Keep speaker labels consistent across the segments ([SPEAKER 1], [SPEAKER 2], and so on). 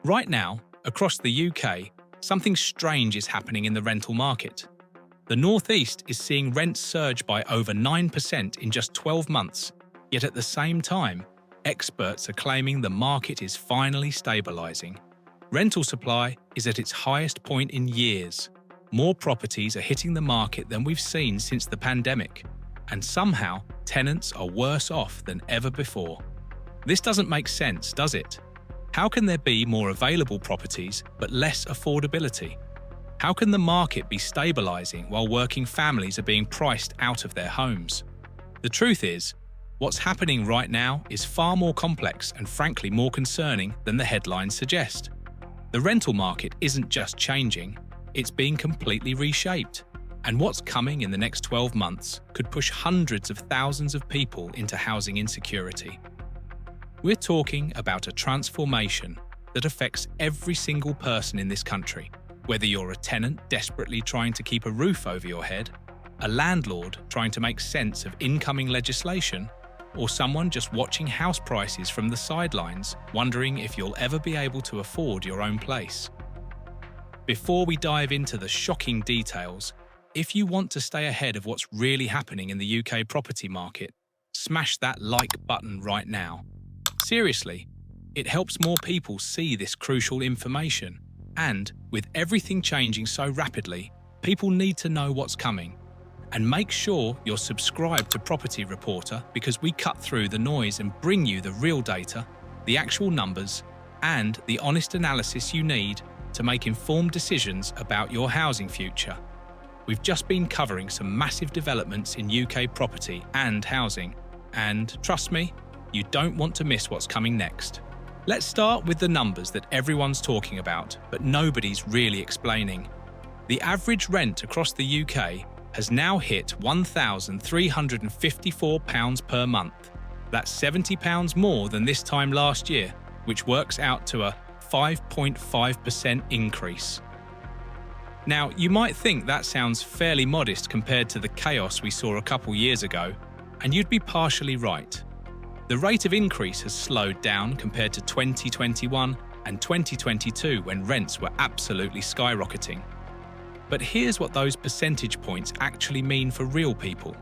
[SPEAKER 1] Right now, across the UK, something strange is happening in the rental market. The North East is seeing rents surge by over 9% in just 12 months, yet at the same time, experts are claiming the market is finally stabilising. Rental supply is at its highest point in years. More properties are hitting the market than we've seen since the pandemic, and somehow tenants are worse off than ever before. This doesn't make sense, does it? How can there be more available properties but less affordability? How can the market be stabilising while working families are being priced out of their homes? The truth is, what's happening right now is far more complex and frankly more concerning than the headlines suggest. The rental market isn't just changing, it's being completely reshaped. And what's coming in the next 12 months could push hundreds of thousands of people into housing insecurity. We're talking about a transformation that affects every single person in this country, whether you're a tenant desperately trying to keep a roof over your head, a landlord trying to make sense of incoming legislation, or someone just watching house prices from the sidelines, wondering if you'll ever be able to afford your own place. Before we dive into the shocking details, if you want to stay ahead of what's really happening in the UK property market, smash that like button right now. Seriously, it helps more people see this crucial information, and with everything changing so rapidly, people need to know what's coming. And make sure you're subscribed to Property Reporter because we cut through the noise and bring you the real data, the actual numbers, and the honest analysis you need to make informed decisions about your housing future. We've just been covering some massive developments in UK property and housing, and trust me, you don't want to miss what's coming next. Let's start with the numbers that everyone's talking about, but nobody's really explaining. The average rent across the UK has now hit £1,354 per month. That's £70 more than this time last year, which works out to a 5.5% increase. Now, you might think that sounds fairly modest compared to the chaos we saw a couple years ago, and you'd be partially right. The rate of increase has slowed down compared to 2021 and 2022 when rents were absolutely skyrocketing. But here's what those percentage points actually mean for real people.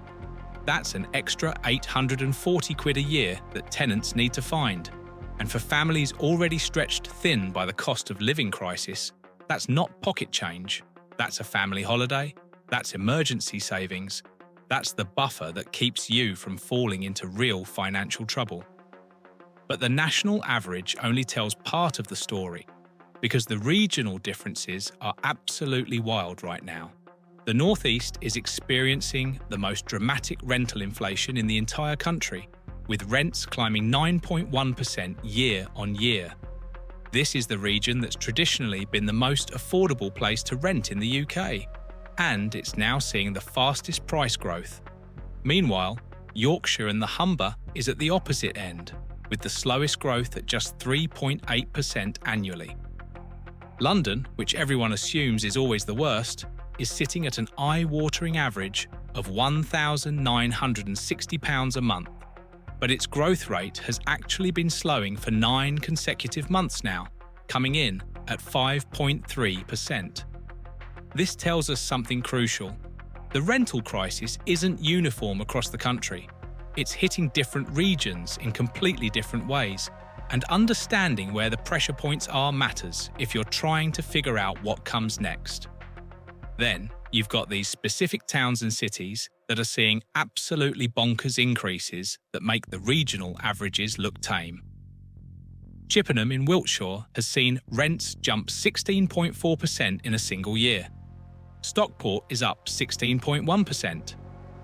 [SPEAKER 1] That's an extra £840 a year that tenants need to find. And for families already stretched thin by the cost of living crisis, that's not pocket change. That's a family holiday, that's emergency savings, that's the buffer that keeps you from falling into real financial trouble. But the national average only tells part of the story, because the regional differences are absolutely wild right now. The North East is experiencing the most dramatic rental inflation in the entire country, with rents climbing 9.1% year on year. This is the region that's traditionally been the most affordable place to rent in the UK, and it's now seeing the fastest price growth. Meanwhile, Yorkshire and the Humber is at the opposite end, with the slowest growth at just 3.8% annually. London, which everyone assumes is always the worst, is sitting at an eye-watering average of £1,960 a month. But its growth rate has actually been slowing for 9 consecutive months now, coming in at 5.3%. This tells us something crucial. The rental crisis isn't uniform across the country. It's hitting different regions in completely different ways, and understanding where the pressure points are matters if you're trying to figure out what comes next. Then, you've got these specific towns and cities that are seeing absolutely bonkers increases that make the regional averages look tame. Chippenham in Wiltshire has seen rents jump 16.4% in a single year. Stockport is up 16.1%.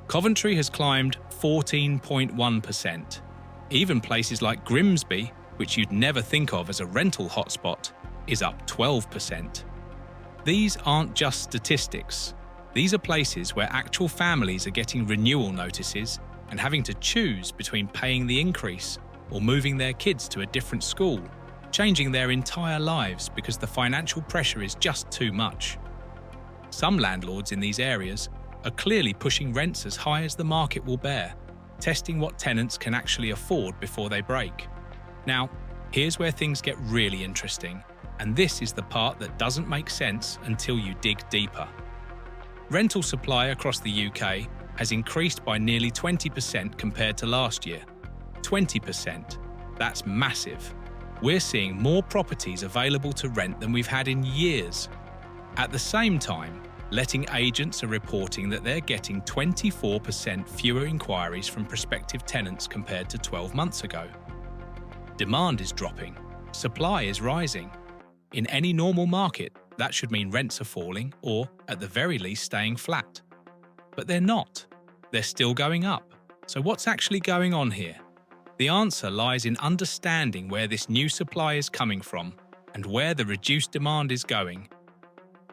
[SPEAKER 1] Coventry has climbed 14.1%. Even places like Grimsby, which you'd never think of as a rental hotspot, is up 12%. These aren't just statistics. These are places where actual families are getting renewal notices and having to choose between paying the increase or moving their kids to a different school, changing their entire lives because the financial pressure is just too much. Some landlords in these areas are clearly pushing rents as high as the market will bear, testing what tenants can actually afford before they break. Now, here's where things get really interesting. And this is the part that doesn't make sense until you dig deeper. Rental supply across the UK has increased by nearly 20% compared to last year. 20%. That's massive. We're seeing more properties available to rent than we've had in years. At the same time, letting agents are reporting that they're getting 24% fewer inquiries from prospective tenants compared to 12 months ago. Demand is dropping. Supply is rising. In any normal market, that should mean rents are falling or, at the very least, staying flat. But they're not. They're still going up. So what's actually going on here? The answer lies in understanding where this new supply is coming from and where the reduced demand is going.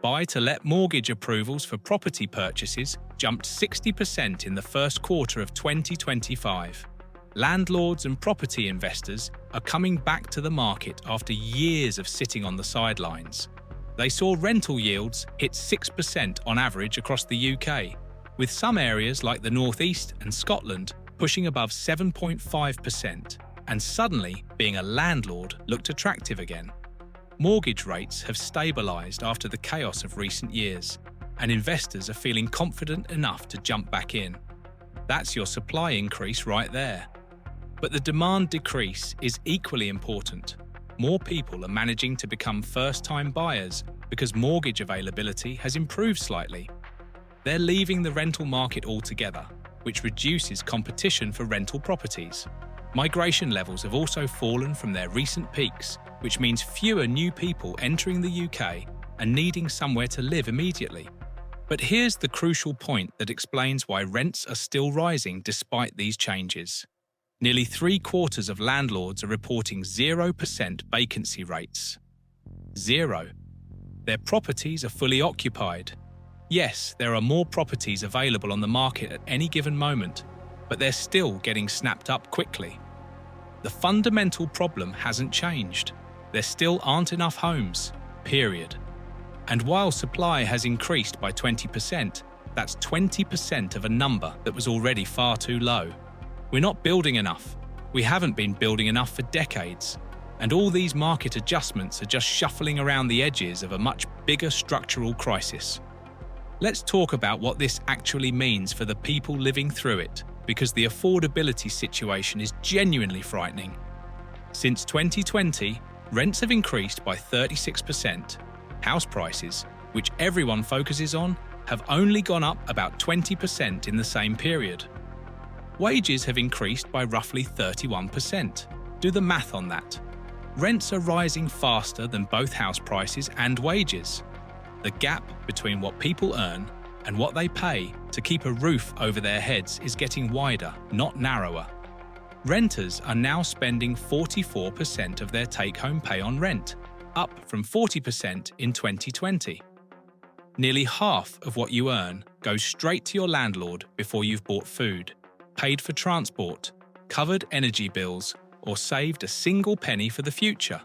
[SPEAKER 1] Buy-to-let mortgage approvals for property purchases jumped 60% in the first quarter of 2025. Landlords and property investors are coming back to the market after years of sitting on the sidelines. They saw rental yields hit 6% on average across the UK, with some areas like the North East and Scotland pushing above 7.5%, and suddenly being a landlord looked attractive again. Mortgage rates have stabilised after the chaos of recent years, and investors are feeling confident enough to jump back in. That's your supply increase right there. But the demand decrease is equally important. More people are managing to become first-time buyers because mortgage availability has improved slightly. They're leaving the rental market altogether, which reduces competition for rental properties. Migration levels have also fallen from their recent peaks, which means fewer new people entering the UK and needing somewhere to live immediately. But here's the crucial point that explains why rents are still rising despite these changes. Nearly 3/4 of landlords are reporting 0% vacancy rates. 0. Their properties are fully occupied. Yes, there are more properties available on the market at any given moment, but they're still getting snapped up quickly. The fundamental problem hasn't changed. There still aren't enough homes, period. And while supply has increased by 20%, that's 20% of a number that was already far too low. We're not building enough. We haven't been building enough for decades. And all these market adjustments are just shuffling around the edges of a much bigger structural crisis. Let's talk about what this actually means for the people living through it, because the affordability situation is genuinely frightening. Since 2020, rents have increased by 36%. House prices, which everyone focuses on, have only gone up about 20% in the same period. Wages have increased by roughly 31%. Do the math on that. Rents are rising faster than both house prices and wages. The gap between what people earn and what they pay to keep a roof over their heads is getting wider, not narrower. Renters are now spending 44% of their take-home pay on rent, up from 40% in 2020. Nearly half of what you earn goes straight to your landlord before you've bought food, paid for transport, covered energy bills, or saved a single penny for the future.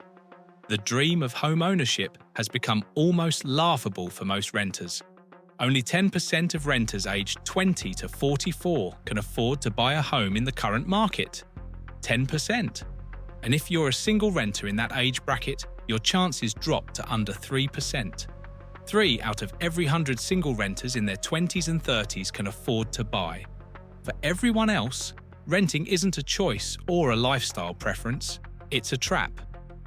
[SPEAKER 1] The dream of home ownership has become almost laughable for most renters. Only 10% of renters aged 20 to 44 can afford to buy a home in the current market. 10%. And if you're a single renter in that age bracket, your chances drop to under 3%. 3 out of every 100 single renters in their 20s and 30s can afford to buy. For everyone else, renting isn't a choice or a lifestyle preference, it's a trap.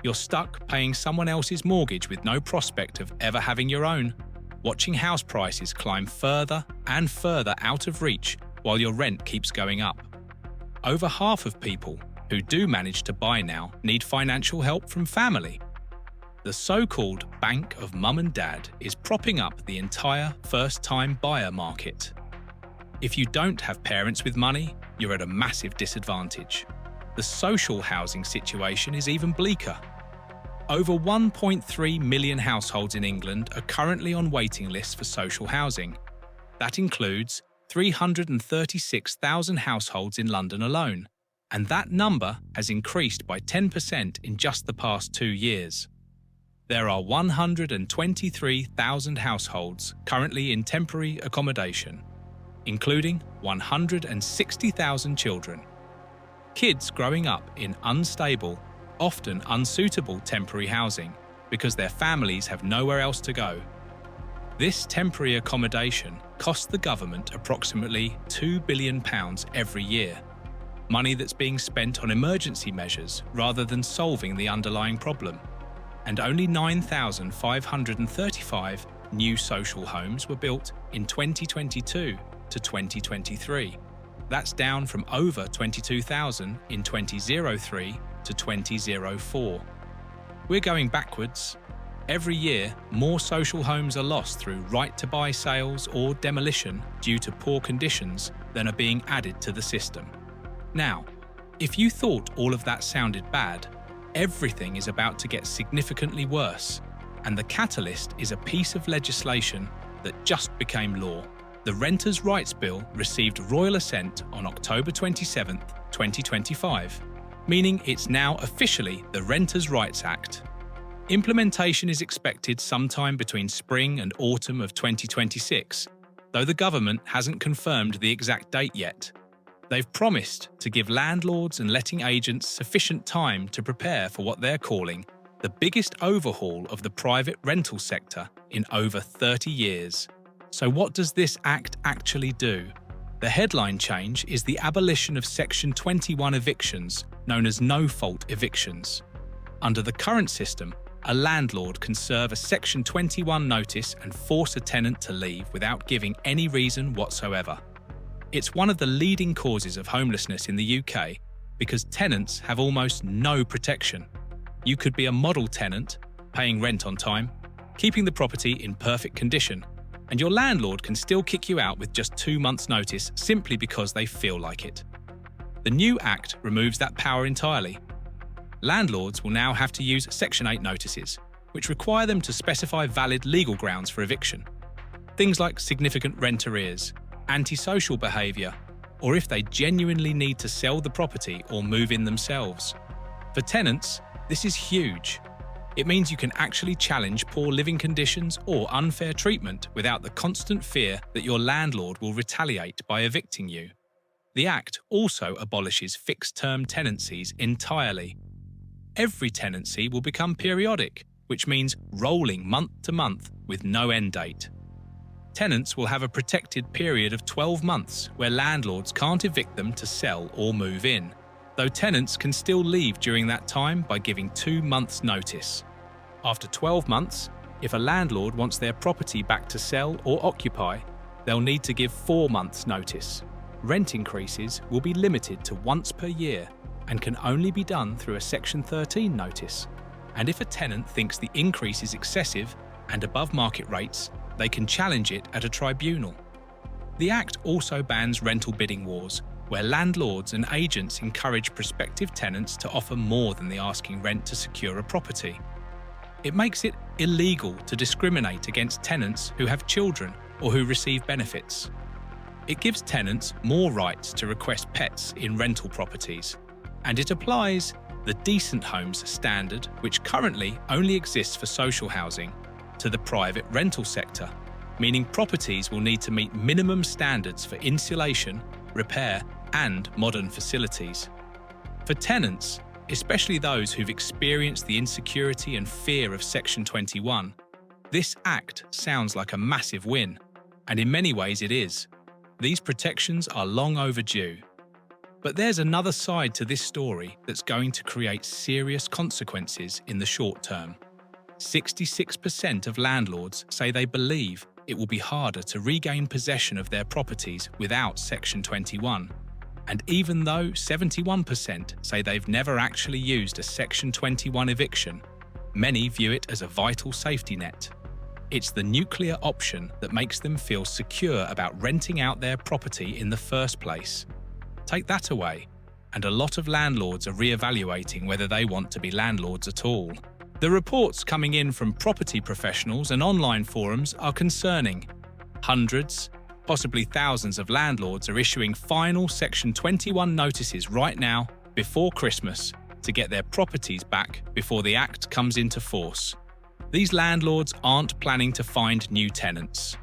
[SPEAKER 1] You're stuck paying someone else's mortgage with no prospect of ever having your own, watching house prices climb further and further out of reach while your rent keeps going up. Over half of people who do manage to buy now need financial help from family. The so-called bank of mum and dad is propping up the entire first-time buyer market. If you don't have parents with money, you're at a massive disadvantage. The social housing situation is even bleaker. Over 1.3 million households in England are currently on waiting lists for social housing. That includes 336,000 households in London alone, and that number has increased by 10% in just the past 2 years. There are 123,000 households currently in temporary accommodation, including 160,000 children. Kids growing up in unstable, often unsuitable temporary housing, because their families have nowhere else to go. This temporary accommodation costs the government approximately £2 billion every year, money that's being spent on emergency measures rather than solving the underlying problem. And only 9,535 new social homes were built in 2022 to 2023. That's down from over 22,000 in 2003 to 2004. We're going backwards. Every year, more social homes are lost through right-to-buy sales or demolition due to poor conditions than are being added to the system. Now, if you thought all of that sounded bad, everything is about to get significantly worse, and the catalyst is a piece of legislation that just became law. The Renters' Rights Bill received royal assent on October 27, 2025, meaning it's now officially the Renters' Rights Act. Implementation is expected sometime between spring and autumn of 2026, though the government hasn't confirmed the exact date yet. They've promised to give landlords and letting agents sufficient time to prepare for what they're calling the biggest overhaul of the private rental sector in over 30 years. So what does this act actually do? The headline change is the abolition of Section 21 evictions, known as no-fault evictions. Under the current system, a landlord can serve a Section 21 notice and force a tenant to leave without giving any reason whatsoever. It's one of the leading causes of homelessness in the UK because tenants have almost no protection. You could be a model tenant, paying rent on time, keeping the property in perfect condition, and your landlord can still kick you out with just 2 months' notice simply because they feel like it. The new Act removes that power entirely. Landlords will now have to use Section 8 notices, which require them to specify valid legal grounds for eviction. Things like significant rent arrears, antisocial behaviour, or if they genuinely need to sell the property or move in themselves. For tenants, this is huge. It means you can actually challenge poor living conditions or unfair treatment without the constant fear that your landlord will retaliate by evicting you. The Act also abolishes fixed-term tenancies entirely. Every tenancy will become periodic, which means rolling month to month with no end date. Tenants will have a protected period of 12 months where landlords can't evict them to sell or move in, though tenants can still leave during that time by giving 2 months' notice. After 12 months, if a landlord wants their property back to sell or occupy, they'll need to give 4 months' notice. Rent increases will be limited to once per year and can only be done through a Section 13 notice. And if a tenant thinks the increase is excessive and above market rates, they can challenge it at a tribunal. The Act also bans rental bidding wars, where landlords and agents encourage prospective tenants to offer more than the asking rent to secure a property. It makes it illegal to discriminate against tenants who have children or who receive benefits. It gives tenants more rights to request pets in rental properties, and it applies the Decent Homes standard, which currently only exists for social housing, to the private rental sector, meaning properties will need to meet minimum standards for insulation, repair, and modern facilities. For tenants, especially those who've experienced the insecurity and fear of Section 21, this Act sounds like a massive win, and in many ways it is. These protections are long overdue. But there's another side to this story that's going to create serious consequences in the short term. 66% of landlords say they believe it will be harder to regain possession of their properties without Section 21. And even though 71% say they've never actually used a Section 21 eviction, many view it as a vital safety net. It's the nuclear option that makes them feel secure about renting out their property in the first place. Take that away, and a lot of landlords are re-evaluating whether they want to be landlords at all. The reports coming in from property professionals and online forums are concerning. Hundreds, possibly thousands of landlords are issuing final Section 21 notices right now, before Christmas, to get their properties back before the Act comes into force. These landlords aren't planning to find new tenants.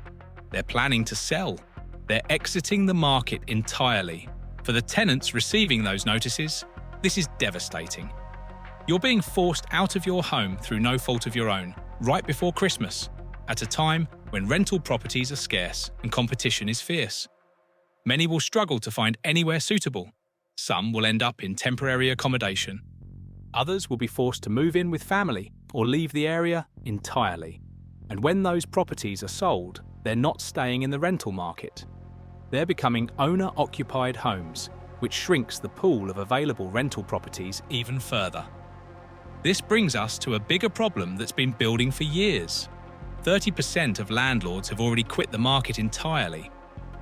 [SPEAKER 1] They're planning to sell. They're exiting the market entirely. For the tenants receiving those notices, this is devastating. You're being forced out of your home through no fault of your own, right before Christmas, at a time when rental properties are scarce and competition is fierce. Many will struggle to find anywhere suitable. Some will end up in temporary accommodation. Others will be forced to move in with family or leave the area entirely. And when those properties are sold, they're not staying in the rental market. They're becoming owner-occupied homes, which shrinks the pool of available rental properties even further. This brings us to a bigger problem that's been building for years. 30% of landlords have already quit the market entirely.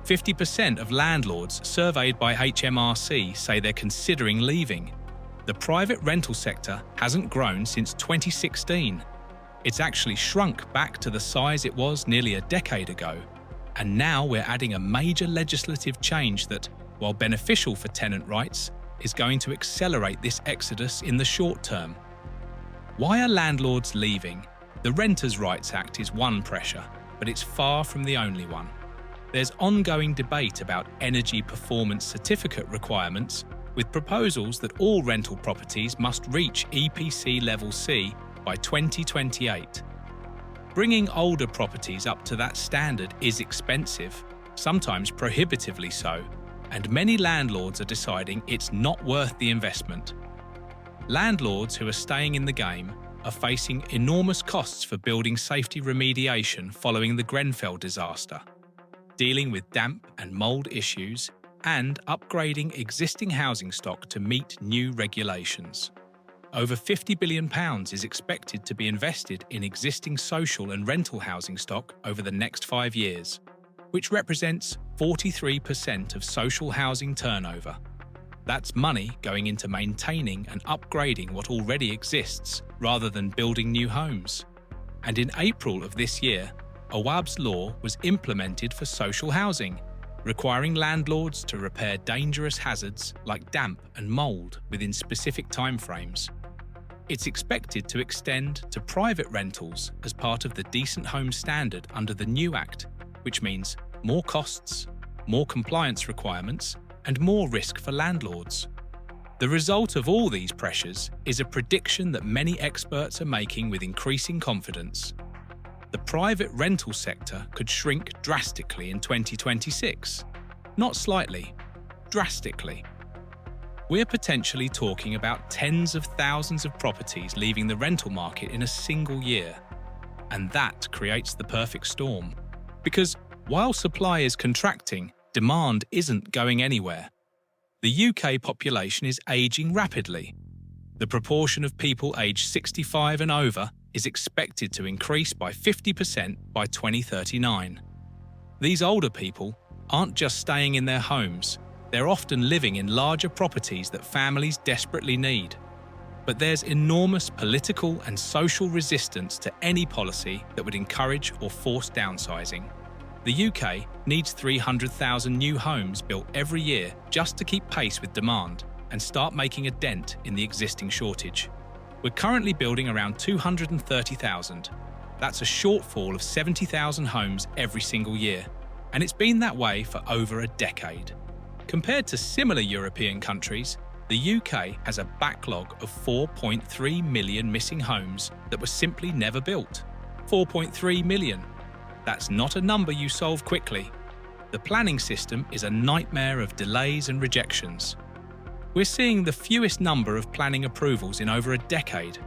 [SPEAKER 1] 50% of landlords surveyed by HMRC say they're considering leaving. The private rental sector hasn't grown since 2016. It's actually shrunk back to the size it was nearly a decade ago. And now we're adding a major legislative change that, while beneficial for tenant rights, is going to accelerate this exodus in the short term. Why are landlords leaving? The Renters' Rights Act is one pressure, but it's far from the only one. There's ongoing debate about energy performance certificate requirements, with proposals that all rental properties must reach EPC Level C by 2028. Bringing older properties up to that standard is expensive, sometimes prohibitively so, and many landlords are deciding it's not worth the investment. Landlords who are staying in the game are facing enormous costs for building safety remediation following the Grenfell disaster, dealing with damp and mould issues, and upgrading existing housing stock to meet new regulations. Over £50 billion is expected to be invested in existing social and rental housing stock over the next 5 years, which represents 43% of social housing turnover. That's money going into maintaining and upgrading what already exists, rather than building new homes. And in April of this year, Awab's law was implemented for social housing, requiring landlords to repair dangerous hazards like damp and mould within specific timeframes. It's expected to extend to private rentals as part of the Decent Home Standard under the new Act, which means more costs, more compliance requirements, and more risk for landlords. The result of all these pressures is a prediction that many experts are making with increasing confidence. The private rental sector could shrink drastically in 2026. Not slightly, drastically. We're potentially talking about tens of thousands of properties leaving the rental market in a single year. And that creates the perfect storm. Because while supply is contracting, demand isn't going anywhere. The UK population is ageing rapidly. The proportion of people aged 65 and over is expected to increase by 50% by 2039. These older people aren't just staying in their homes, they're often living in larger properties that families desperately need. But there's enormous political and social resistance to any policy that would encourage or force downsizing. The UK needs 300,000 new homes built every year just to keep pace with demand and start making a dent in the existing shortage. We're currently building around 230,000. That's a shortfall of 70,000 homes every single year, and it's been that way for over a decade. Compared to similar European countries, the UK has a backlog of 4.3 million missing homes that were simply never built. 4.3 million. That's not a number you solve quickly. The planning system is a nightmare of delays and rejections. We're seeing the fewest number of planning approvals in over a decade.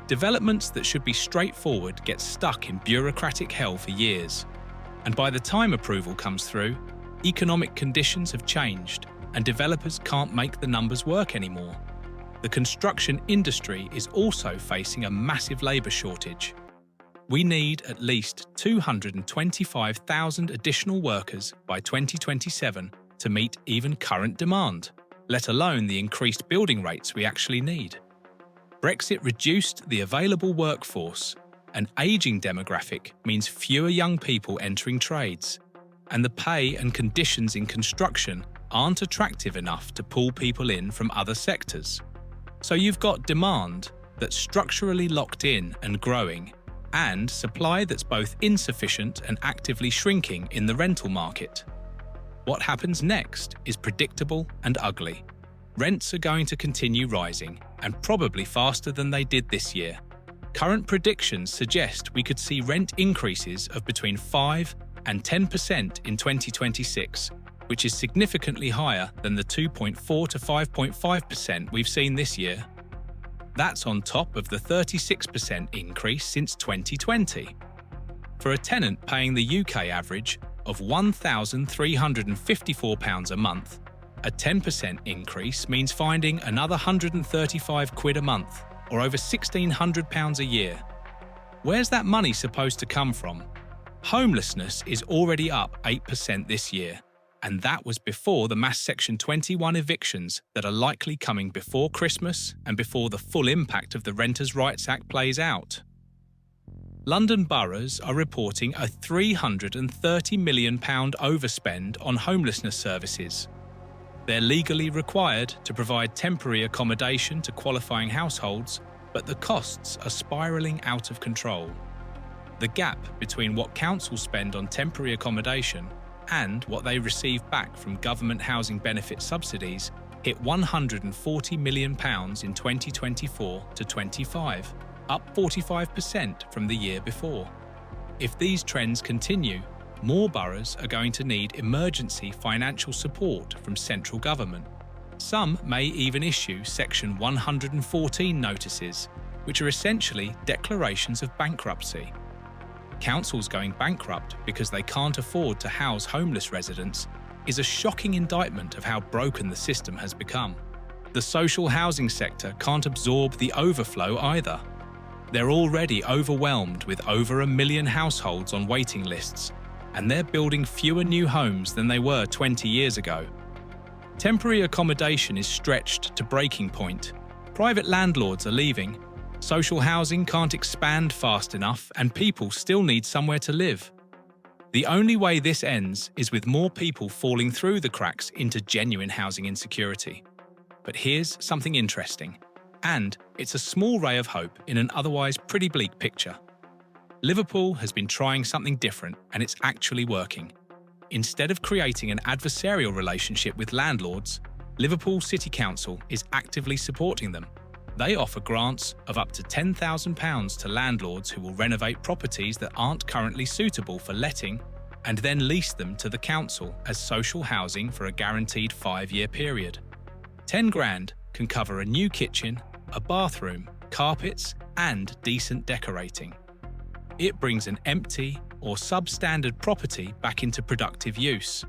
[SPEAKER 1] Developments that should be straightforward get stuck in bureaucratic hell for years. And by the time approval comes through, economic conditions have changed and developers can't make the numbers work anymore. The construction industry is also facing a massive labour shortage. We need at least 225,000 additional workers by 2027 to meet even current demand, let alone the increased building rates we actually need. Brexit reduced the available workforce. An ageing demographic means fewer young people entering trades, and the pay and conditions in construction aren't attractive enough to pull people in from other sectors. So you've got demand that's structurally locked in and growing, and supply that's both insufficient and actively shrinking in the rental market. What happens next is predictable and ugly. Rents are going to continue rising, and probably faster than they did this year. Current predictions suggest we could see rent increases of between 5 and 10% in 2026, which is significantly higher than the 2.4 to 5.5% we've seen this year. That's on top of the 36% increase since 2020. For a tenant paying the UK average of £1,354 a month, a 10% increase means finding another £135 a month, or over £1,600 a year. Where's that money supposed to come from? Homelessness is already up 8% this year, and that was before the mass Section 21 evictions that are likely coming before Christmas and before the full impact of the Renters' Rights Act plays out. London boroughs are reporting a £330 million overspend on homelessness services. They're legally required to provide temporary accommodation to qualifying households, but the costs are spiralling out of control. The gap between what councils spend on temporary accommodation and what they receive back from government housing benefit subsidies hit £140 million in 2024 to 25, up 45% from the year before. If these trends continue, more boroughs are going to need emergency financial support from central government. Some may even issue Section 114 notices, which are essentially declarations of bankruptcy. Councils going bankrupt because they can't afford to house homeless residents is a shocking indictment of how broken the system has become. The social housing sector can't absorb the overflow either. They're already overwhelmed with over 1 million households on waiting lists, and they're building fewer new homes than they were 20 years ago. Temporary accommodation is stretched to breaking point. Private landlords are leaving. Social housing can't expand fast enough, and people still need somewhere to live. The only way this ends is with more people falling through the cracks into genuine housing insecurity. But here's something interesting, and it's a small ray of hope in an otherwise pretty bleak picture. Liverpool has been trying something different, and it's actually working. Instead of creating an adversarial relationship with landlords, Liverpool City Council is actively supporting them. They offer grants of up to £10,000 to landlords who will renovate properties that aren't currently suitable for letting and then lease them to the council as social housing for a guaranteed 5-year period. £10,000 can cover a new kitchen, a bathroom, carpets, and decent decorating. It brings an empty or substandard property back into productive use.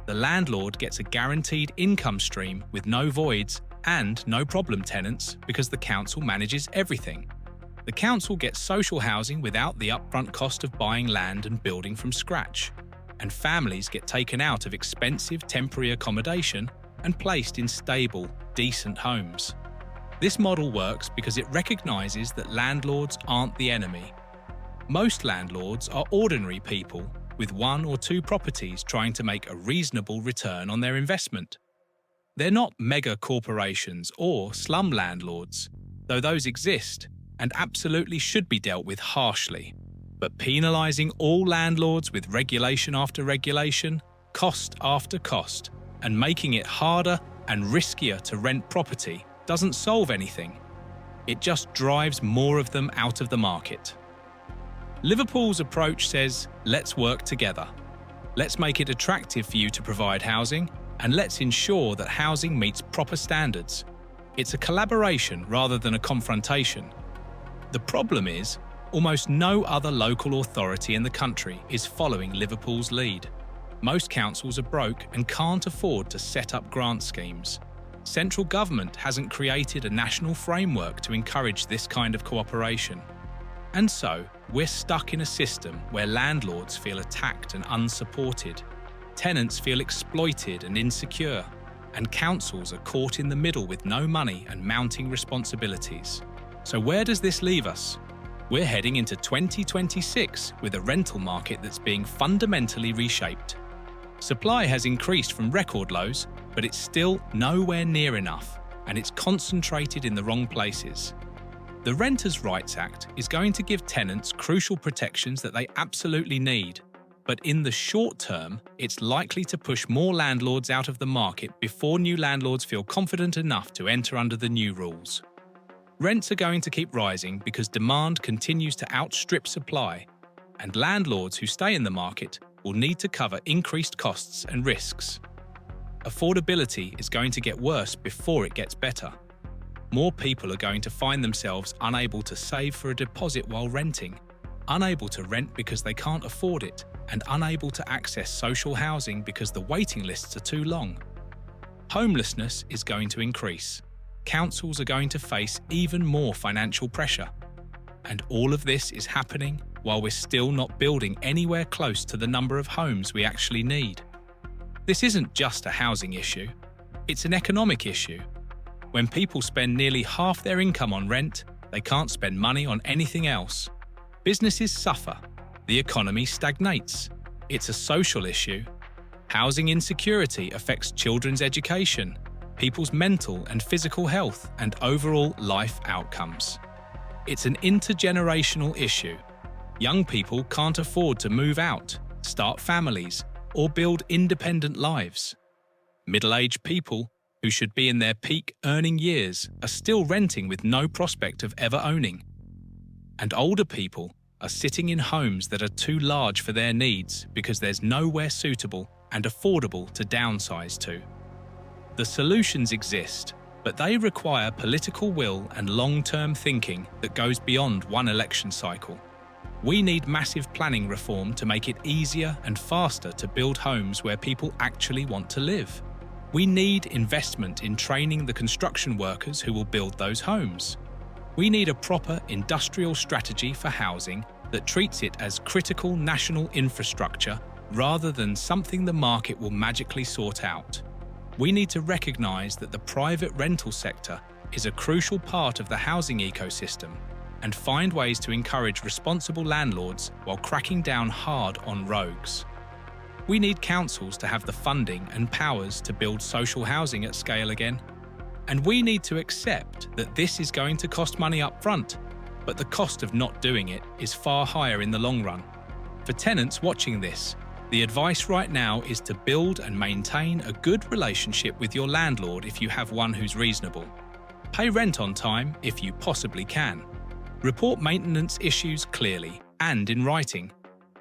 [SPEAKER 1] The landlord gets a guaranteed income stream with no voids and no problem tenants because the council manages everything. The council gets social housing without the upfront cost of buying land and building from scratch, and families get taken out of expensive temporary accommodation and placed in stable, decent homes. This model works because it recognises that landlords aren't the enemy. Most landlords are ordinary people with 1 or 2 properties trying to make a reasonable return on their investment. They're not mega corporations or slum landlords, though those exist and absolutely should be dealt with harshly. But penalising all landlords with regulation after regulation, cost after cost, and making it harder and riskier to rent property doesn't solve anything. It just drives more of them out of the market. Liverpool's approach says, let's work together. Let's make it attractive for you to provide housing, and let's ensure that housing meets proper standards. It's a collaboration rather than a confrontation. The problem is, almost no other local authority in the country is following Liverpool's lead. Most councils are broke and can't afford to set up grant schemes. Central government hasn't created a national framework to encourage this kind of cooperation. And so, we're stuck in a system where landlords feel attacked and unsupported, tenants feel exploited and insecure, and councils are caught in the middle with no money and mounting responsibilities. So where does this leave us? We're heading into 2026 with a rental market that's being fundamentally reshaped. Supply has increased from record lows, but it's still nowhere near enough, and it's concentrated in the wrong places. The Renters' Rights Act is going to give tenants crucial protections that they absolutely need, But in the short term, it's likely to push more landlords out of the market before new landlords feel confident enough to enter under the new rules. Rents are going to keep rising because demand continues to outstrip supply, and landlords who stay in the market will need to cover increased costs and risks. Affordability is going to get worse before it gets better. More people are going to find themselves unable to save for a deposit while renting, unable to rent because they can't afford it, and unable to access social housing because the waiting lists are too long. Homelessness is going to increase. Councils are going to face even more financial pressure. And all of this is happening while we're still not building anywhere close to the number of homes we actually need. This isn't just a housing issue, it's an economic issue. When people spend nearly half their income on rent, they can't spend money on anything else. Businesses suffer. The economy stagnates. It's a social issue. Housing insecurity affects children's education, people's mental and physical health, and overall life outcomes. It's an intergenerational issue. Young people can't afford to move out, start families, or build independent lives. Middle-aged people, who should be in their peak earning years, are still renting with no prospect of ever owning. And older people are sitting in homes that are too large for their needs because there's nowhere suitable and affordable to downsize to. The solutions exist, but they require political will and long-term thinking that goes beyond one election cycle. We need massive planning reform to make it easier and faster to build homes where people actually want to live. We need investment in training the construction workers who will build those homes. We need a proper industrial strategy for housing that treats it as critical national infrastructure rather than something the market will magically sort out. We need to recognise that the private rental sector is a crucial part of the housing ecosystem and find ways to encourage responsible landlords while cracking down hard on rogues. We need councils to have the funding and powers to build social housing at scale again. And we need to accept that this is going to cost money up front, but the cost of not doing it is far higher in the long run. For tenants watching this, the advice right now is to build and maintain a good relationship with your landlord if you have one who's reasonable. Pay rent on time if you possibly can. Report maintenance issues clearly and in writing.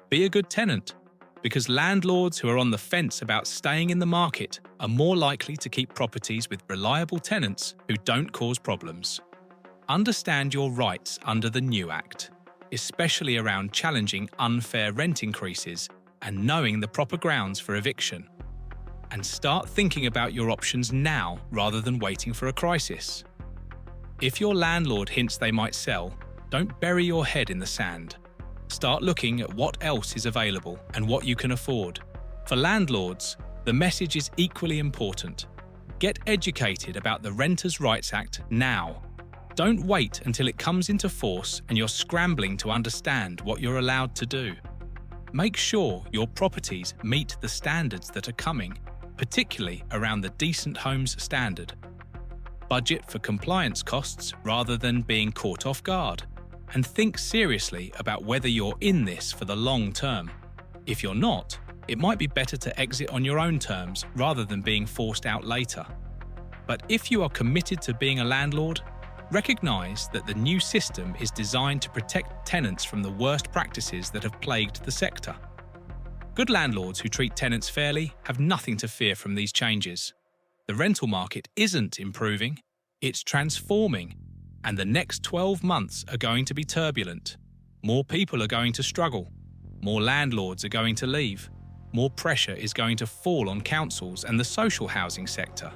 [SPEAKER 1] Be a good tenant, because landlords who are on the fence about staying in the market are more likely to keep properties with reliable tenants who don't cause problems. Understand your rights under the new Act, especially around challenging unfair rent increases and knowing the proper grounds for eviction. And start thinking about your options now rather than waiting for a crisis. If your landlord hints they might sell, don't bury your head in the sand. Start looking at what else is available and what you can afford. For landlords, the message is equally important. Get educated about the Renters' Rights Act now. Don't wait until it comes into force and you're scrambling to understand what you're allowed to do. Make sure your properties meet the standards that are coming, particularly around the Decent Homes Standard. Budget for compliance costs rather than being caught off guard. And think seriously about whether you're in this for the long term. If you're not, it might be better to exit on your own terms rather than being forced out later. But if you are committed to being a landlord, recognise that the new system is designed to protect tenants from the worst practices that have plagued the sector. Good landlords who treat tenants fairly have nothing to fear from these changes. The rental market isn't improving, it's transforming. And the next 12 months are going to be turbulent. More people are going to struggle. More landlords are going to leave. More pressure is going to fall on councils and the social housing sector.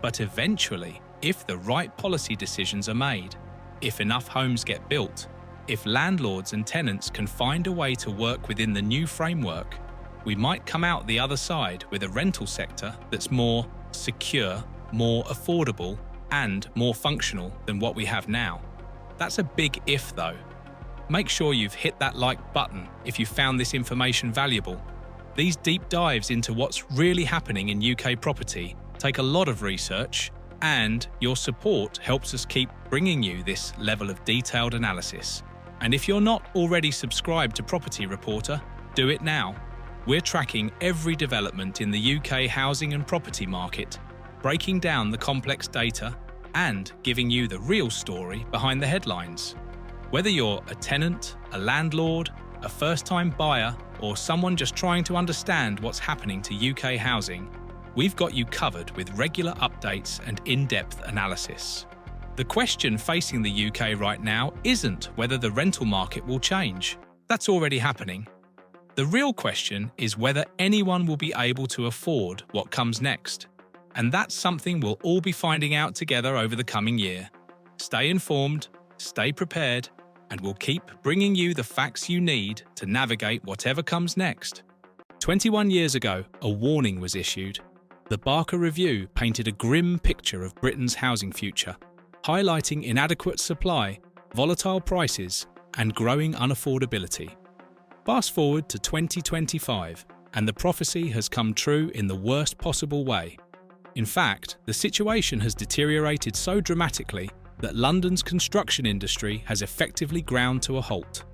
[SPEAKER 1] But eventually, if the right policy decisions are made, if enough homes get built, if landlords and tenants can find a way to work within the new framework, we might come out the other side with a rental sector that's more secure, more affordable, and more functional than what we have now. That's a big if though. Make sure you've hit that like button if you found this information valuable. These deep dives into what's really happening in UK property take a lot of research, and your support helps us keep bringing you this level of detailed analysis. And if you're not already subscribed to Property Reporter, do it now. We're tracking every development in the UK housing and property market, breaking down the complex data and giving you the real story behind the headlines. Whether you're a tenant, a landlord, a first-time buyer, or someone just trying to understand what's happening to UK housing, we've got you covered with regular updates and in-depth analysis. The question facing the UK right now isn't whether the rental market will change. That's already happening. The real question is whether anyone will be able to afford what comes next. And that's something we'll all be finding out together over the coming year. Stay informed, stay prepared, and we'll keep bringing you the facts you need to navigate whatever comes next. 21 years ago, a warning was issued. The Barker Review painted a grim picture of Britain's housing future, highlighting inadequate supply, volatile prices, and growing unaffordability. Fast forward to 2025, and the prophecy has come true in the worst possible way. In fact, the situation has deteriorated so dramatically that London's construction industry has effectively ground to a halt.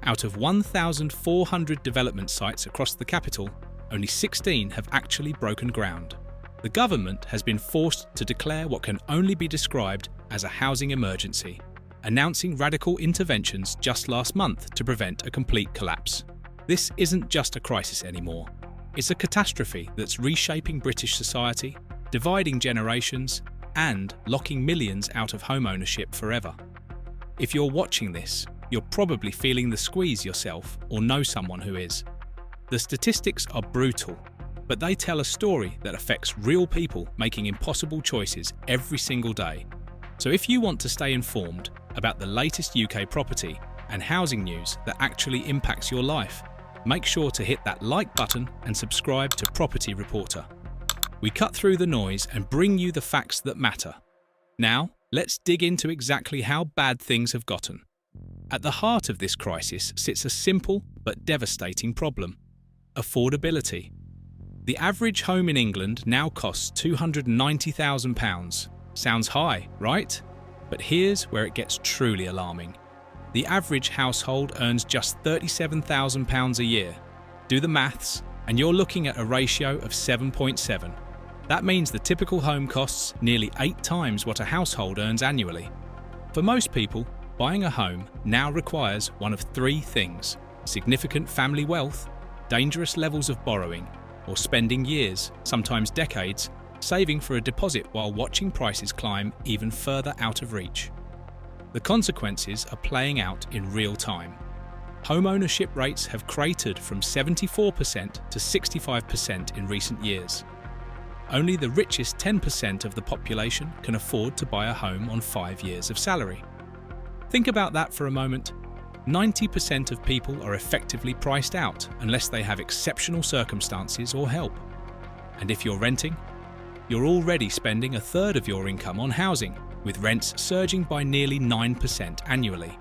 [SPEAKER 1] Out of 1,400 development sites across the capital, only 16 have actually broken ground. The government has been forced to declare what can only be described as a housing emergency, announcing radical interventions just last month to prevent a complete collapse. This isn't just a crisis anymore. It's a catastrophe that's reshaping British society, dividing generations, and locking millions out of homeownership forever. If you're watching this, you're probably feeling the squeeze yourself or know someone who is. The statistics are brutal, but they tell a story that affects real people making impossible choices every single day. So if you want to stay informed about the latest UK property and housing news that actually impacts your life, make sure to hit that like button and subscribe to Property Reporter. We cut through the noise and bring you the facts that matter. Now, let's dig into exactly how bad things have gotten. At the heart of this crisis sits a simple but devastating problem: affordability. The average home in England now costs £290,000. Sounds high, right? But here's where it gets truly alarming. The average household earns just £37,000 a year. Do the maths, and you're looking at a ratio of 7.7. That means the typical home costs nearly 8 times what a household earns annually. For most people, buying a home now requires one of 3 things: significant family wealth, dangerous levels of borrowing, or spending years, sometimes decades, saving for a deposit while watching prices climb even further out of reach. The consequences are playing out in real time. Home ownership rates have cratered from 74% to 65% in recent years. Only the richest 10% of the population can afford to buy a home on 5 years of salary. Think about that for a moment. 90% of people are effectively priced out unless they have exceptional circumstances or help. And if you're renting, you're already spending a third of your income on housing, with rents surging by nearly 9% annually.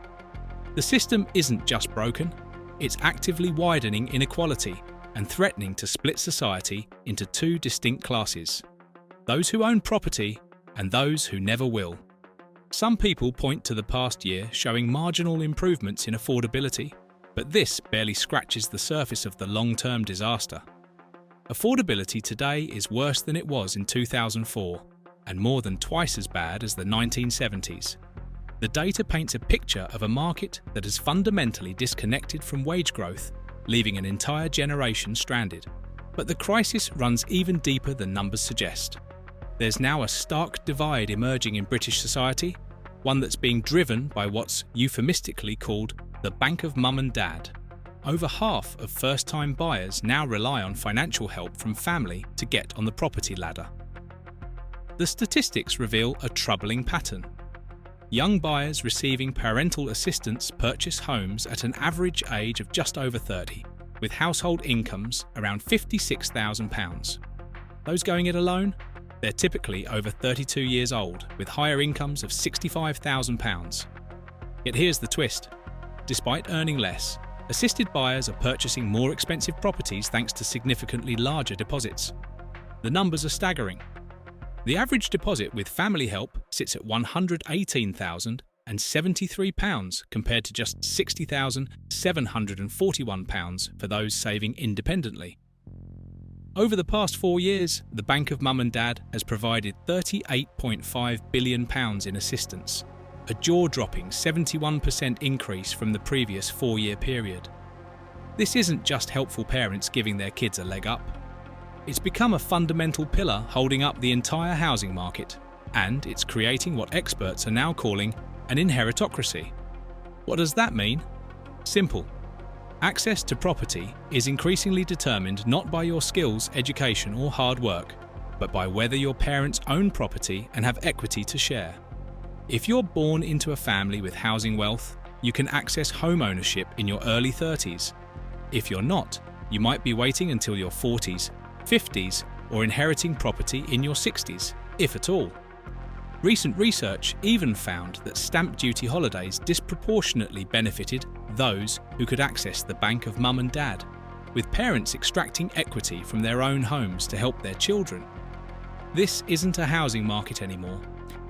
[SPEAKER 1] The system isn't just broken, it's actively widening inequality and threatening to split society into 2 distinct classes: those who own property and those who never will. Some people point to the past year showing marginal improvements in affordability, but this barely scratches the surface of the long-term disaster. Affordability today is worse than it was in 2004, and more than twice as bad as the 1970s. The data paints a picture of a market that has fundamentally disconnected from wage growth, leaving an entire generation stranded. But the crisis runs even deeper than numbers suggest. There's now a stark divide emerging in British society, one that's being driven by what's euphemistically called the bank of mum and dad. Over half of first-time buyers now rely on financial help from family to get on the property ladder. The statistics reveal a troubling pattern. Young buyers receiving parental assistance purchase homes at an average age of just over 30, with household incomes around £56,000. Those going it alone? They're typically over 32 years old, with higher incomes of £65,000. Yet here's the twist. Despite earning less, assisted buyers are purchasing more expensive properties thanks to significantly larger deposits. The numbers are staggering. The average deposit with family help sits at £118,000, and £73 compared to just £60,741 for those saving independently. Over the past 4 years, the Bank of Mum and Dad has provided £38.5 billion in assistance, a jaw-dropping 71% increase from the previous 4-year period. This isn't just helpful parents giving their kids a leg up. It's become a fundamental pillar holding up the entire housing market, and it's creating what experts are now calling an inheritocracy. What does that mean? Simple. Access to property is increasingly determined not by your skills, education, or hard work, but by whether your parents own property and have equity to share. If you're born into a family with housing wealth, you can access home ownership in your early 30s. If you're not, you might be waiting until your 40s, 50s, or inheriting property in your 60s, if at all. Recent research even found that stamp duty holidays disproportionately benefited those who could access the Bank of Mum and Dad, with parents extracting equity from their own homes to help their children. This isn't a housing market anymore.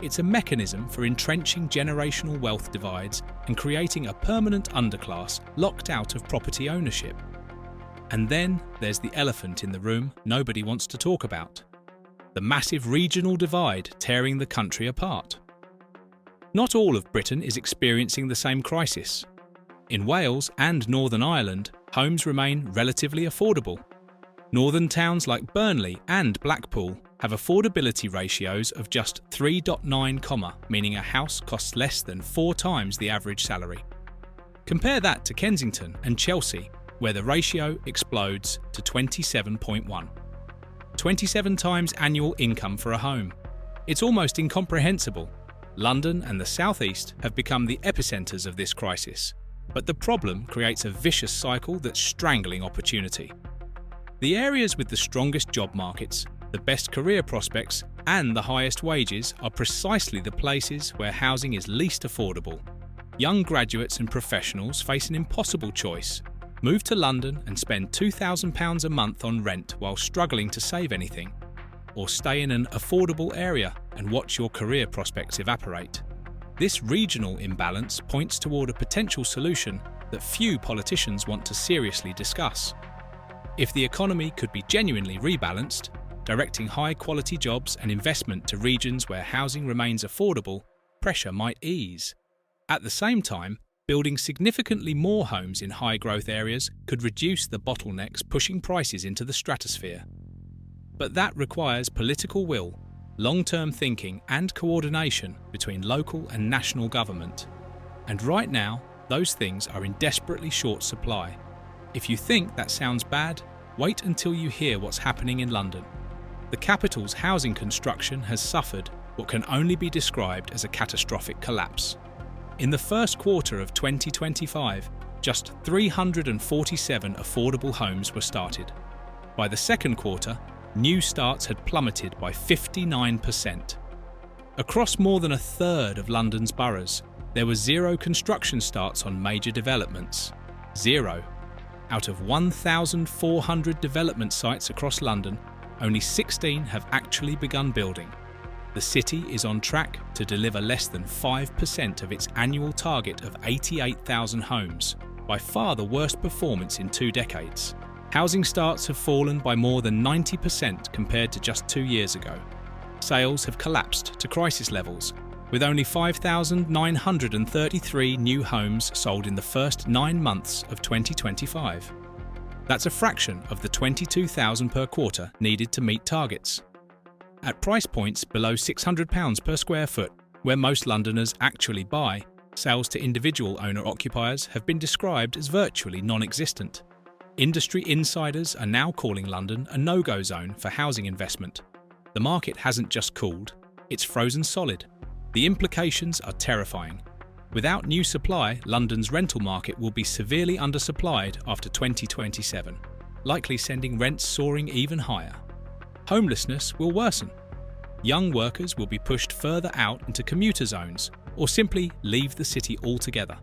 [SPEAKER 1] It's a mechanism for entrenching generational wealth divides and creating a permanent underclass locked out of property ownership. And then there's the elephant in the room nobody wants to talk about: the massive regional divide tearing the country apart. Not all of Britain is experiencing the same crisis. In Wales and Northern Ireland, homes remain relatively affordable. Northern towns like Burnley and Blackpool have affordability ratios of just 3.9, meaning a house costs less than 4 times the average salary. Compare that to Kensington and Chelsea, where the ratio explodes to 27.1. 27 times annual income for a home. It's almost incomprehensible. London and the South East have become the epicentres of this crisis, but the problem creates a vicious cycle that's strangling opportunity. The areas with the strongest job markets, the best career prospects, and the highest wages are precisely the places where housing is least affordable. Young graduates and professionals face an impossible choice: move to London and spend £2,000 a month on rent while struggling to save anything, or stay in an affordable area and watch your career prospects evaporate. This regional imbalance points toward a potential solution that few politicians want to seriously discuss. If the economy could be genuinely rebalanced, directing high-quality jobs and investment to regions where housing remains affordable, pressure might ease. At the same time, building significantly more homes in high-growth areas could reduce the bottlenecks pushing prices into the stratosphere. But that requires political will, long-term thinking, and coordination between local and national government. And right now, those things are in desperately short supply. If you think that sounds bad, wait until you hear what's happening in London. The capital's housing construction has suffered what can only be described as a catastrophic collapse. In the first quarter of 2025, just 347 affordable homes were started. By the second quarter, new starts had plummeted by 59%. Across more than a third of London's boroughs, there were 0 construction starts on major developments. 0. Out of 1,400 development sites across London, only 16 have actually begun building. The city is on track to deliver less than 5% of its annual target of 88,000 homes, by far the worst performance in 2 decades. Housing starts have fallen by more than 90% compared to just 2 years ago. Sales have collapsed to crisis levels, with only 5,933 new homes sold in the first 9 months of 2025. That's a fraction of the 22,000 per quarter needed to meet targets. At price points below £600 per square foot, where most Londoners actually buy, sales to individual owner-occupiers have been described as virtually non-existent. Industry insiders are now calling London a no-go zone for housing investment. The market hasn't just cooled, it's frozen solid. The implications are terrifying. Without new supply, London's rental market will be severely undersupplied after 2027, likely sending rents soaring even higher. Homelessness will worsen. Young workers will be pushed further out into commuter zones or simply leave the city altogether.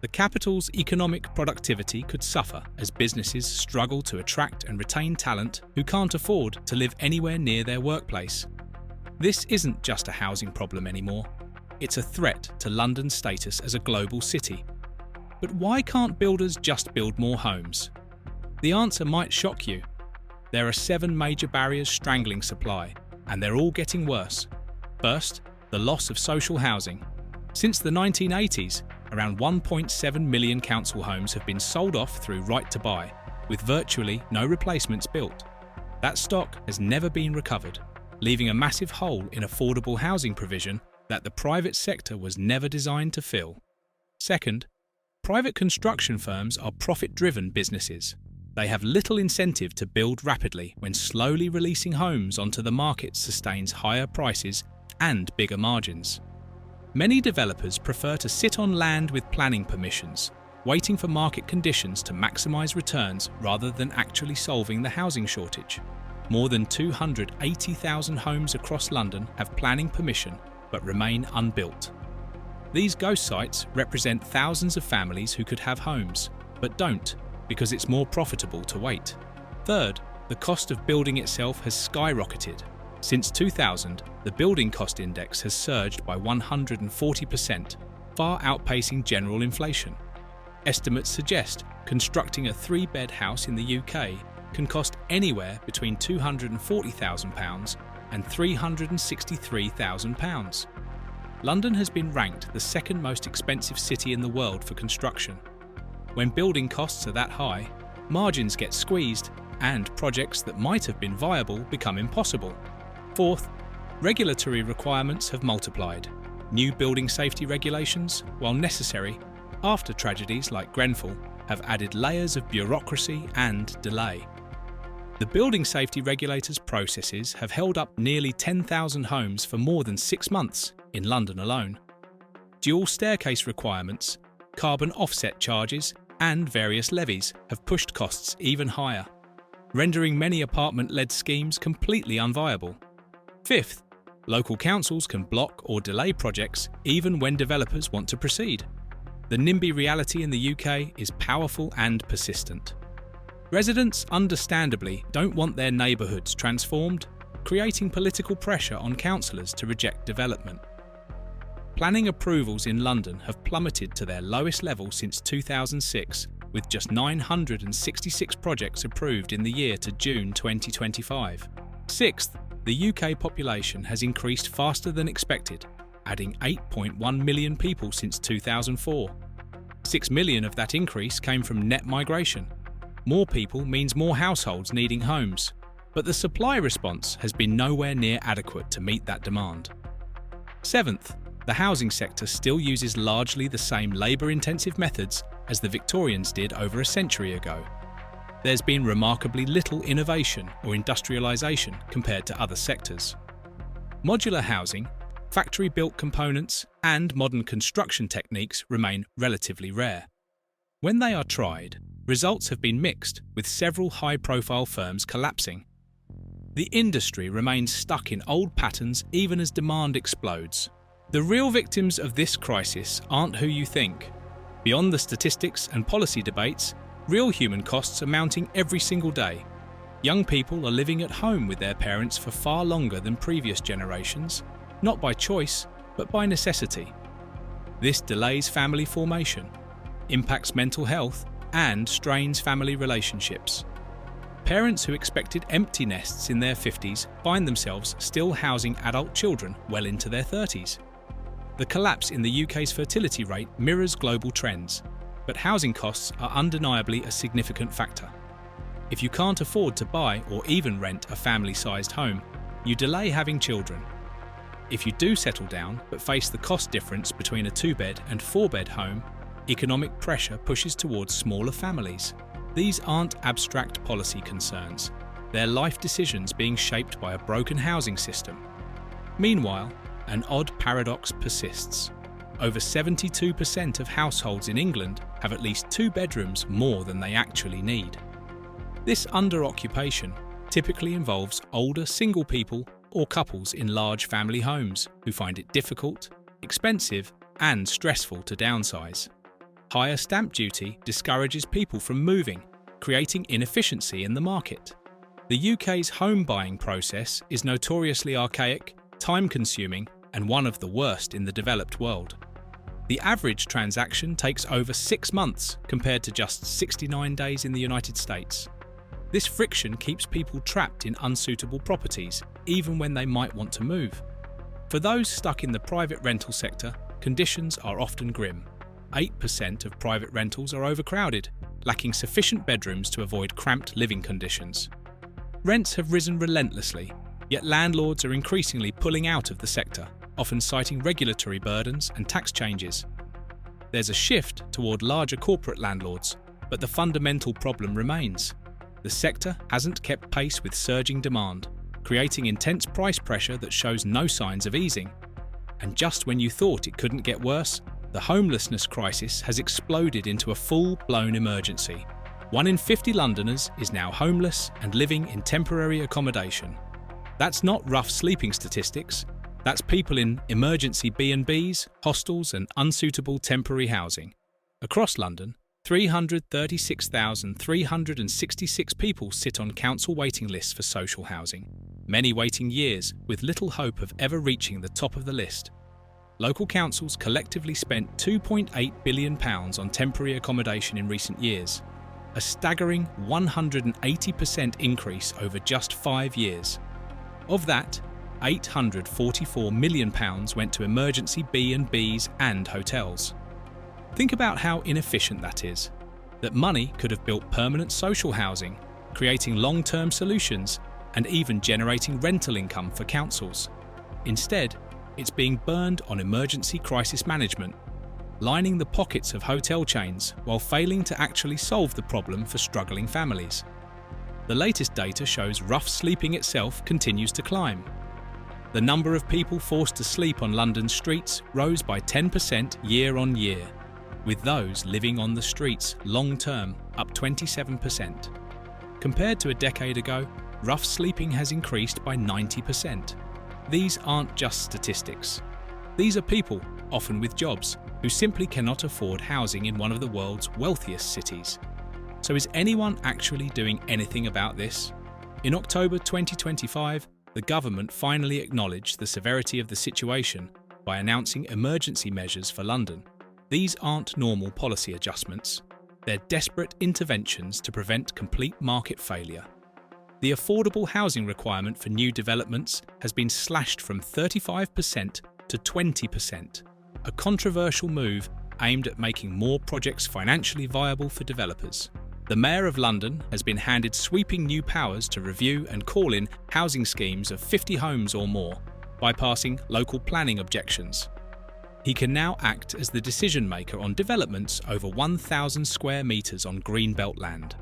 [SPEAKER 1] The capital's economic productivity could suffer as businesses struggle to attract and retain talent who can't afford to live anywhere near their workplace. This isn't just a housing problem anymore. it's a threat to London's status as a global city. But why can't builders just build more homes? The answer might shock you. There are 7 major barriers strangling supply, and they're all getting worse. First, the loss of social housing. Since the 1980s, around 1.7 million council homes have been sold off through right to buy, with virtually no replacements built. That stock has never been recovered, leaving a massive hole in affordable housing provision that the private sector was never designed to fill. Second, private construction firms are profit-driven businesses. They have little incentive to build rapidly when slowly releasing homes onto the market sustains higher prices and bigger margins. Many developers prefer to sit on land with planning permissions, waiting for market conditions to maximise returns rather than actually solving the housing shortage. More than 280,000 homes across London have planning permission but remain unbuilt. These ghost sites represent thousands of families who could have homes, but don't, because it's more profitable to wait. Third, the cost of building itself has skyrocketed. Since 2000, the building cost index has surged by 140%, far outpacing general inflation. Estimates suggest constructing a 3-bed house in the UK can cost anywhere between £240,000 and £363,000. London has been ranked the second most expensive city in the world for construction. When building costs are that high, margins get squeezed and projects that might have been viable become impossible. Fourth, regulatory requirements have multiplied. New building safety regulations, while necessary, after tragedies like Grenfell, have added layers of bureaucracy and delay. The building safety regulators' processes have held up nearly 10,000 homes for more than 6 months in London alone. Dual staircase requirements, carbon offset charges, and various levies have pushed costs even higher, rendering many apartment-led schemes completely unviable. Fifth, local councils can block or delay projects even when developers want to proceed. The NIMBY reality in the UK is powerful and persistent. Residents understandably don't want their neighbourhoods transformed, creating political pressure on councillors to reject development. Planning approvals in London have plummeted to their lowest level since 2006, with just 966 projects approved in the year to June 2025. Sixth, the UK population has increased faster than expected, adding 8.1 million people since 2004. 6 million of that increase came from net migration. More people means more households needing homes, but the supply response has been nowhere near adequate to meet that demand. Seventh, the housing sector still uses largely the same labour-intensive methods as the Victorians did over a century ago. There's been remarkably little innovation or industrialisation compared to other sectors. Modular housing, factory-built components, and modern construction techniques remain relatively rare. When they are tried, results have been mixed, with several high-profile firms collapsing. The industry remains stuck in old patterns even as demand explodes. The real victims of this crisis aren't who you think. Beyond the statistics and policy debates, real human costs are mounting every single day. Young people are living at home with their parents for far longer than previous generations, not by choice, but by necessity. This delays family formation, impacts mental health, and strains family relationships. Parents who expected empty nests in their 50s find themselves still housing adult children well into their 30s. The collapse in the UK's fertility rate mirrors global trends, but housing costs are undeniably a significant factor. If you can't afford to buy or even rent a family-sized home, you delay having children. If you do settle down but face the cost difference between a 2-bed and 4-bed home, economic pressure pushes towards smaller families. These aren't abstract policy concerns. They're life decisions being shaped by a broken housing system. Meanwhile, an odd paradox persists. Over 72% of households in England have at least 2 bedrooms more than they actually need. This under-occupation typically involves older single people or couples in large family homes who find it difficult, expensive, and stressful to downsize. Higher stamp duty discourages people from moving, creating inefficiency in the market. The UK's home buying process is notoriously archaic, time-consuming, and one of the worst in the developed world. The average transaction takes over 6 months compared to just 69 days in the United States. This friction keeps people trapped in unsuitable properties, even when they might want to move. For those stuck in the private rental sector, conditions are often grim. 8% of private rentals are overcrowded, lacking sufficient bedrooms to avoid cramped living conditions. Rents have risen relentlessly, yet landlords are increasingly pulling out of the sector, often citing regulatory burdens and tax changes. There's a shift toward larger corporate landlords, but the fundamental problem remains. The sector hasn't kept pace with surging demand, creating intense price pressure that shows no signs of easing. And just when you thought it couldn't get worse, the homelessness crisis has exploded into a full-blown emergency. 1 in 50 Londoners is now homeless and living in temporary accommodation. That's not rough sleeping statistics. That's people in emergency B&Bs, hostels and unsuitable temporary housing. Across London, 336,366 people sit on council waiting lists for social housing, many waiting years with little hope of ever reaching the top of the list. Local councils collectively spent £2.8 billion on temporary accommodation in recent years, a staggering 180% increase over just 5 years. Of that, £844 million went to emergency B&Bs and hotels. Think about how inefficient that is. That money could have built permanent social housing, creating long-term solutions, and even generating rental income for councils. Instead, it's being burned on emergency crisis management, lining the pockets of hotel chains while failing to actually solve the problem for struggling families. The latest data shows rough sleeping itself continues to climb. The number of people forced to sleep on London's streets rose by 10% year on year, with those living on the streets long-term up 27%. Compared to a decade ago, rough sleeping has increased by 90%. These aren't just statistics. These are people, often with jobs, who simply cannot afford housing in one of the world's wealthiest cities. So is anyone actually doing anything about this? In October 2025, the government finally acknowledged the severity of the situation by announcing emergency measures for London. These aren't normal policy adjustments. They're desperate interventions to prevent complete market failure. The affordable housing requirement for new developments has been slashed from 35% to 20%, a controversial move aimed at making more projects financially viable for developers. The Mayor of London has been handed sweeping new powers to review and call in housing schemes of 50 homes or more, bypassing local planning objections. He can now act as the decision-maker on developments over 1,000 square metres on greenbelt land.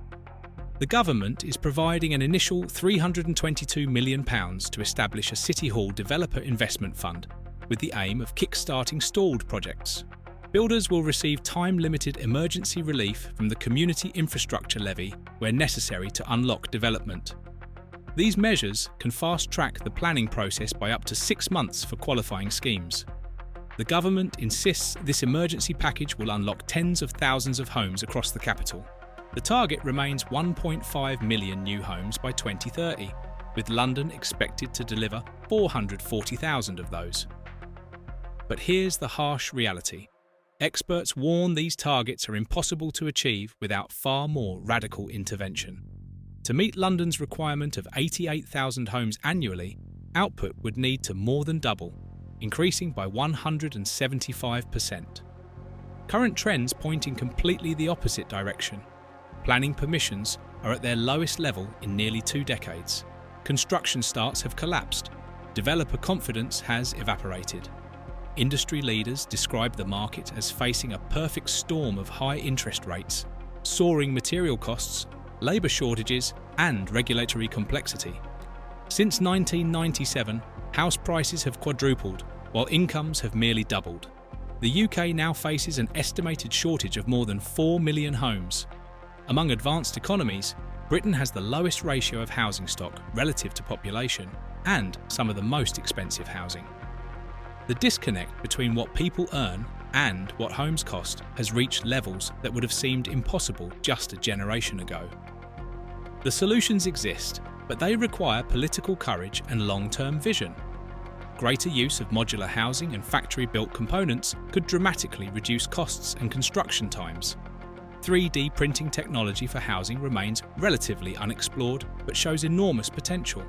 [SPEAKER 1] The government is providing an initial £322 million to establish a City Hall Developer Investment Fund with the aim of kick-starting stalled projects. Builders will receive time-limited emergency relief from the Community Infrastructure Levy where necessary to unlock development. These measures can fast-track the planning process by up to 6 months for qualifying schemes. The government insists this emergency package will unlock tens of thousands of homes across the capital. The target remains 1.5 million new homes by 2030, with London expected to deliver 440,000 of those. But here's the harsh reality. Experts warn these targets are impossible to achieve without far more radical intervention. To meet London's requirement of 88,000 homes annually, output would need to more than double, increasing by 175%. Current trends point in completely the opposite direction. Planning permissions are at their lowest level in nearly 2 decades. Construction starts have collapsed. Developer confidence has evaporated. Industry leaders describe the market as facing a perfect storm of high interest rates, soaring material costs, labour shortages, and regulatory complexity. Since 1997, house prices have quadrupled, while incomes have merely doubled. The UK now faces an estimated shortage of more than 4 million homes. Among advanced economies, Britain has the lowest ratio of housing stock relative to population and some of the most expensive housing. The disconnect between what people earn and what homes cost has reached levels that would have seemed impossible just a generation ago. The solutions exist, but they require political courage and long-term vision. greater use of modular housing and factory-built components could dramatically reduce costs and construction times. 3D printing technology for housing remains relatively unexplored but shows enormous potential.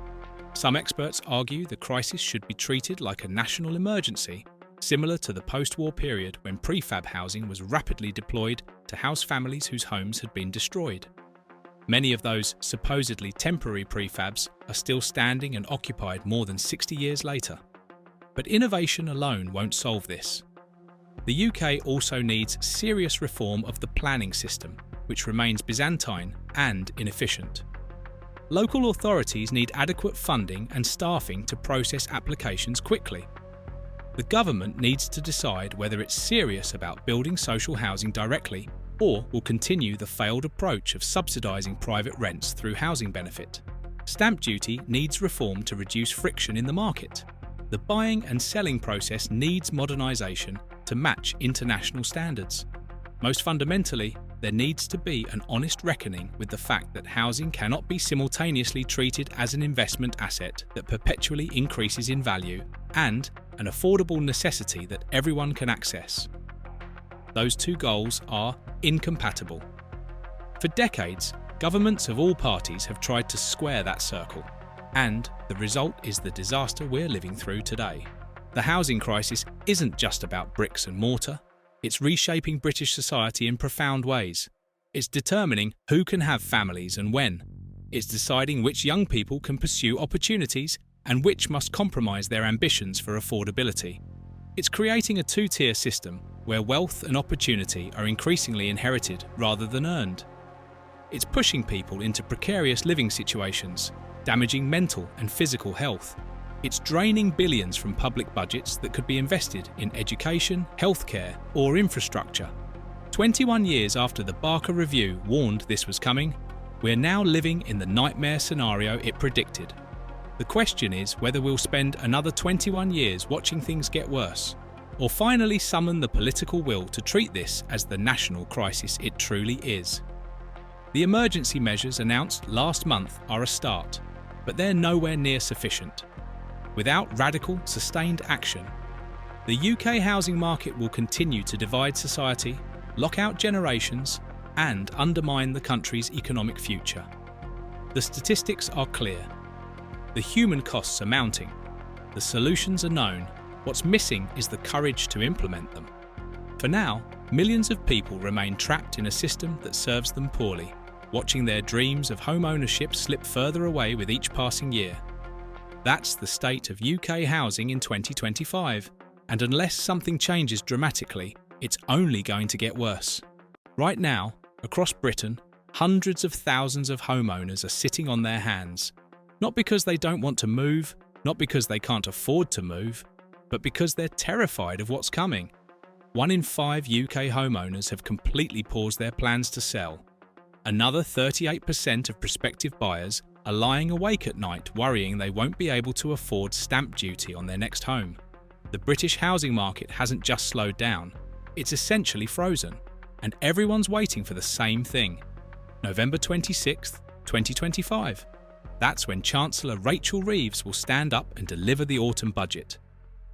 [SPEAKER 1] Some experts argue the crisis should be treated like a national emergency, similar to the post-war period when prefab housing was rapidly deployed to house families whose homes had been destroyed. Many of those supposedly temporary prefabs are still standing and occupied more than 60 years later. But innovation alone won't solve this. The UK also needs serious reform of the planning system, which remains Byzantine and inefficient. Local authorities need adequate funding and staffing to process applications quickly. The government needs to decide whether it's serious about building social housing directly or will continue the failed approach of subsidising private rents through housing benefit. Stamp duty needs reform to reduce friction in the market. The buying and selling process needs modernisation to match international standards. Most fundamentally, there needs to be an honest reckoning with the fact that housing cannot be simultaneously treated as an investment asset that perpetually increases in value and an affordable necessity that everyone can access. Those two goals are incompatible. For decades, governments of all parties have tried to square that circle, and the result is the disaster we're living through today. The housing crisis isn't just about bricks and mortar. It's reshaping British society in profound ways. It's determining who can have families and when. It's deciding which young people can pursue opportunities and which must compromise their ambitions for affordability. It's creating a two-tier system where wealth and opportunity are increasingly inherited rather than earned. It's pushing people into precarious living situations, damaging mental and physical health. It's draining billions from public budgets that could be invested in education, healthcare, or infrastructure. 21 years after the Barker Review warned this was coming, we're now living in the nightmare scenario it predicted. The question is whether we'll spend another 21 years watching things get worse, or finally summon the political will to treat this as the national crisis it truly is. The emergency measures announced last month are a start, but they're nowhere near sufficient. Without radical, sustained action, the UK housing market will continue to divide society, lock out generations, and undermine the country's economic future. The statistics are clear. The human costs are mounting. The solutions are known. What's missing is the courage to implement them. For now, millions of people remain trapped in a system that serves them poorly, watching their dreams of home ownership slip further away with each passing year. That's the state of UK housing in 2025, and unless something changes dramatically, it's only going to get worse. Right now, across Britain, hundreds of thousands of homeowners are sitting on their hands, not because they don't want to move, not because they can't afford to move, but because they're terrified of what's coming. 1 in 5 UK homeowners have completely paused their plans to sell. Another 38% of prospective buyers are lying awake at night worrying they won't be able to afford stamp duty on their next home. The British housing market hasn't just slowed down, it's essentially frozen, and everyone's waiting for the same thing. November 26th, 2025. That's when Chancellor Rachel Reeves will stand up and deliver the autumn budget.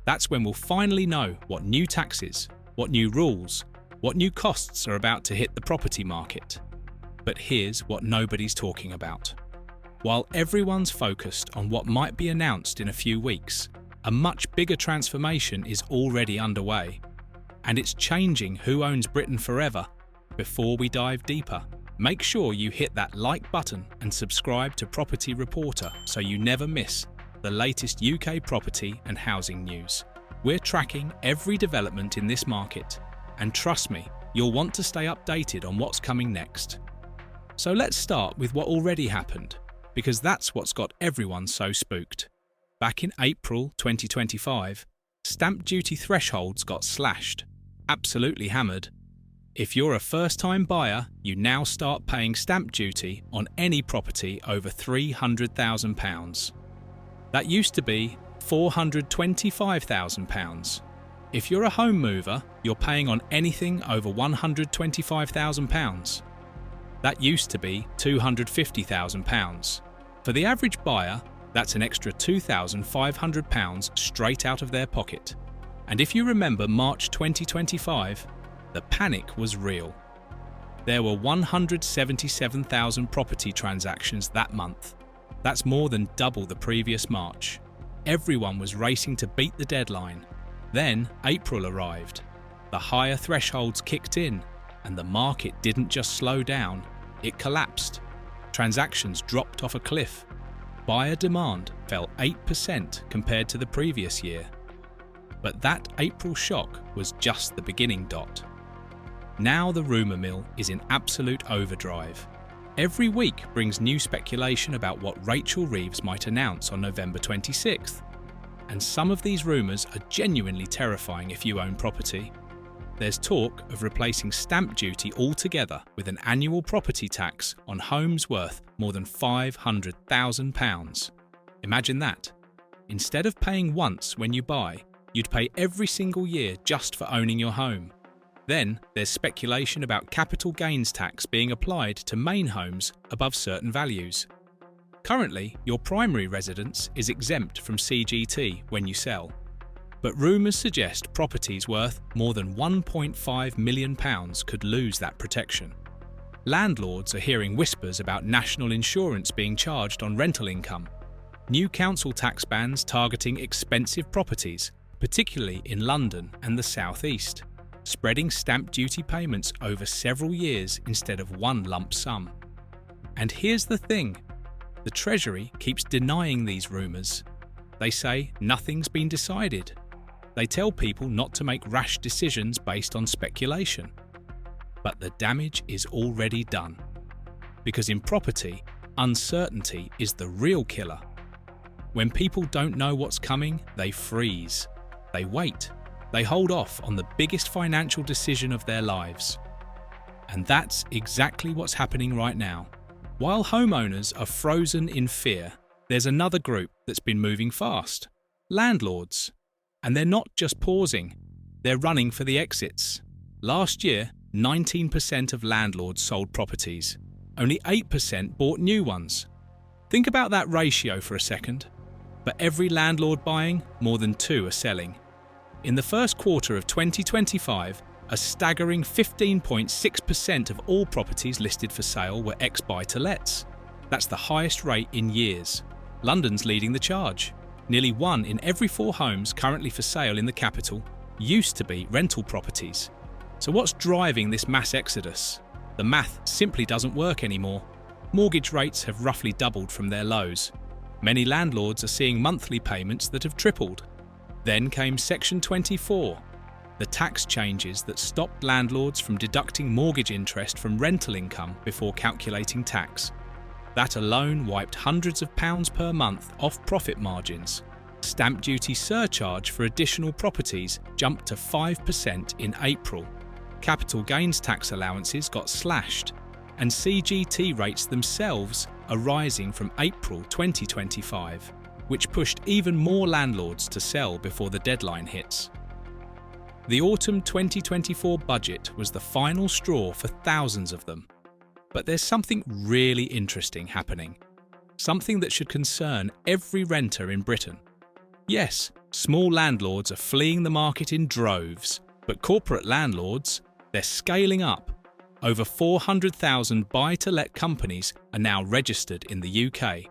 [SPEAKER 1] That's when we'll finally know what new taxes, what new rules, what new costs are about to hit the property market. But here's what nobody's talking about. While everyone's focused on what might be announced in a few weeks, a much bigger transformation is already underway. And it's changing who owns Britain forever. Before we dive deeper, make sure you hit that like button and subscribe to Property Reporter so you never miss the latest UK property and housing news. We're tracking every development in this market, and trust me, you'll want to stay updated on what's coming next. So let's start with what already happened, because that's what's got everyone so spooked. Back in April 2025, stamp duty thresholds got slashed, absolutely hammered. If you're a first-time buyer, you now start paying stamp duty on any property over £300,000. That used to be £425,000. If you're a home mover, you're paying on anything over £125,000. That used to be £250,000. For the average buyer, That's an extra £2,500 straight out of their pocket. And if you remember March 2025, the panic was real. There were 177,000 property transactions that month. That's more than double the previous March. Everyone was racing to beat the deadline. Then April arrived. The higher thresholds kicked in, and the market didn't just slow down, it collapsed. Transactions dropped off a cliff. Buyer demand fell 8% compared to the previous year. But that April shock was just the beginning. Now the rumour mill is in absolute overdrive. Every week brings new speculation about what Rachel Reeves might announce on November 26th. And some of these rumours are genuinely terrifying if you own property. There's talk of replacing stamp duty altogether with an annual property tax on homes worth more than £500,000. Imagine that. Instead of paying once when you buy, you'd pay every single year just for owning your home. Then there's speculation about capital gains tax being applied to main homes above certain values. Currently, your primary residence is exempt from CGT when you sell. But rumours suggest properties worth more than £1.5 million could lose that protection. Landlords are hearing whispers about national insurance being charged on rental income, new council tax bans targeting expensive properties, particularly in London and the South East, spreading stamp duty payments over several years instead of one lump sum. And here's the thing, the Treasury keeps denying these rumours. They say nothing's been decided. They tell people not to make rash decisions based on speculation. But the damage is already done. Because in property, uncertainty is the real killer. When people don't know what's coming, they freeze. They wait. They hold off on the biggest financial decision of their lives. And that's exactly what's happening right now. While homeowners are frozen in fear, there's another group that's been moving fast. Landlords. And they're not just pausing, they're running for the exits. Last year, 19% of landlords sold properties. Only 8% bought new ones. Think about that ratio for a second. For every landlord buying, more than 2 are selling. In the first quarter of 2025, a staggering 15.6% of all properties listed for sale were ex-buy-to-lets. That's the highest rate in years. London's leading the charge. Nearly 1 in every 4 homes currently for sale in the capital used to be rental properties. So what's driving this mass exodus? The math simply doesn't work anymore. Mortgage rates have roughly doubled from their lows. Many landlords are seeing monthly payments that have tripled. Then came Section 24, the tax changes that stopped landlords from deducting mortgage interest from rental income before calculating tax. That alone wiped hundreds of pounds per month off profit margins. Stamp duty surcharge for additional properties jumped to 5% in April. Capital gains tax allowances got slashed, and CGT rates themselves are rising from April 2025, which pushed even more landlords to sell before the deadline hits. The autumn 2024 budget was the final straw for thousands of them. But there's something really interesting happening. Something that should concern every renter in Britain. Yes, small landlords are fleeing the market in droves, but corporate landlords, they're scaling up. Over 400,000 buy-to-let companies are now registered in the UK.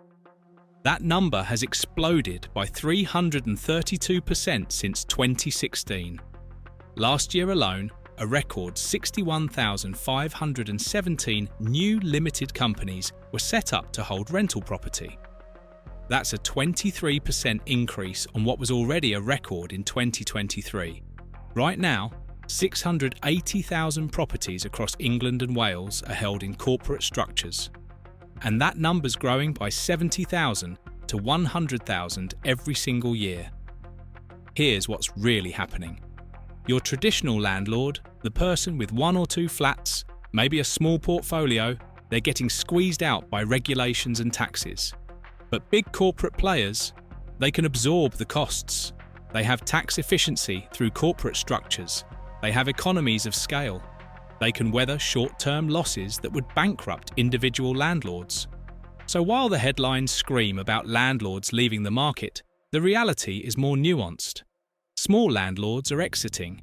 [SPEAKER 1] That number has exploded by 332% since 2016. Last year alone, a record 61,517 new limited companies were set up to hold rental property. That's a 23% increase on what was already a record in 2023. Right now, 680,000 properties across England and Wales are held in corporate structures. And that number's growing by 70,000 to 100,000 every single year. Here's what's really happening. Your traditional landlord, the person with 1 or 2 flats, maybe a small portfolio, they're getting squeezed out by regulations and taxes. But big corporate players, they can absorb the costs. They have tax efficiency through corporate structures. They have economies of scale. They can weather short-term losses that would bankrupt individual landlords. So while the headlines scream about landlords leaving the market, the reality is more nuanced. Small landlords are exiting.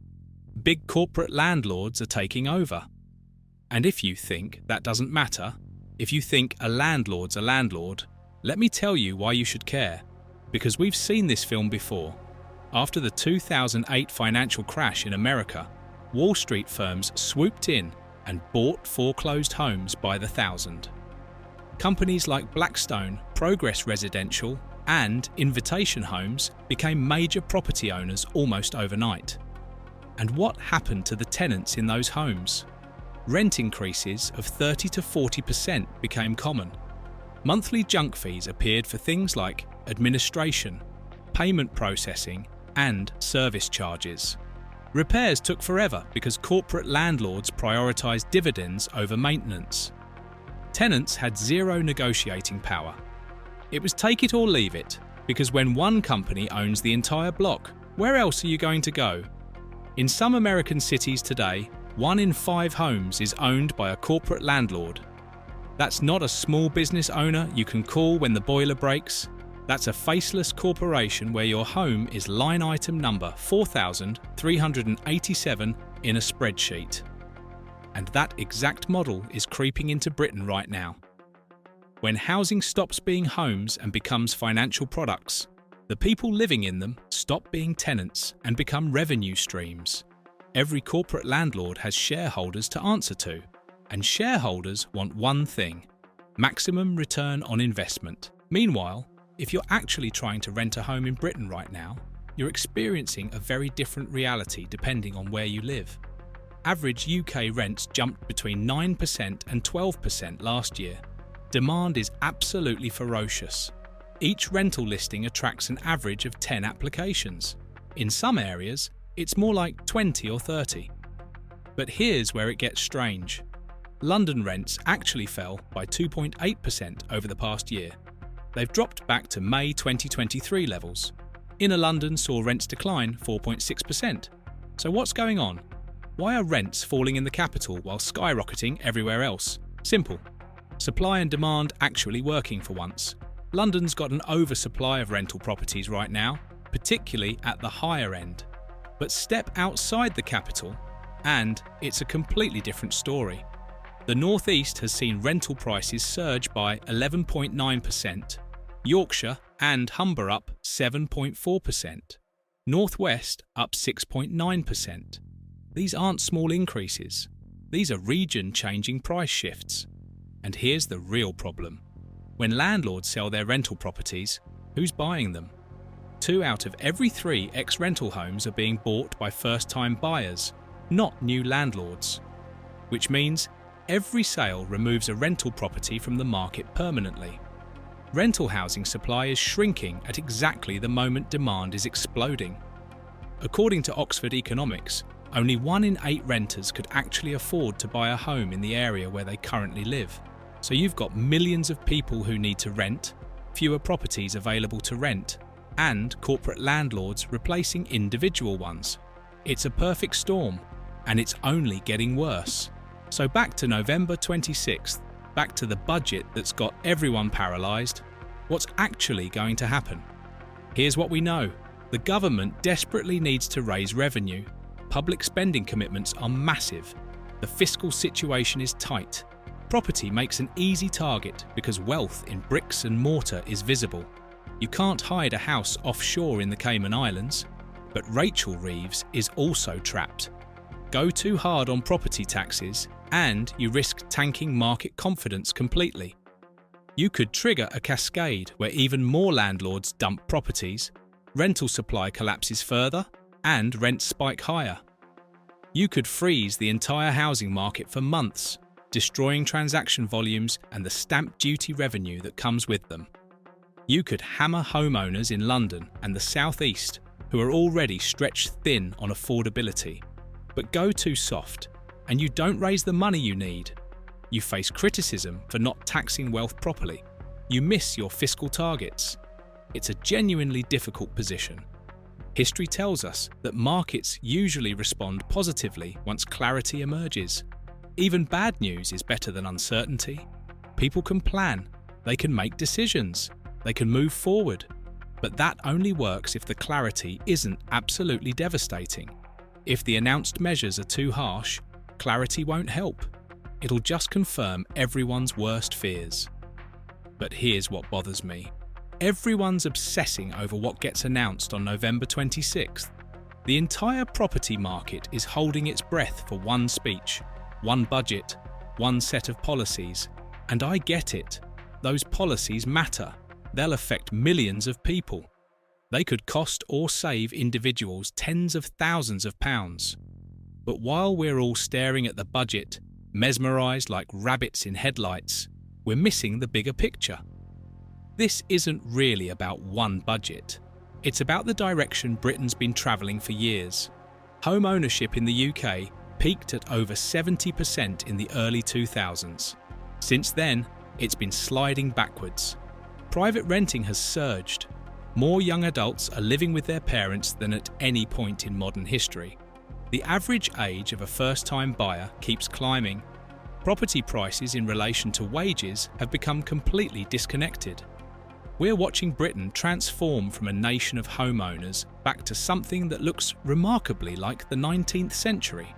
[SPEAKER 1] Big corporate landlords are taking over. And if you think that doesn't matter, if you think a landlord's a landlord, let me tell you why you should care. Because we've seen this film before. After the 2008 financial crash in America, Wall Street firms swooped in and bought foreclosed homes by the thousand. Companies like Blackstone, Progress Residential, and Invitation Homes became major property owners almost overnight. And what happened to the tenants in those homes? Rent increases of 30 to 40% became common. Monthly junk fees appeared for things like administration, payment processing, and service charges. Repairs took forever because corporate landlords prioritised dividends over maintenance. Tenants had zero negotiating power. It was take it or leave it, because when one company owns the entire block, where else are you going to go? In some American cities today, 1 in 5 homes is owned by a corporate landlord. That's not a small business owner you can call when the boiler breaks. That's a faceless corporation where your home is line item number 4,387 in a spreadsheet. And that exact model is creeping into Britain right now. When housing stops being homes and becomes financial products, the people living in them stop being tenants and become revenue streams. Every corporate landlord has shareholders to answer to, and shareholders want one thing: maximum return on investment. Meanwhile, if you're actually trying to rent a home in Britain right now, you're experiencing a very different reality depending on where you live. Average UK rents jumped between 9% and 12% last year. Demand is absolutely ferocious. Each rental listing attracts an average of 10 applications. In some areas, it's more like 20 or 30. But here's where it gets strange. London rents actually fell by 2.8% over the past year. They've dropped back to May 2023 levels. Inner London saw rents decline 4.6%. So what's going on? Why are rents falling in the capital while skyrocketing everywhere else? Simple. Supply and demand actually working for once. London's got an oversupply of rental properties right now, particularly at the higher end. But step outside the capital, and it's a completely different story. The North East has seen rental prices surge by 11.9%, Yorkshire and Humber up 7.4%, North West up 6.9%. These aren't small increases. These are region-changing price shifts. And here's the real problem. When landlords sell their rental properties, who's buying them? 2 out of every 3 ex-rental homes are being bought by first-time buyers, not new landlords. Which means every sale removes a rental property from the market permanently. Rental housing supply is shrinking at exactly the moment demand is exploding. According to Oxford Economics, only 1 in 8 renters could actually afford to buy a home in the area where they currently live. So you've got millions of people who need to rent, fewer properties available to rent, and corporate landlords replacing individual ones. It's a perfect storm, and it's only getting worse. So back to November 26th, back to the budget that's got everyone paralysed. What's actually going to happen? Here's what we know. The government desperately needs to raise revenue. Public spending commitments are massive. The fiscal situation is tight. Property makes an easy target because wealth in bricks and mortar is visible. You can't hide a house offshore in the Cayman Islands. But Rachel Reeves is also trapped. Go too hard on property taxes and you risk tanking market confidence completely. You could trigger a cascade where even more landlords dump properties, rental supply collapses further, and rents spike higher. You could freeze the entire housing market for months, destroying transaction volumes and the stamp duty revenue that comes with them. You could hammer homeowners in London and the South East who are already stretched thin on affordability. But go too soft, and you don't raise the money you need. You face criticism for not taxing wealth properly. You miss your fiscal targets. It's a genuinely difficult position. History tells us that markets usually respond positively once clarity emerges. Even bad news is better than uncertainty. People can plan, They can make decisions. They can move forward. But that only works if the clarity isn't absolutely devastating. If the announced measures are too harsh, clarity won't help. It'll just confirm everyone's worst fears. But here's what bothers me. Everyone's obsessing over what gets announced on November 26th. The entire property market is holding its breath for one speech, one budget, one set of policies. And I get it. Those policies matter. They'll affect millions of people. They could cost or save individuals tens of thousands of pounds. But while we're all staring at the budget, mesmerised like rabbits in headlights, we're missing the bigger picture. This isn't really about one budget. It's about the direction Britain's been travelling for years. Home ownership in the UK peaked at over 70% in the early 2000s. Since then, it's been sliding backwards. Private renting has surged. More young adults are living with their parents than at any point in modern history. The average age of a first-time buyer keeps climbing. Property prices in relation to wages have become completely disconnected. We're watching Britain transform from a nation of homeowners back to something that looks remarkably like the 19th century.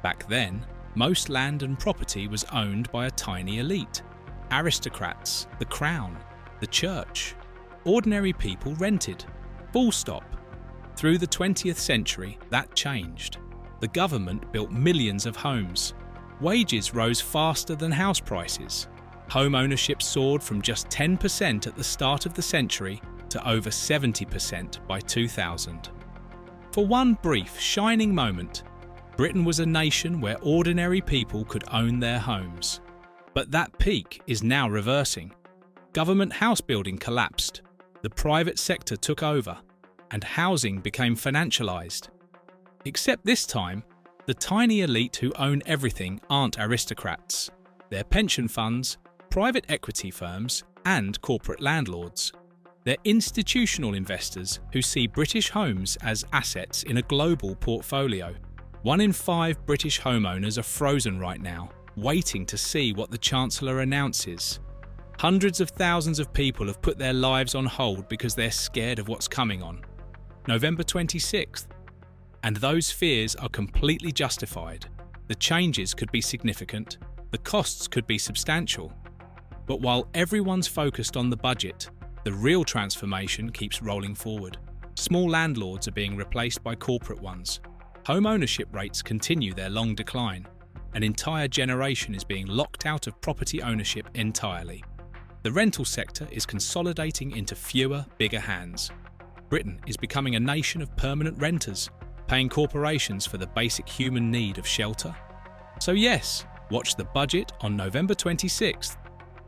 [SPEAKER 1] Back then, most land and property was owned by a tiny elite. Aristocrats, the crown, the church. Ordinary people rented. Full stop. Through the 20th century, that changed. The government built millions of homes. Wages rose faster than house prices. Home ownership soared from just 10% at the start of the century to over 70% by 2000. For one brief, shining moment, Britain was a nation where ordinary people could own their homes. But that peak is now reversing. Government house building collapsed. The private sector took over, and housing became financialised. Except this time, the tiny elite who own everything aren't aristocrats. They're pension funds, private equity firms, and corporate landlords. They're institutional investors who see British homes as assets in a global portfolio. 1 in 5 British homeowners are frozen right now, waiting to see what the Chancellor announces. Hundreds of thousands of people have put their lives on hold because they're scared of what's coming on November 26th. And those fears are completely justified. The changes could be significant, the costs could be substantial. But while everyone's focused on the budget, the real transformation keeps rolling forward. Small landlords are being replaced by corporate ones. Home ownership rates continue their long decline. An entire generation is being locked out of property ownership entirely. The rental sector is consolidating into fewer, bigger hands. Britain is becoming a nation of permanent renters, paying corporations for the basic human need of shelter. So yes, watch the budget on November 26th.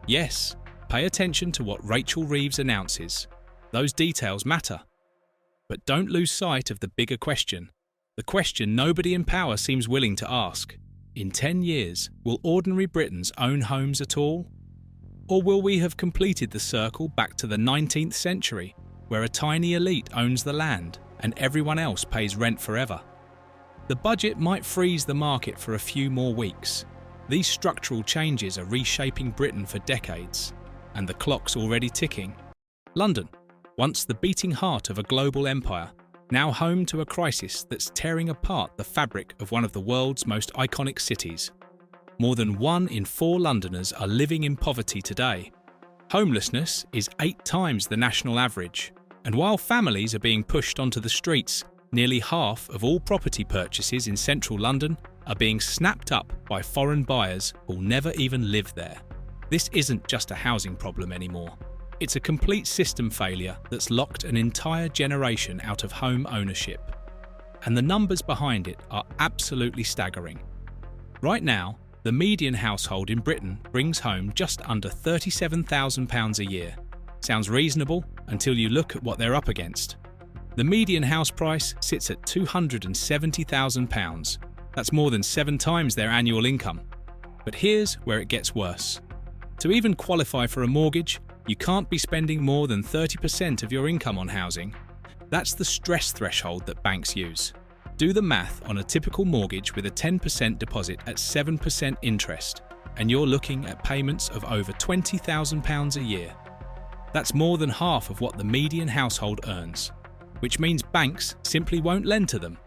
[SPEAKER 1] Yes, pay attention to what Rachel Reeves announces. Those details matter. But don't lose sight of the bigger question. The question nobody in power seems willing to ask. In 10 years, will ordinary Britons own homes at all? Or will we have completed the circle back to the 19th century, where a tiny elite owns the land and everyone else pays rent forever? The budget might freeze the market for a few more weeks. These structural changes are reshaping Britain for decades, and the clock's already ticking. London, once the beating heart of a global empire, now home to a crisis that's tearing apart the fabric of one of the world's most iconic cities. More than 1 in 4 Londoners are living in poverty today. Homelessness is 8 times the national average, and while families are being pushed onto the streets, nearly half of all property purchases in central London are being snapped up by foreign buyers who'll never even live there. This isn't just a housing problem anymore. It's a complete system failure that's locked an entire generation out of home ownership. And the numbers behind it are absolutely staggering. Right now, the median household in Britain brings home just under £37,000 a year. Sounds reasonable until you look at what they're up against. The median house price sits at £270,000. That's more than 7 times their annual income. But here's where it gets worse. To even qualify for a mortgage, you can't be spending more than 30% of your income on housing. That's the stress threshold that banks use. Do the math on a typical mortgage with a 10% deposit at 7% interest, and you're looking at payments of over £20,000 a year. That's more than half of what the median household earns, which means banks simply won't lend to them.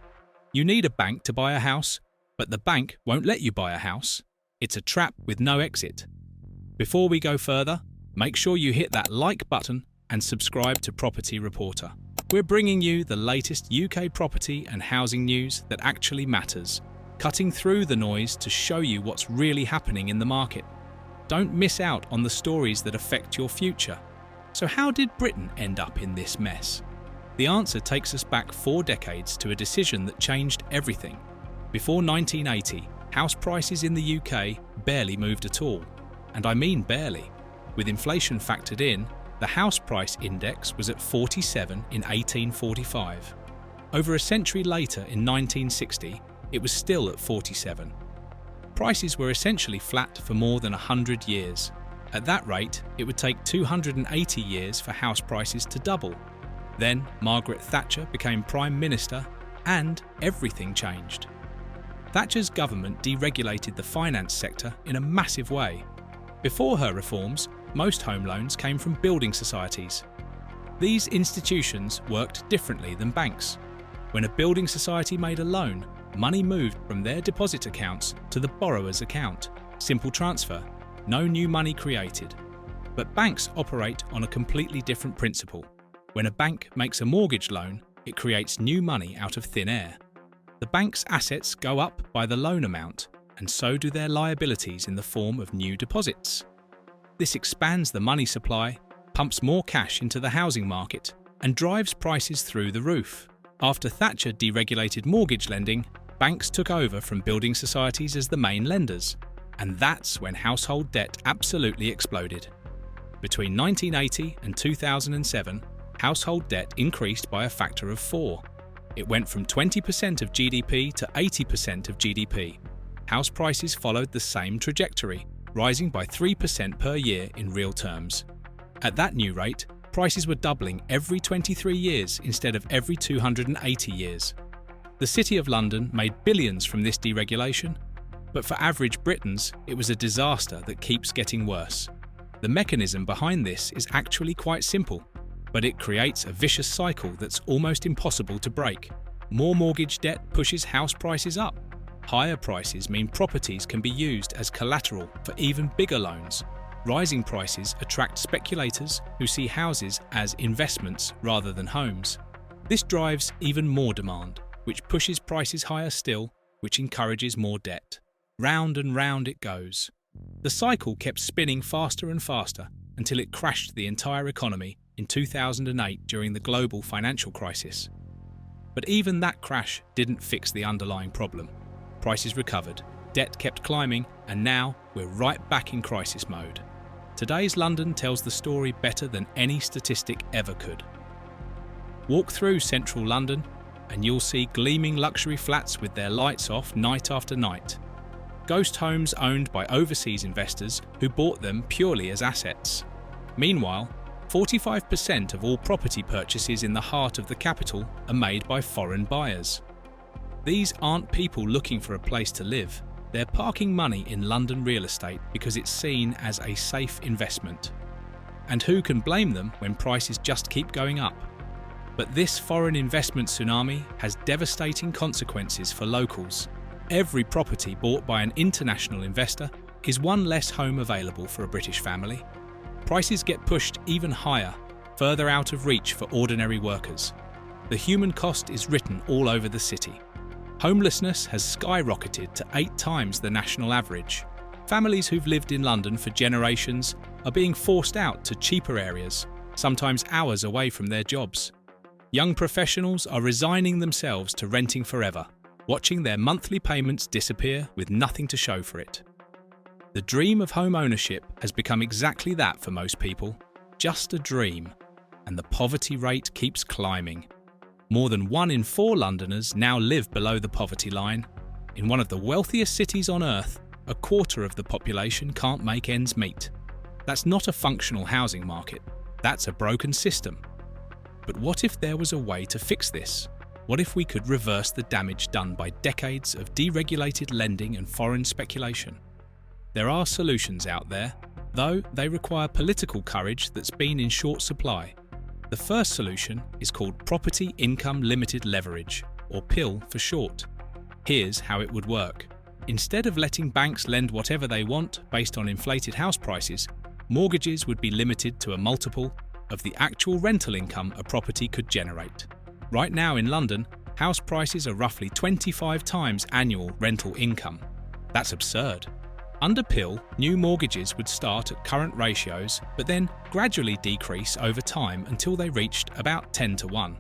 [SPEAKER 1] You need a bank to buy a house, but the bank won't let you buy a house. It's a trap with no exit. Before we go further, make sure you hit that like button and subscribe to Property Reporter. We're bringing you the latest UK property and housing news that actually matters, cutting through the noise to show you what's really happening in the market. Don't miss out on the stories that affect your future. So how did Britain end up in this mess? The answer takes us back 4 decades to a decision that changed everything. Before 1980, house prices in the UK barely moved at all. And I mean barely. With inflation factored in, the house price index was at 47 in 1845. Over a century later, in 1960, it was still at 47. Prices were essentially flat for more than 100 years. At that rate, it would take 280 years for house prices to double. Then Margaret Thatcher became Prime Minister and everything changed. Thatcher's government deregulated the finance sector in a massive way. Before her reforms, most home loans came from building societies. These institutions worked differently than banks. When a building society made a loan, money moved from their deposit accounts to the borrower's account. Simple transfer, no new money created. But banks operate on a completely different principle. When a bank makes a mortgage loan, it creates new money out of thin air. The bank's assets go up by the loan amount, and so do their liabilities in the form of new deposits. This expands the money supply, pumps more cash into the housing market, and drives prices through the roof. After Thatcher deregulated mortgage lending, banks took over from building societies as the main lenders, and that's when household debt absolutely exploded. Between 1980 and 2007, household debt increased by a factor of 4. It went from 20% of GDP to 80% of GDP. House prices followed the same trajectory, rising by 3% per year in real terms. At that new rate, prices were doubling every 23 years instead of every 280 years. The City of London made billions from this deregulation, but for average Britons, it was a disaster that keeps getting worse. The mechanism behind this is actually quite simple, but it creates a vicious cycle that's almost impossible to break. More mortgage debt pushes house prices up. Higher prices mean properties can be used as collateral for even bigger loans. Rising prices attract speculators who see houses as investments rather than homes. This drives even more demand, which pushes prices higher still, which encourages more debt. Round and round it goes. The cycle kept spinning faster and faster until it crashed the entire economy in 2008 during the global financial crisis. But even that crash didn't fix the underlying problem. Prices recovered, debt kept climbing, and now we're right back in crisis mode. Today's London tells the story better than any statistic ever could. Walk through central London and you'll see gleaming luxury flats with their lights off night after night. Ghost homes owned by overseas investors who bought them purely as assets. Meanwhile, 45% of all property purchases in the heart of the capital are made by foreign buyers. These aren't people looking for a place to live. They're parking money in London real estate because it's seen as a safe investment. And who can blame them when prices just keep going up? But this foreign investment tsunami has devastating consequences for locals. Every property bought by an international investor is one less home available for a British family. Prices get pushed even higher, further out of reach for ordinary workers. The human cost is written all over the city. Homelessness has skyrocketed to 8 times the national average. Families who've lived in London for generations are being forced out to cheaper areas, sometimes hours away from their jobs. Young professionals are resigning themselves to renting forever, watching their monthly payments disappear with nothing to show for it. The dream of home ownership has become exactly that for most people, just a dream, and the poverty rate keeps climbing. More than 1 in 4 Londoners now live below the poverty line. In one of the wealthiest cities on earth, a quarter of the population can't make ends meet. That's not a functional housing market, that's a broken system. But what if there was a way to fix this? What if we could reverse the damage done by decades of deregulated lending and foreign speculation? There are solutions out there, though they require political courage that's been in short supply. The first solution is called Property Income Limited Leverage, or PIL for short. Here's how it would work. Instead of letting banks lend whatever they want based on inflated house prices, mortgages would be limited to a multiple of the actual rental income a property could generate. Right now in London, house prices are roughly 25 times annual rental income. That's absurd. Under PIL, new mortgages would start at current ratios but then gradually decrease over time until they reached about 10-1.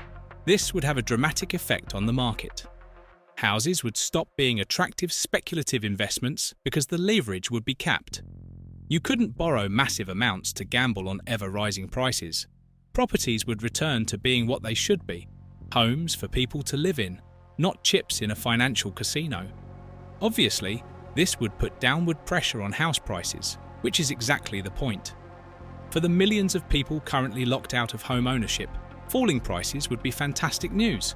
[SPEAKER 1] This would have a dramatic effect on the market. Houses would stop being attractive speculative investments because the leverage would be capped. You couldn't borrow massive amounts to gamble on ever-rising prices. Properties would return to being what they should be, homes for people to live in, not chips in a financial casino. Obviously, this would put downward pressure on house prices, which is exactly the point. For the millions of people currently locked out of home ownership, falling prices would be fantastic news.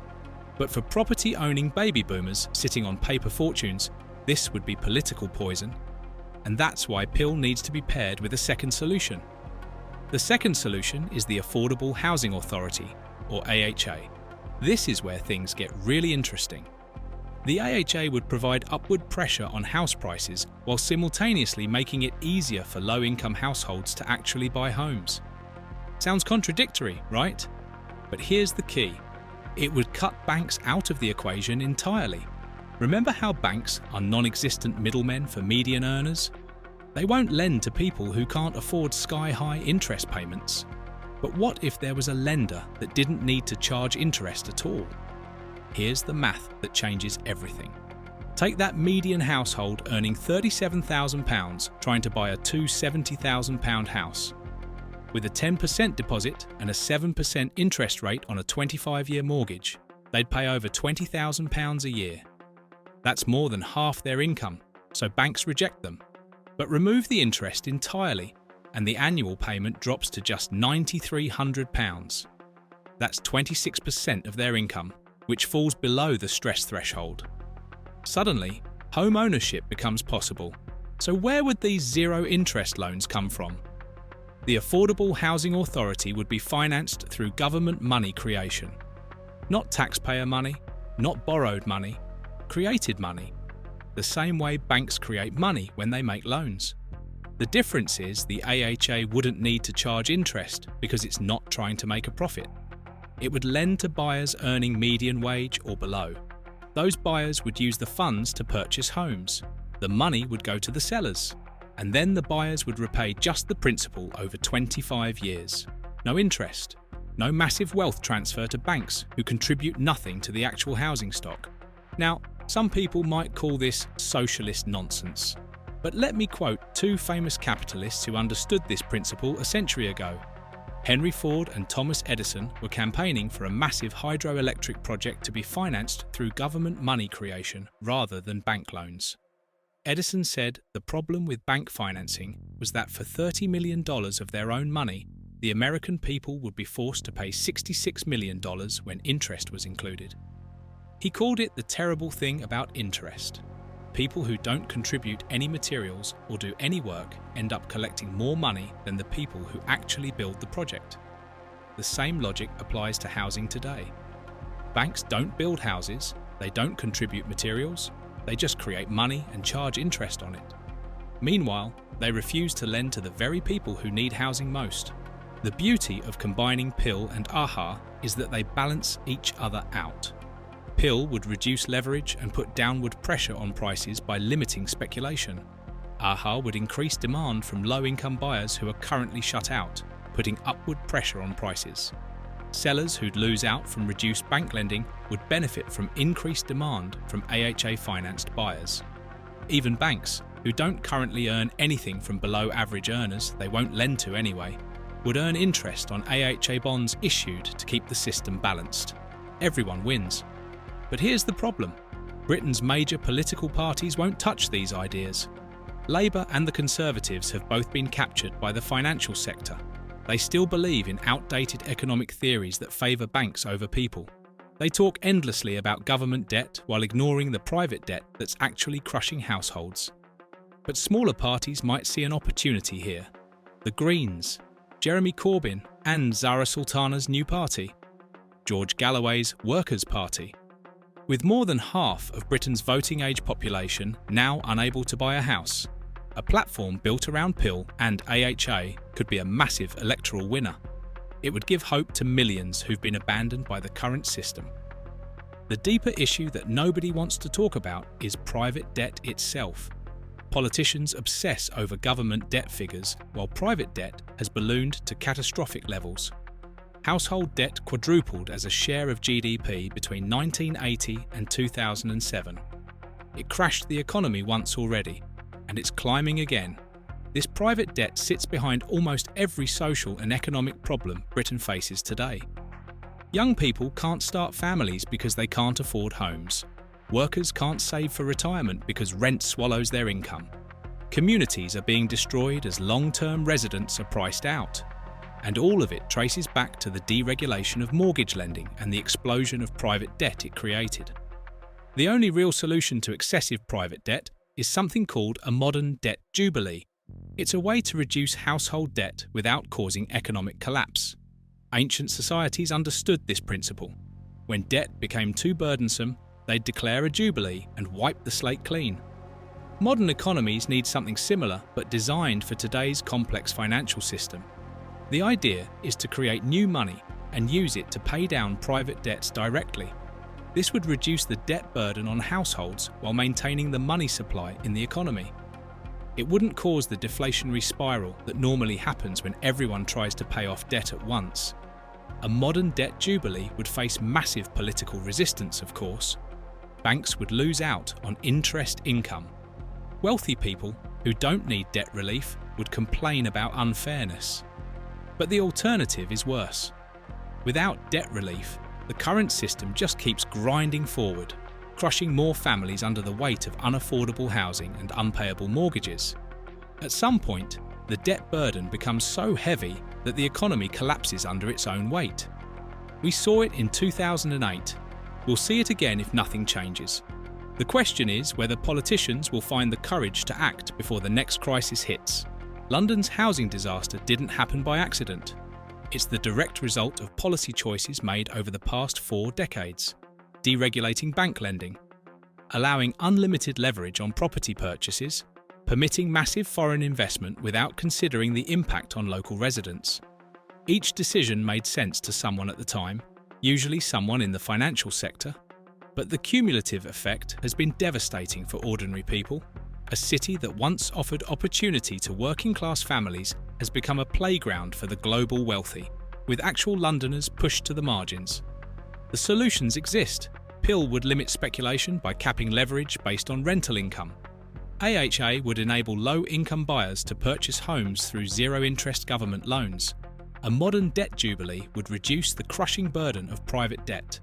[SPEAKER 1] But for property-owning baby boomers sitting on paper fortunes, this would be political poison. And that's why PIL needs to be paired with a second solution. The second solution is the Affordable Housing Authority, or AHA. This is where things get really interesting. The AHA would provide upward pressure on house prices while simultaneously making it easier for low-income households to actually buy homes. Sounds contradictory, right? But here's the key. It would cut banks out of the equation entirely. Remember how banks are non-existent middlemen for median earners? They won't lend to people who can't afford sky-high interest payments. But what if there was a lender that didn't need to charge interest at all? Here's the math that changes everything. Take that median household earning £37,000 trying to buy a £270,000 house. With a 10% deposit and a 7% interest rate on a 25-year mortgage, they'd pay over £20,000 a year. That's more than half their income, so banks reject them. But remove the interest entirely, and the annual payment drops to just £9,300. That's 26% of their income, which falls below the stress threshold. Suddenly, home ownership becomes possible. So where would these zero-interest loans come from? The Affordable Housing Authority would be financed through government money creation. Not taxpayer money, not borrowed money, created money. The same way banks create money when they make loans. The difference is the AHA wouldn't need to charge interest because it's not trying to make a profit. It would lend to buyers earning median wage or below. Those buyers would use the funds to purchase homes. The money would go to the sellers. And then the buyers would repay just the principal over 25 years. No interest. No massive wealth transfer to banks who contribute nothing to the actual housing stock. Now, some people might call this socialist nonsense. But let me quote two famous capitalists who understood this principle a century ago. Henry Ford and Thomas Edison were campaigning for a massive hydroelectric project to be financed through government money creation rather than bank loans. Edison said the problem with bank financing was that for $30 million of their own money, the American people would be forced to pay $66 million when interest was included. He called it the terrible thing about interest. People who don't contribute any materials or do any work end up collecting more money than the people who actually build the project. The same logic applies to housing today. Banks don't build houses, they don't contribute materials, they just create money and charge interest on it. Meanwhile, they refuse to lend to the very people who need housing most. The beauty of combining PIL and AHA is that they balance each other out. PIL would reduce leverage and put downward pressure on prices by limiting speculation. AHA would increase demand from low-income buyers who are currently shut out, putting upward pressure on prices. Sellers who'd lose out from reduced bank lending would benefit from increased demand from AHA-financed buyers. Even banks, who don't currently earn anything from below-average earners they won't lend to anyway, would earn interest on AHA bonds issued to keep the system balanced. Everyone wins. But here's the problem. Britain's major political parties won't touch these ideas. Labour and the Conservatives have both been captured by the financial sector. They still believe in outdated economic theories that favour banks over people. They talk endlessly about government debt while ignoring the private debt that's actually crushing households. But smaller parties might see an opportunity here. The Greens, Jeremy Corbyn and Zara Sultana's new party, George Galloway's Workers' Party. With more than half of Britain's voting age population now unable to buy a house, a platform built around Pill and AHA could be a massive electoral winner. It would give hope to millions who've been abandoned by the current system. The deeper issue that nobody wants to talk about is private debt itself. Politicians obsess over government debt figures, while private debt has ballooned to catastrophic levels. Household debt quadrupled as a share of GDP between 1980 and 2007. It crashed the economy once already, and it's climbing again. This private debt sits behind almost every social and economic problem Britain faces today. Young people can't start families because they can't afford homes. Workers can't save for retirement because rent swallows their income. Communities are being destroyed as long-term residents are priced out. And all of it traces back to the deregulation of mortgage lending and the explosion of private debt it created. The only real solution to excessive private debt is something called a modern debt jubilee. It's a way to reduce household debt without causing economic collapse. Ancient societies understood this principle. When debt became too burdensome, they'd declare a jubilee and wipe the slate clean. Modern economies need something similar, but designed for today's complex financial system. The idea is to create new money and use it to pay down private debts directly. This would reduce the debt burden on households while maintaining the money supply in the economy. It wouldn't cause the deflationary spiral that normally happens when everyone tries to pay off debt at once. A modern debt jubilee would face massive political resistance, of course. Banks would lose out on interest income. Wealthy people who don't need debt relief would complain about unfairness. But the alternative is worse. Without debt relief, the current system just keeps grinding forward, crushing more families under the weight of unaffordable housing and unpayable mortgages. At some point, the debt burden becomes so heavy that the economy collapses under its own weight. We saw it in 2008. We'll see it again if nothing changes. The question is whether politicians will find the courage to act before the next crisis hits. London's housing disaster didn't happen by accident. It's the direct result of policy choices made over the past 4 decades. Deregulating bank lending, allowing unlimited leverage on property purchases, permitting massive foreign investment without considering the impact on local residents. Each decision made sense to someone at the time, usually someone in the financial sector, but the cumulative effect has been devastating for ordinary people. A city that once offered opportunity to working-class families has become a playground for the global wealthy, with actual Londoners pushed to the margins. The solutions exist. Pill would limit speculation by capping leverage based on rental income. AHA would enable low-income buyers to purchase homes through zero-interest government loans. A modern debt jubilee would reduce the crushing burden of private debt.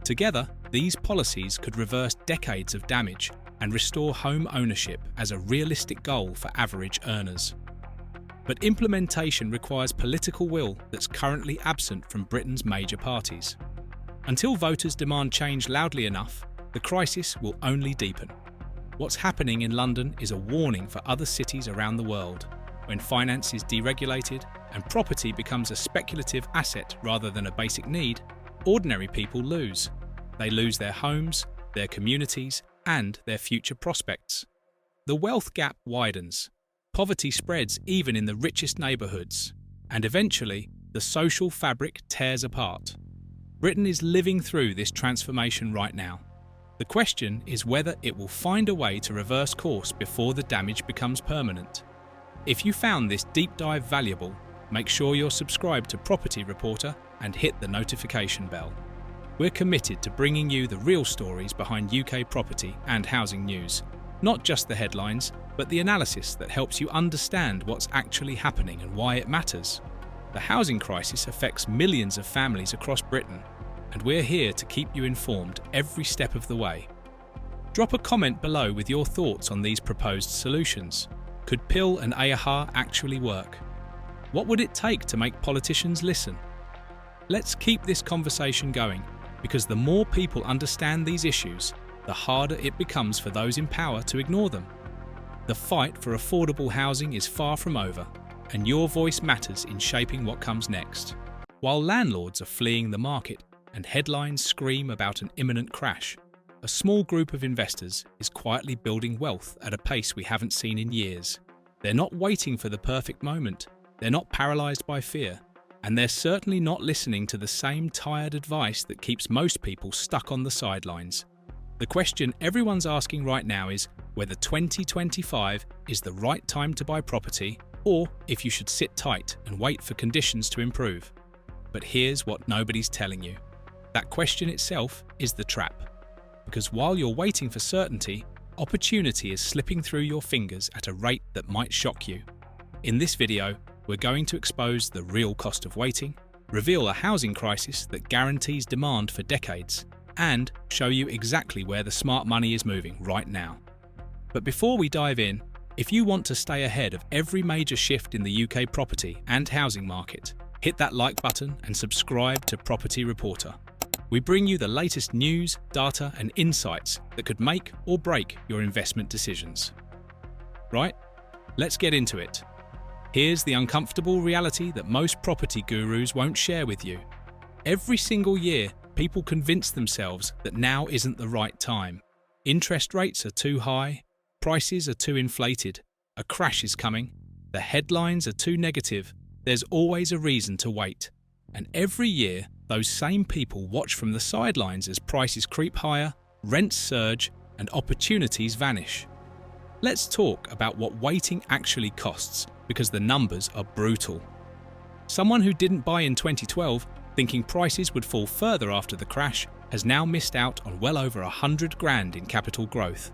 [SPEAKER 1] Together, these policies could reverse decades of damage and restore home ownership as a realistic goal for average earners. But implementation requires political will that's currently absent from Britain's major parties. Until voters demand change loudly enough, the crisis will only deepen. What's happening in London is a warning for other cities around the world. When finance is deregulated and property becomes a speculative asset rather than a basic need, ordinary people lose. They lose their homes, their communities, and their future prospects. The wealth gap widens. Poverty spreads even in the richest neighbourhoods. And eventually, the social fabric tears apart. Britain is living through this transformation right now. The question is whether it will find a way to reverse course before the damage becomes permanent. If you found this deep dive valuable, make sure you're subscribed to Property Reporter and hit the notification bell. We're committed to bringing you the real stories behind UK property and housing news, not just the headlines, but the analysis that helps you understand what's actually happening and why it matters. The housing crisis affects millions of families across Britain, and we're here to keep you informed every step of the way. Drop a comment below with your thoughts on these proposed solutions. Could Pill and AHA actually work? What would it take to make politicians listen? Let's keep this conversation going, because the more people understand these issues, the harder it becomes for those in power to ignore them. The fight for affordable housing is far from over, and your voice matters in shaping what comes next. While landlords are fleeing the market and headlines scream about an imminent crash, a small group of investors is quietly building wealth at a pace we haven't seen in years. They're not waiting for the perfect moment, they're not paralyzed by fear, and they're certainly not listening to the same tired advice that keeps most people stuck on the sidelines. The question everyone's asking right now is whether 2025 is the right time to buy property, or if you should sit tight and wait for conditions to improve. But here's what nobody's telling you. That question itself is the trap. Because while you're waiting for certainty, opportunity is slipping through your fingers at a rate that might shock you. In this video, we're going to expose the real cost of waiting, reveal a housing crisis that guarantees demand for decades, and show you exactly where the smart money is moving right now. But before we dive in, if you want to stay ahead of every major shift in the UK property and housing market, hit that like button and subscribe to Property Reporter. We bring you the latest news, data, and insights that could make or break your investment decisions. Right? Let's get into it. Here's the uncomfortable reality that most property gurus won't share with you. Every single year, people convince themselves that now isn't the right time. Interest rates are too high, prices are too inflated, a crash is coming, the headlines are too negative, there's always a reason to wait. And every year, those same people watch from the sidelines as prices creep higher, rents surge, and opportunities vanish. Let's talk about what waiting actually costs, because the numbers are brutal. Someone who didn't buy in 2012, thinking prices would fall further after the crash, has now missed out on well over 100 grand in capital growth.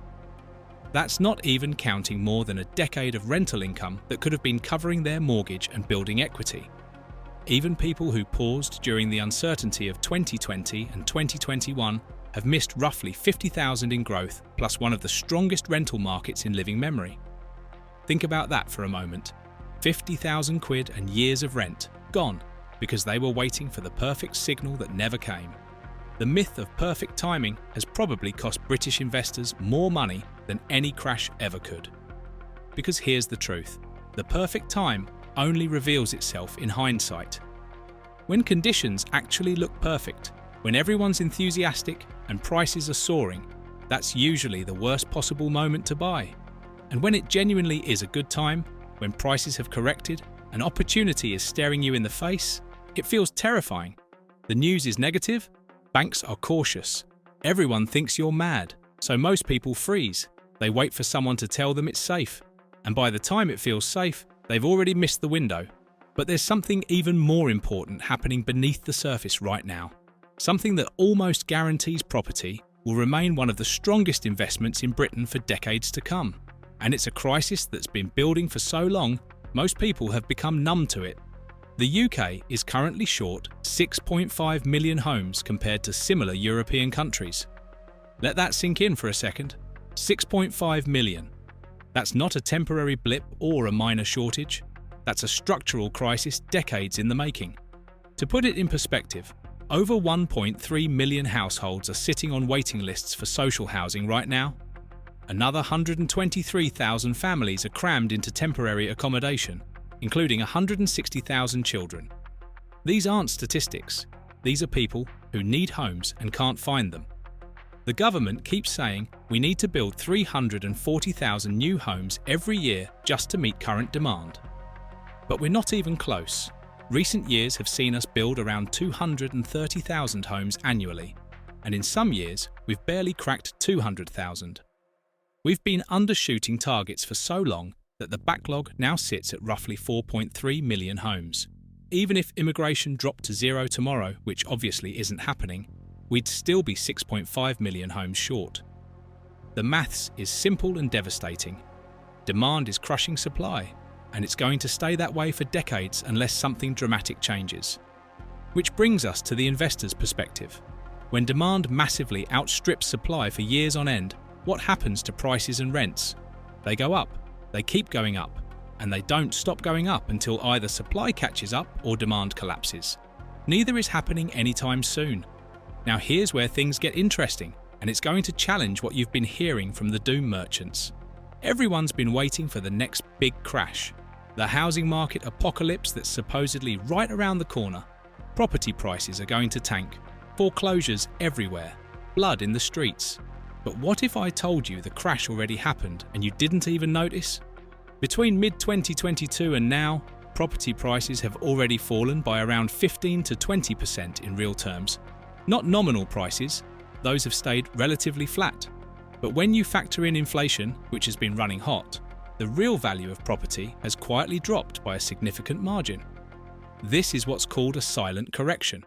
[SPEAKER 1] That's not even counting more than a decade of rental income that could have been covering their mortgage and building equity. Even people who paused during the uncertainty of 2020 and 2021 have missed roughly 50,000 in growth, plus one of the strongest rental markets in living memory. Think about that for a moment. 50,000 quid and years of rent, gone, because they were waiting for the perfect signal that never came. The myth of perfect timing has probably cost British investors more money than any crash ever could. Because here's the truth. The perfect time only reveals itself in hindsight. When conditions actually look perfect, when everyone's enthusiastic and prices are soaring, that's usually the worst possible moment to buy. And when it genuinely is a good time, when prices have corrected and opportunity is staring you in the face, it feels terrifying. The news is negative, banks are cautious, everyone thinks you're mad, so most people freeze. They wait for someone to tell them it's safe, and by the time it feels safe, they've already missed the window. But there's something even more important happening beneath the surface right now. Something that almost guarantees property will remain one of the strongest investments in Britain for decades to come. And it's a crisis that's been building for so long, most people have become numb to it. The UK is currently short 6.5 million homes compared to similar European countries. Let that sink in for a second. 6.5 million. That's not a temporary blip or a minor shortage. That's a structural crisis decades in the making. To put it in perspective, over 1.3 million households are sitting on waiting lists for social housing right now. Another 123,000 families are crammed into temporary accommodation, including 160,000 children. These aren't statistics. These are people who need homes and can't find them. The government keeps saying we need to build 340,000 new homes every year just to meet current demand. But we're not even close. Recent years have seen us build around 230,000 homes annually, and in some years we've barely cracked 200,000. We've been undershooting targets for so long that the backlog now sits at roughly 4.3 million homes. Even if immigration dropped to zero tomorrow, which obviously isn't happening, we'd still be 6.5 million homes short. The maths is simple and devastating. Demand is crushing supply, and it's going to stay that way for decades unless something dramatic changes. Which brings us to the investor's perspective. When demand massively outstrips supply for years on end, what happens to prices and rents? They go up. They keep going up, and they don't stop going up until either supply catches up or demand collapses. Neither is happening anytime soon. Now here's where things get interesting, and it's going to challenge what you've been hearing from the doom merchants. Everyone's been waiting for the next big crash, the housing market apocalypse that's supposedly right around the corner. Property prices are going to tank, foreclosures everywhere, blood in the streets. But what if I told you the crash already happened and you didn't even notice? Between mid-2022 and now, property prices have already fallen by around 15 to 20% in real terms. Not nominal prices, those have stayed relatively flat. But when you factor in inflation, which has been running hot, the real value of property has quietly dropped by a significant margin. This is what's called a silent correction.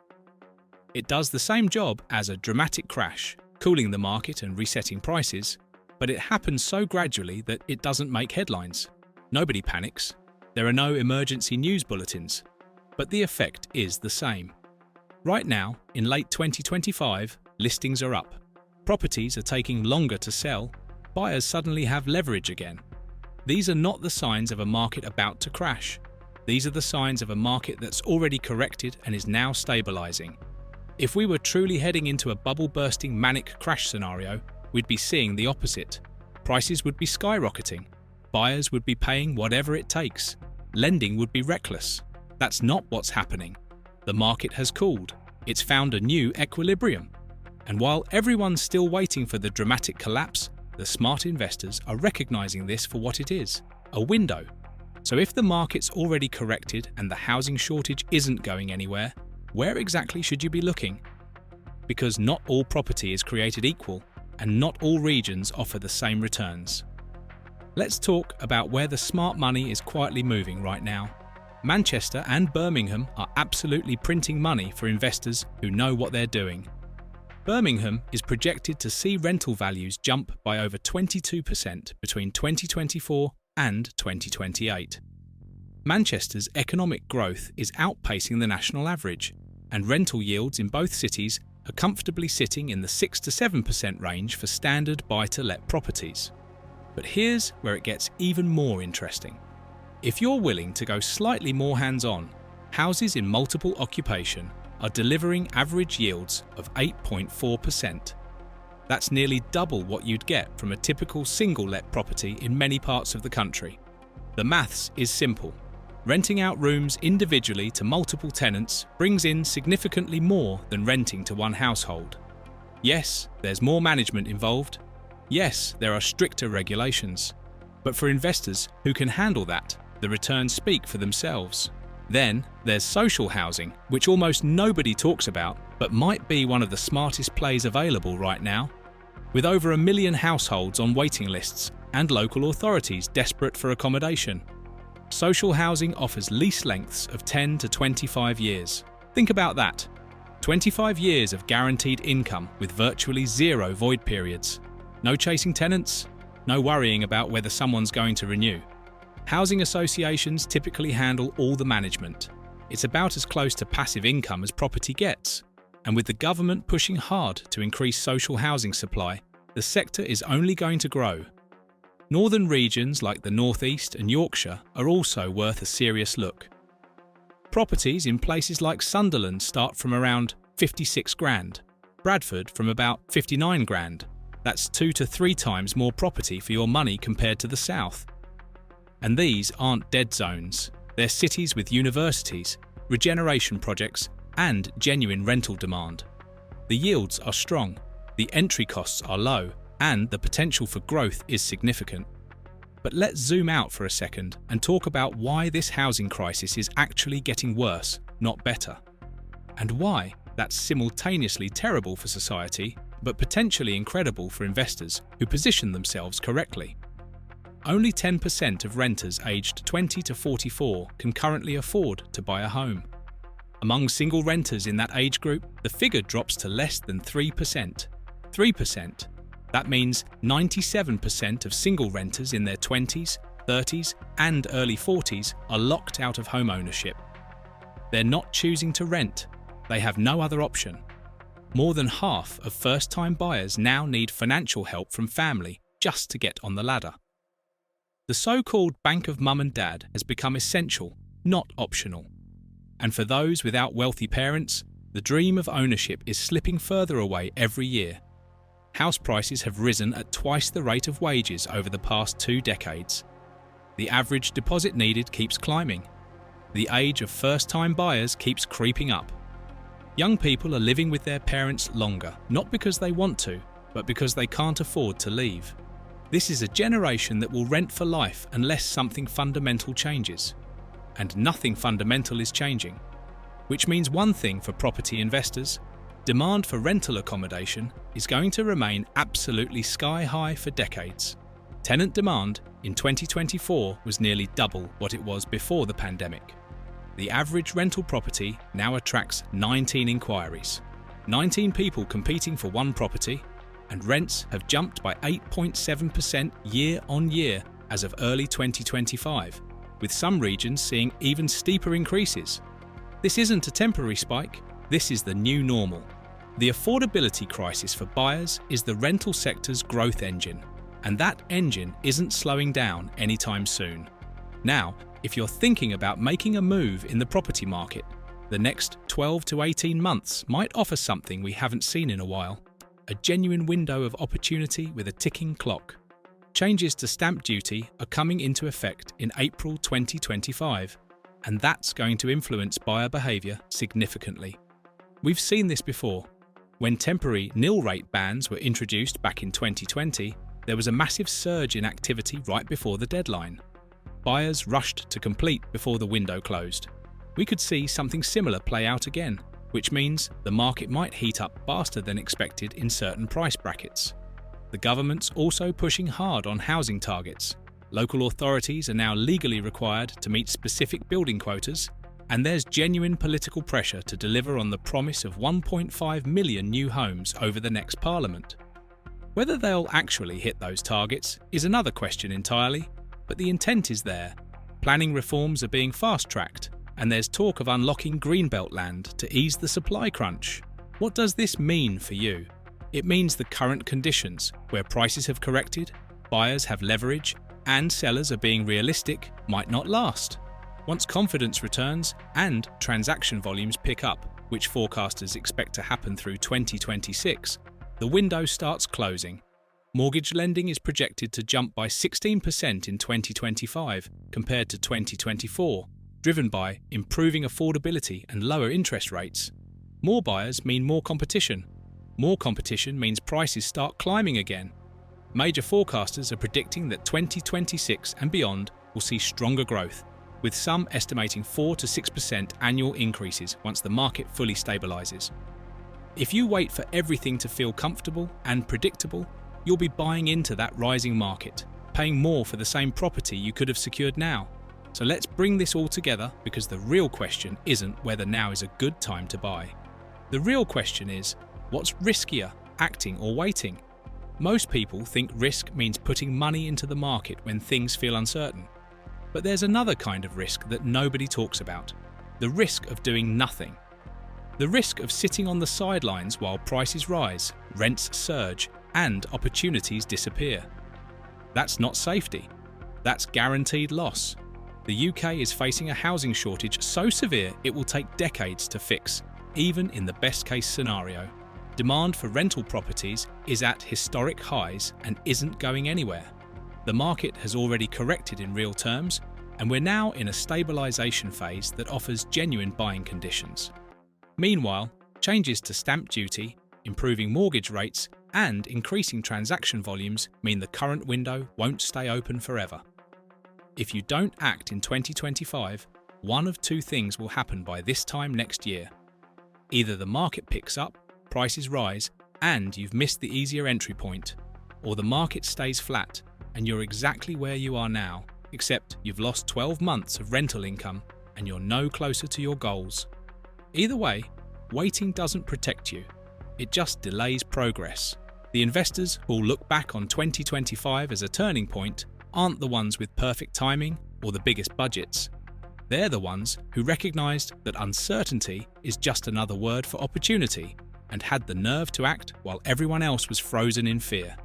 [SPEAKER 1] It does the same job as a dramatic crash, cooling the market and resetting prices, but it happens so gradually that it doesn't make headlines. Nobody panics. There are no emergency news bulletins, but the effect is the same. Right now, in late 2025, listings are up. Properties are taking longer to sell. Buyers suddenly have leverage again. These are not the signs of a market about to crash. These are the signs of a market that's already corrected and is now stabilizing. If we were truly heading into a bubble-bursting manic crash scenario, we'd be seeing the opposite. Prices would be skyrocketing. Buyers would be paying whatever it takes. Lending would be reckless. That's not what's happening. The market has cooled. It's found a new equilibrium. And while everyone's still waiting for the dramatic collapse, the smart investors are recognizing this for what it is, a window. So if the market's already corrected and the housing shortage isn't going anywhere, where exactly should you be looking? Because not all property is created equal, and not all regions offer the same returns. Let's talk about where the smart money is quietly moving right now. Manchester and Birmingham are absolutely printing money for investors who know what they're doing. Birmingham is projected to see rental values jump by over 22% between 2024 and 2028. Manchester's economic growth is outpacing the national average, and rental yields in both cities are comfortably sitting in the 6 to 7% range for standard buy-to-let properties. But here's where it gets even more interesting. If you're willing to go slightly more hands-on, houses in multiple occupation are delivering average yields of 8.4%. That's nearly double what you'd get from a typical single-let property in many parts of the country. The maths is simple. Renting out rooms individually to multiple tenants brings in significantly more than renting to one household. Yes, there's more management involved. Yes, there are stricter regulations. But for investors who can handle that, the returns speak for themselves. Then there's social housing, which almost nobody talks about, but might be one of the smartest plays available right now. With over 1 million households on waiting lists and local authorities desperate for accommodation. Social housing offers lease lengths of 10 to 25 years. Think about that. 25 years of guaranteed income with virtually zero void periods. No chasing tenants, no worrying about whether someone's going to renew. Housing associations typically handle all the management. It's about as close to passive income as property gets. And with the government pushing hard to increase social housing supply, the sector is only going to grow. Northern regions like the North East and Yorkshire are also worth a serious look. Properties in places like Sunderland start from around 56 grand, Bradford from about 59 grand. That's 2 to 3 times more property for your money compared to the south. And these aren't dead zones. They're cities with universities, regeneration projects, and genuine rental demand. The yields are strong, the entry costs are low, and the potential for growth is significant. But let's zoom out for a second and talk about why this housing crisis is actually getting worse, not better. And why that's simultaneously terrible for society, but potentially incredible for investors who position themselves correctly. Only 10% of renters aged 20 to 44 can currently afford to buy a home. Among single renters in that age group, the figure drops to less than 3%. 3%. That means 97% of single renters in their 20s, 30s, and early 40s are locked out of home ownership. They're not choosing to rent. They have no other option. More than half of first-time buyers now need financial help from family just to get on the ladder. The so-called bank of mum and dad has become essential, not optional. And for those without wealthy parents, the dream of ownership is slipping further away every year. House prices have risen at twice the rate of wages over the past 2 decades. The average deposit needed keeps climbing. The age of first-time buyers keeps creeping up. Young people are living with their parents longer, not because they want to, but because they can't afford to leave. This is a generation that will rent for life unless something fundamental changes. And nothing fundamental is changing. Which means one thing for property investors: demand for rental accommodation is going to remain absolutely sky-high for decades. Tenant demand in 2024 was nearly double what it was before the pandemic. The average rental property now attracts 19 inquiries, 19 people competing for one property, and rents have jumped by 8.7% year on year as of early 2025, with some regions seeing even steeper increases. This isn't a temporary spike, this is the new normal. The affordability crisis for buyers is the rental sector's growth engine, and that engine isn't slowing down anytime soon. Now, if you're thinking about making a move in the property market, the next 12 to 18 months might offer something we haven't seen in a while: a genuine window of opportunity with a ticking clock. Changes to stamp duty are coming into effect in April 2025, and that's going to influence buyer behaviour significantly. We've seen this before. When temporary nil-rate bans were introduced back in 2020, there was a massive surge in activity right before the deadline. Buyers rushed to complete before the window closed. We could see something similar play out again, which means the market might heat up faster than expected in certain price brackets. The government's also pushing hard on housing targets. Local authorities are now legally required to meet specific building quotas, and there's genuine political pressure to deliver on the promise of 1.5 million new homes over the next parliament. Whether they'll actually hit those targets is another question entirely, but the intent is there. Planning reforms are being fast-tracked, and there's talk of unlocking greenbelt land to ease the supply crunch. What does this mean for you? It means the current conditions, where prices have corrected, buyers have leverage, and sellers are being realistic, might not last. Once confidence returns and transaction volumes pick up, which forecasters expect to happen through 2026, the window starts closing. Mortgage lending is projected to jump by 16% in 2025 compared to 2024, driven by improving affordability and lower interest rates. More buyers mean more competition. More competition means prices start climbing again. Major forecasters are predicting that 2026 and beyond will see stronger growth, with some estimating 4 to 6% annual increases once the market fully stabilizes. If you wait for everything to feel comfortable and predictable, you'll be buying into that rising market, paying more for the same property you could have secured now. So let's bring this all together, because the real question isn't whether now is a good time to buy. The real question is, what's riskier, acting or waiting? Most people think risk means putting money into the market when things feel uncertain. But there's another kind of risk that nobody talks about: the risk of doing nothing. The risk of sitting on the sidelines while prices rise, rents surge, and opportunities disappear. That's not safety. That's guaranteed loss. The UK is facing a housing shortage so severe it will take decades to fix, even in the best-case scenario. Demand for rental properties is at historic highs and isn't going anywhere. The market has already corrected in real terms, and we're now in a stabilisation phase that offers genuine buying conditions. Meanwhile, changes to stamp duty, improving mortgage rates, and increasing transaction volumes mean the current window won't stay open forever. If you don't act in 2025, one of two things will happen by this time next year. Either the market picks up, prices rise, and you've missed the easier entry point, or the market stays flat and you're exactly where you are now, except you've lost 12 months of rental income and you're no closer to your goals. Either way, waiting doesn't protect you. It just delays progress. The investors who will look back on 2025 as a turning point aren't the ones with perfect timing or the biggest budgets. They're the ones who recognized that uncertainty is just another word for opportunity and had the nerve to act while everyone else was frozen in fear.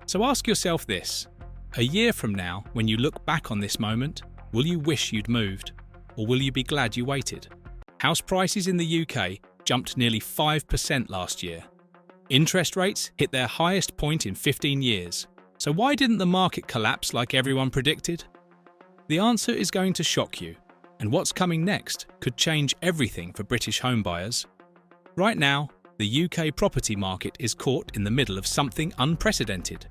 [SPEAKER 1] So ask yourself this: a year from now, when you look back on this moment, will you wish you'd moved, or will you be glad you waited? House prices in the UK jumped nearly 5% last year. Interest rates hit their highest point in 15 years. So why didn't the market collapse like everyone predicted? The answer is going to shock you, and what's coming next could change everything for British homebuyers. Right now, the UK property market is caught in the middle of something unprecedented.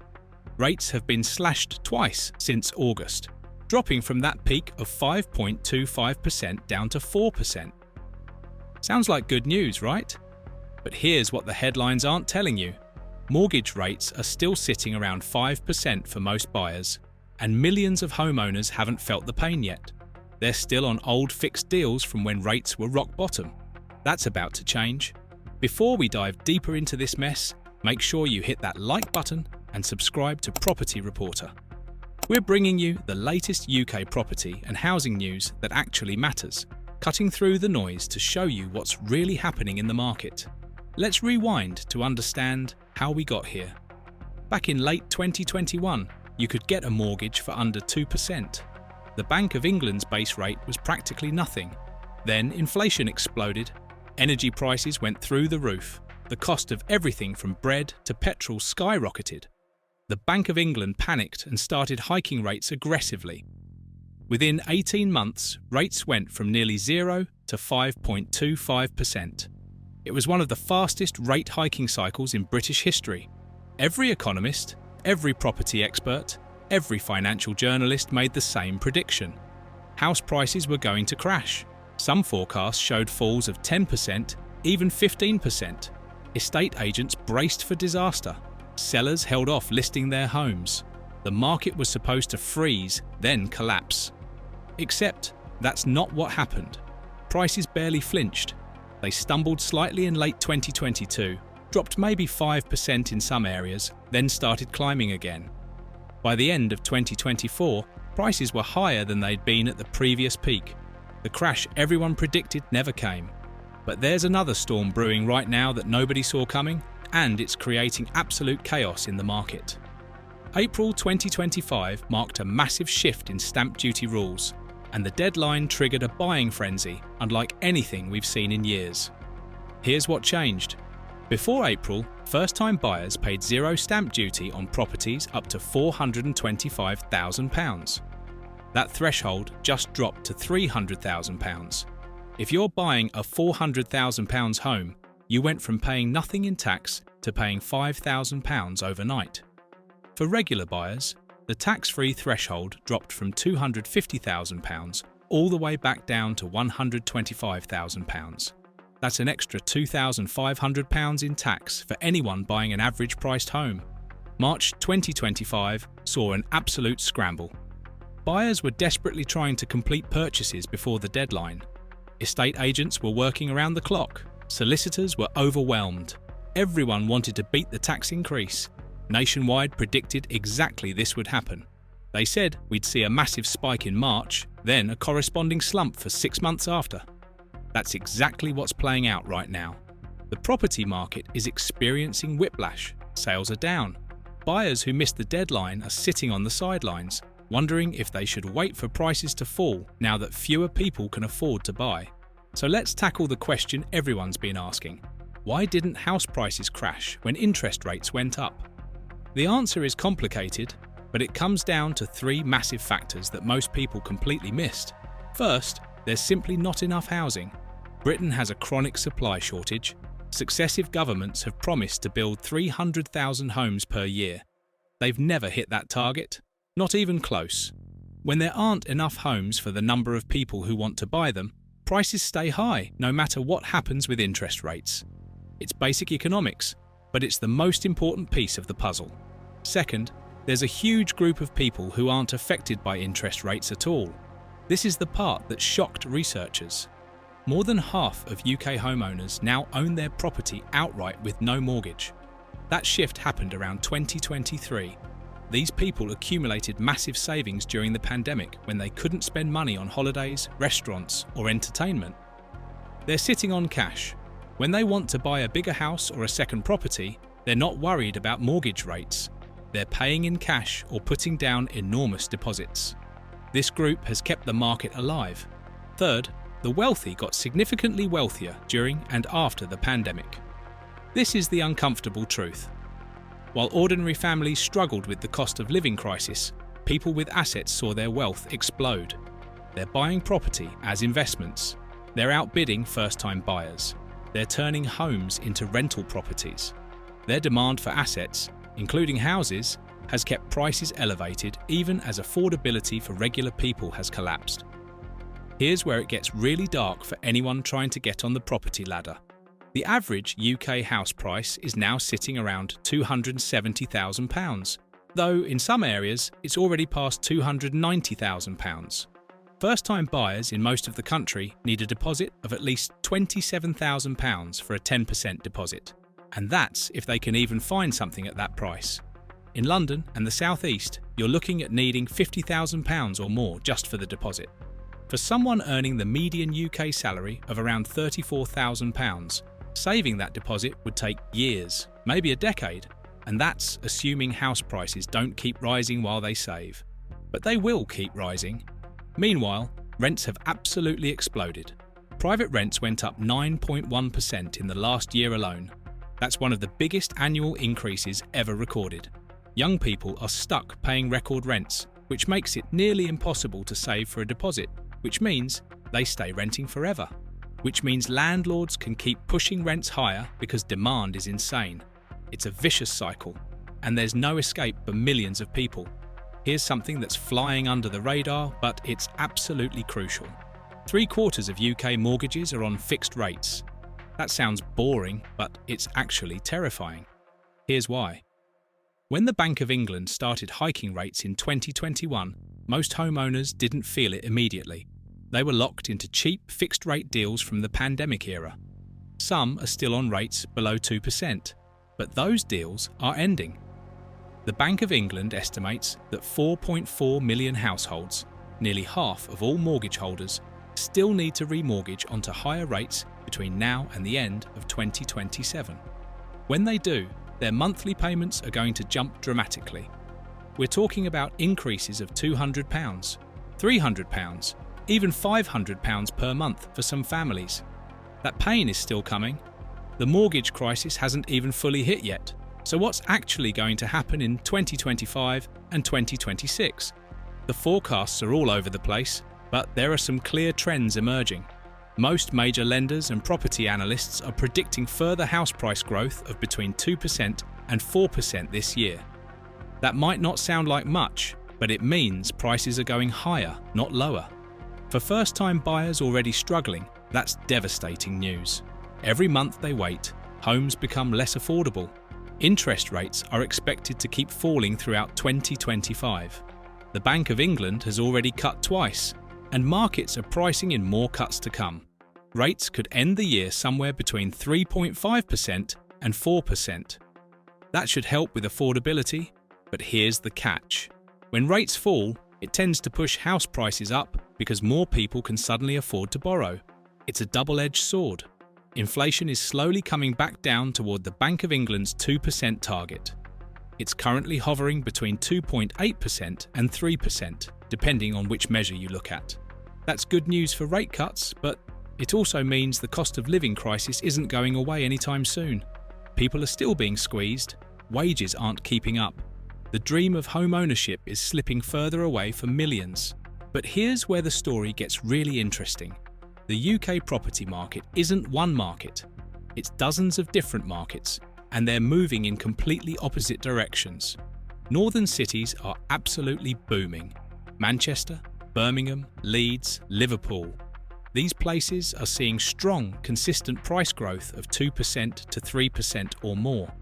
[SPEAKER 1] Rates have been slashed twice since August, dropping from that peak of 5.25% down to 4%. Sounds like good news, right? But here's what the headlines aren't telling you. Mortgage rates are still sitting around 5% for most buyers, and millions of homeowners haven't felt the pain yet. They're still on old fixed deals from when rates were rock bottom. That's about to change. Before we dive deeper into this mess, make sure you hit that like button and subscribe to Property Reporter. We're bringing you the latest UK property and housing news that actually matters, cutting through the noise to show you what's really happening in the market. Let's rewind to understand how we got here. Back in late 2021, you could get a mortgage for under 2%. The Bank of England's base rate was practically nothing. Then inflation exploded. Energy prices went through the roof. The cost of everything from bread to petrol skyrocketed. The Bank of England panicked and started hiking rates aggressively. Within 18 months, rates went from nearly 0 to 5.25%. It was one of the fastest rate hiking cycles in British history. Every economist, every property expert, every financial journalist made the same prediction. House prices were going to crash. Some forecasts showed falls of 10%, even 15%. Estate agents braced for disaster. Sellers held off listing their homes. The market was supposed to freeze, then collapse. Except that's not what happened. Prices barely flinched. They stumbled slightly in late 2022, dropped maybe 5% in some areas, then started climbing again. By the end of 2024, prices were higher than they'd been at the previous peak. The crash everyone predicted never came. But there's another storm brewing right now that nobody saw coming, and it's creating absolute chaos in the market. April 2025 marked a massive shift in stamp duty rules, and the deadline triggered a buying frenzy unlike anything we've seen in years. Here's what changed. Before April, first-time buyers paid zero stamp duty on properties up to £425,000. That threshold just dropped to £300,000. If you're buying a £400,000 home, you went from paying nothing in tax to paying £5,000 overnight. For regular buyers, the tax-free threshold dropped from £250,000 all the way back down to £125,000. That's an extra £2,500 in tax for anyone buying an average-priced home. March 2025 saw an absolute scramble. Buyers were desperately trying to complete purchases before the deadline. Estate agents were working around the clock. Solicitors were overwhelmed. Everyone wanted to beat the tax increase. Nationwide predicted exactly this would happen. They said we'd see a massive spike in March, then a corresponding slump for 6 months after. That's exactly what's playing out right now. The property market is experiencing whiplash. Sales are down. Buyers who missed the deadline are sitting on the sidelines, wondering if they should wait for prices to fall now that fewer people can afford to buy. So let's tackle the question everyone's been asking. Why didn't house prices crash when interest rates went up? The answer is complicated, but it comes down to 3 massive factors that most people completely missed. First, there's simply not enough housing. Britain has a chronic supply shortage. Successive governments have promised to build 300,000 homes per year. They've never hit that target. Not even close. When there aren't enough homes for the number of people who want to buy them, prices stay high no matter what happens with interest rates. It's basic economics, but it's the most important piece of the puzzle. Second, there's a huge group of people who aren't affected by interest rates at all. This is the part that shocked researchers. More than half of UK homeowners now own their property outright with no mortgage. That shift happened around 2023. These people accumulated massive savings during the pandemic when they couldn't spend money on holidays, restaurants, or entertainment. They're sitting on cash. When they want to buy a bigger house or a second property, they're not worried about mortgage rates. They're paying in cash or putting down enormous deposits. This group has kept the market alive. Third, the wealthy got significantly wealthier during and after the pandemic. This is the uncomfortable truth. While ordinary families struggled with the cost of living crisis, people with assets saw their wealth explode. They're buying property as investments. They're outbidding first-time buyers. They're turning homes into rental properties. Their demand for assets, including houses, has kept prices elevated even as affordability for regular people has collapsed. Here's where it gets really dark for anyone trying to get on the property ladder. The average UK house price is now sitting around £270,000, though in some areas it's already past £290,000. First-time buyers in most of the country need a deposit of at least £27,000 for a 10% deposit, and that's if they can even find something at that price. In London and the South East, you're looking at needing £50,000 or more just for the deposit. For someone earning the median UK salary of around £34,000, saving that deposit would take years, maybe a decade, and that's assuming house prices don't keep rising while they save. But they will keep rising. Meanwhile, rents have absolutely exploded. Private rents went up 9.1% in the last year alone. That's one of the biggest annual increases ever recorded. Young people are stuck paying record rents, which makes it nearly impossible to save for a deposit, which means they stay renting forever. Which means landlords can keep pushing rents higher because demand is insane. It's a vicious cycle, and there's no escape for millions of people. Here's something that's flying under the radar, but it's absolutely crucial. 3/4 of UK mortgages are on fixed rates. That sounds boring, but it's actually terrifying. Here's why. When the Bank of England started hiking rates in 2021, most homeowners didn't feel it immediately. They were locked into cheap fixed-rate deals from the pandemic era. Some are still on rates below 2%, but those deals are ending. The Bank of England estimates that 4.4 million households, nearly half of all mortgage holders, still need to remortgage onto higher rates between now and the end of 2027. When they do, their monthly payments are going to jump dramatically. We're talking about increases of £200, £300, even £500 per month for some families. That pain is still coming. The mortgage crisis hasn't even fully hit yet. So what's actually going to happen in 2025 and 2026? The forecasts are all over the place, but there are some clear trends emerging. Most major lenders and property analysts are predicting further house price growth of between 2% and 4% this year. That might not sound like much, but it means prices are going higher, not lower. For first-time buyers already struggling, that's devastating news. Every month they wait, homes become less affordable. Interest rates are expected to keep falling throughout 2025. The Bank of England has already cut twice, and markets are pricing in more cuts to come. Rates could end the year somewhere between 3.5% and 4%. That should help with affordability, but here's the catch. When rates fall, it tends to push house prices up because more people can suddenly afford to borrow. It's a double-edged sword. Inflation is slowly coming back down toward the Bank of England's 2% target. It's currently hovering between 2.8% and 3%, depending on which measure you look at. That's good news for rate cuts, but it also means the cost of living crisis isn't going away anytime soon. People are still being squeezed, wages aren't keeping up. The dream of home ownership is slipping further away for millions. But here's where the story gets really interesting. The UK property market isn't one market. It's dozens of different markets, and they're moving in completely opposite directions. Northern cities are absolutely booming. Manchester, Birmingham, Leeds, Liverpool. These places are seeing strong, consistent price growth of 2% to 3% or more.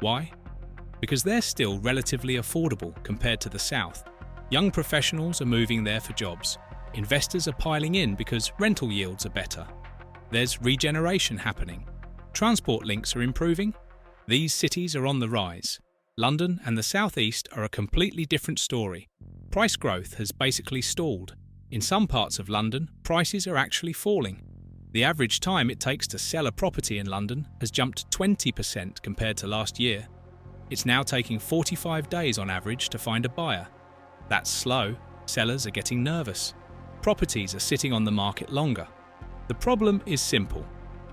[SPEAKER 1] Why? Because they're still relatively affordable compared to the south. Young professionals are moving there for jobs. Investors are piling in because rental yields are better. There's regeneration happening. Transport links are improving. These cities are on the rise. London and the South East are a completely different story. Price growth has basically stalled. In some parts of London, prices are actually falling. The average time it takes to sell a property in London has jumped 20% compared to last year. It's now taking 45 days on average to find a buyer. That's slow. Sellers are getting nervous. Properties are sitting on the market longer. The problem is simple.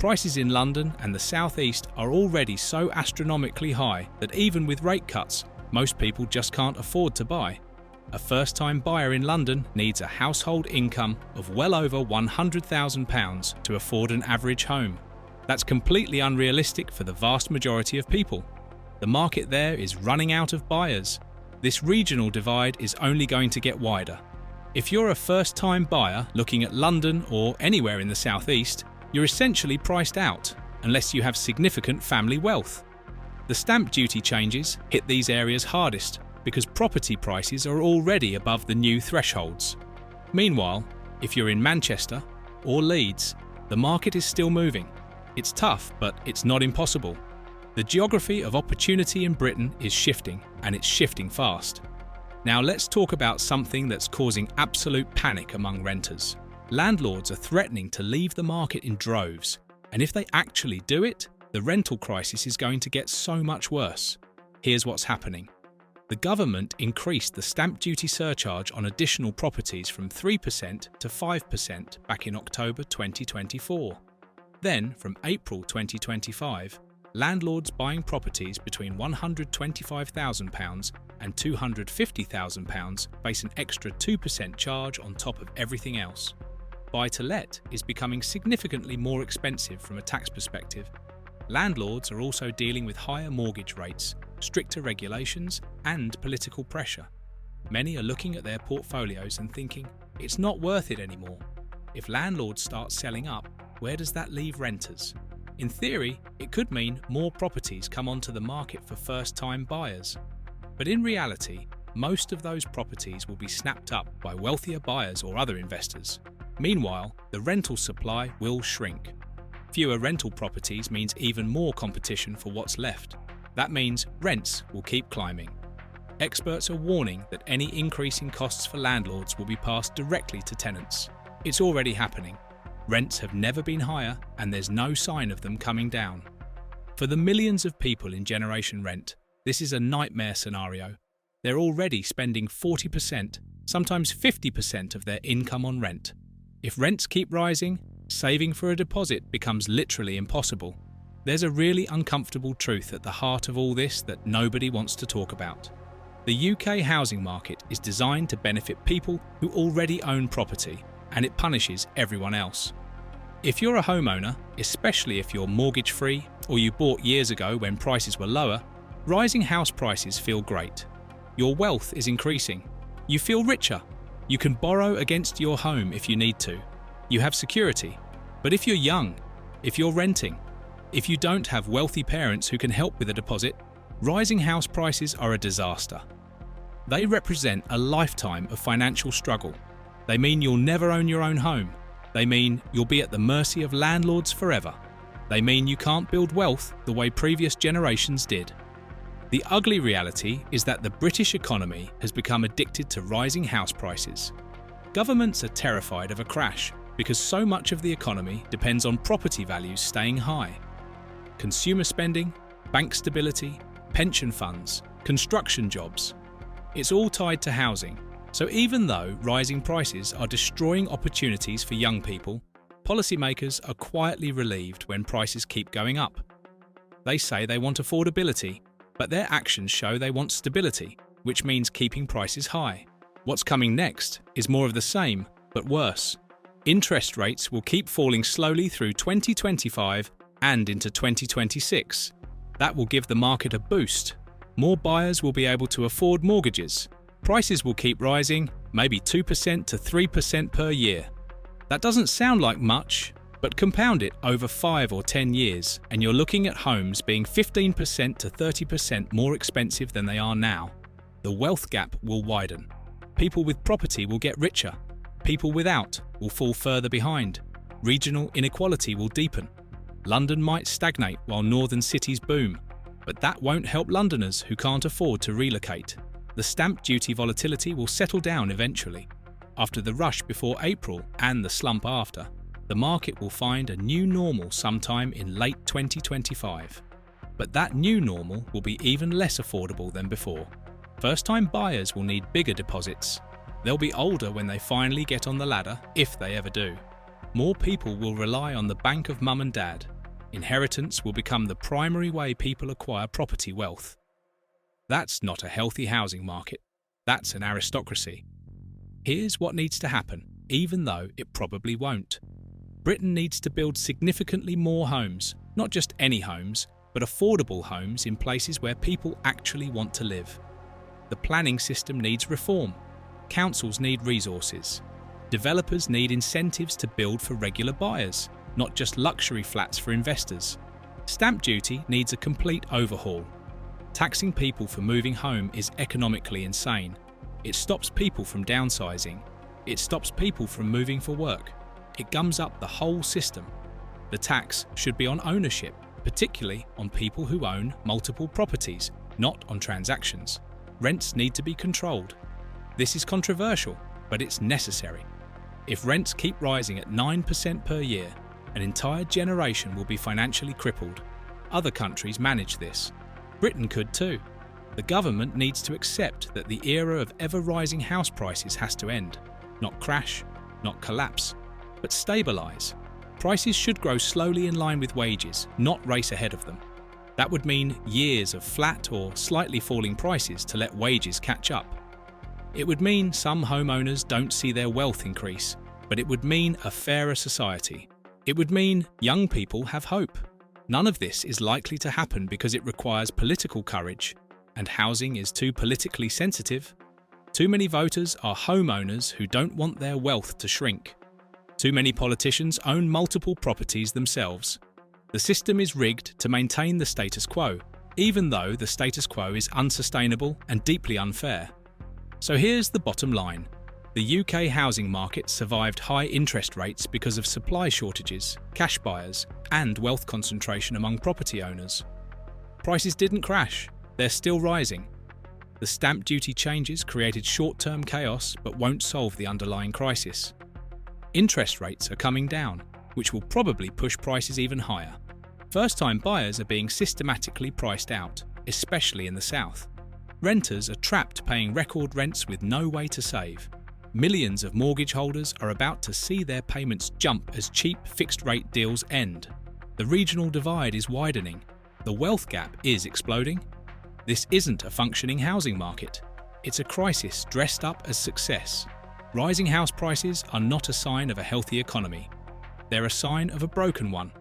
[SPEAKER 1] Prices in London and the South East are already so astronomically high that even with rate cuts, most people just can't afford to buy. A first-time buyer in London needs a household income of well over £100,000 to afford an average home. That's completely unrealistic for the vast majority of people. The market there is running out of buyers. This regional divide is only going to get wider. If you're a first-time buyer looking at London or anywhere in the South East, you're essentially priced out unless you have significant family wealth. The stamp duty changes hit these areas hardest because property prices are already above the new thresholds. Meanwhile, if you're in Manchester or Leeds, the market is still moving. It's tough, but it's not impossible. The geography of opportunity in Britain is shifting, and it's shifting fast. Now let's talk about something that's causing absolute panic among renters. Landlords are threatening to leave the market in droves, and if they actually do it, the rental crisis is going to get so much worse. Here's what's happening. The government increased the stamp duty surcharge on additional properties from 3% to 5% back in October 2024. Then, from April 2025, landlords buying properties between £125,000 and £250,000 face an extra 2% charge on top of everything else. Buy-to-let is becoming significantly more expensive from a tax perspective. Landlords are also dealing with higher mortgage rates, stricter regulations, and political pressure. Many are looking at their portfolios and thinking, it's not worth it anymore. If landlords start selling up, where does that leave renters? In theory, it could mean more properties come onto the market for first-time buyers. But in reality, most of those properties will be snapped up by wealthier buyers or other investors. Meanwhile, the rental supply will shrink. Fewer rental properties means even more competition for what's left. That means rents will keep climbing. Experts are warning that any increase in costs for landlords will be passed directly to tenants. It's already happening. Rents have never been higher, and there's no sign of them coming down. For the millions of people in Generation Rent, this is a nightmare scenario. They're already spending 40%, sometimes 50% of their income on rent. If rents keep rising, saving for a deposit becomes literally impossible. There's a really uncomfortable truth at the heart of all this that nobody wants to talk about. The UK housing market is designed to benefit people who already own property, and it punishes everyone else. If you're a homeowner, especially if you're mortgage-free or you bought years ago when prices were lower, rising house prices feel great. Your wealth is increasing. You feel richer. You can borrow against your home if you need to. You have security. But if you're young, if you're renting, if you don't have wealthy parents who can help with a deposit, rising house prices are a disaster. They represent a lifetime of financial struggle. They mean you'll never own your own home. They mean you'll be at the mercy of landlords forever. They mean you can't build wealth the way previous generations did. The ugly reality is that the British economy has become addicted to rising house prices. Governments are terrified of a crash because so much of the economy depends on property values staying high. Consumer spending, bank stability, pension funds, construction jobs. It's all tied to housing. So even though rising prices are destroying opportunities for young people, policymakers are quietly relieved when prices keep going up. They say they want affordability, but their actions show they want stability, which means keeping prices high. What's coming next is more of the same, but worse. Interest rates will keep falling slowly through 2025 and into 2026. That will give the market a boost. More buyers will be able to afford mortgages. Prices will keep rising, maybe 2% to 3% per year. That doesn't sound like much, but compound it over 5 or 10 years, and you're looking at homes being 15% to 30% more expensive than they are now. The wealth gap will widen. People with property will get richer. People without will fall further behind. Regional inequality will deepen. London might stagnate while northern cities boom, but that won't help Londoners who can't afford to relocate. The stamp duty volatility will settle down eventually. After the rush before April and the slump after, the market will find a new normal sometime in late 2025. But that new normal will be even less affordable than before. First-time buyers will need bigger deposits. They'll be older when they finally get on the ladder, if they ever do. More people will rely on the bank of mum and dad. Inheritance will become the primary way people acquire property wealth. That's not a healthy housing market. That's an aristocracy. Here's what needs to happen, even though it probably won't. Britain needs to build significantly more homes, not just any homes, but affordable homes in places where people actually want to live. The planning system needs reform. Councils need resources. Developers need incentives to build for regular buyers, not just luxury flats for investors. Stamp duty needs a complete overhaul. Taxing people for moving home is economically insane. It stops people from downsizing. It stops people from moving for work. It gums up the whole system. The tax should be on ownership, particularly on people who own multiple properties, not on transactions. Rents need to be controlled. This is controversial, but it's necessary. If rents keep rising at 9% per year, an entire generation will be financially crippled. Other countries manage this. Britain could too. The government needs to accept that the era of ever-rising house prices has to end. Not crash, not collapse, but stabilise. Prices should grow slowly in line with wages, not race ahead of them. That would mean years of flat or slightly falling prices to let wages catch up. It would mean some homeowners don't see their wealth increase, but it would mean a fairer society. It would mean young people have hope. None of this is likely to happen because it requires political courage, and housing is too politically sensitive. Too many voters are homeowners who don't want their wealth to shrink. Too many politicians own multiple properties themselves. The system is rigged to maintain the status quo, even though the status quo is unsustainable and deeply unfair. So here's the bottom line. The UK housing market survived high interest rates because of supply shortages, cash buyers, and wealth concentration among property owners. Prices didn't crash, they're still rising. The stamp duty changes created short-term chaos but won't solve the underlying crisis. Interest rates are coming down, which will probably push prices even higher. First-time buyers are being systematically priced out, especially in the south. Renters are trapped paying record rents with no way to save. Millions of mortgage holders are about to see their payments jump as cheap fixed-rate deals end. The regional divide is widening. The wealth gap is exploding. This isn't a functioning housing market. It's a crisis dressed up as success. Rising house prices are not a sign of a healthy economy. They're a sign of a broken one.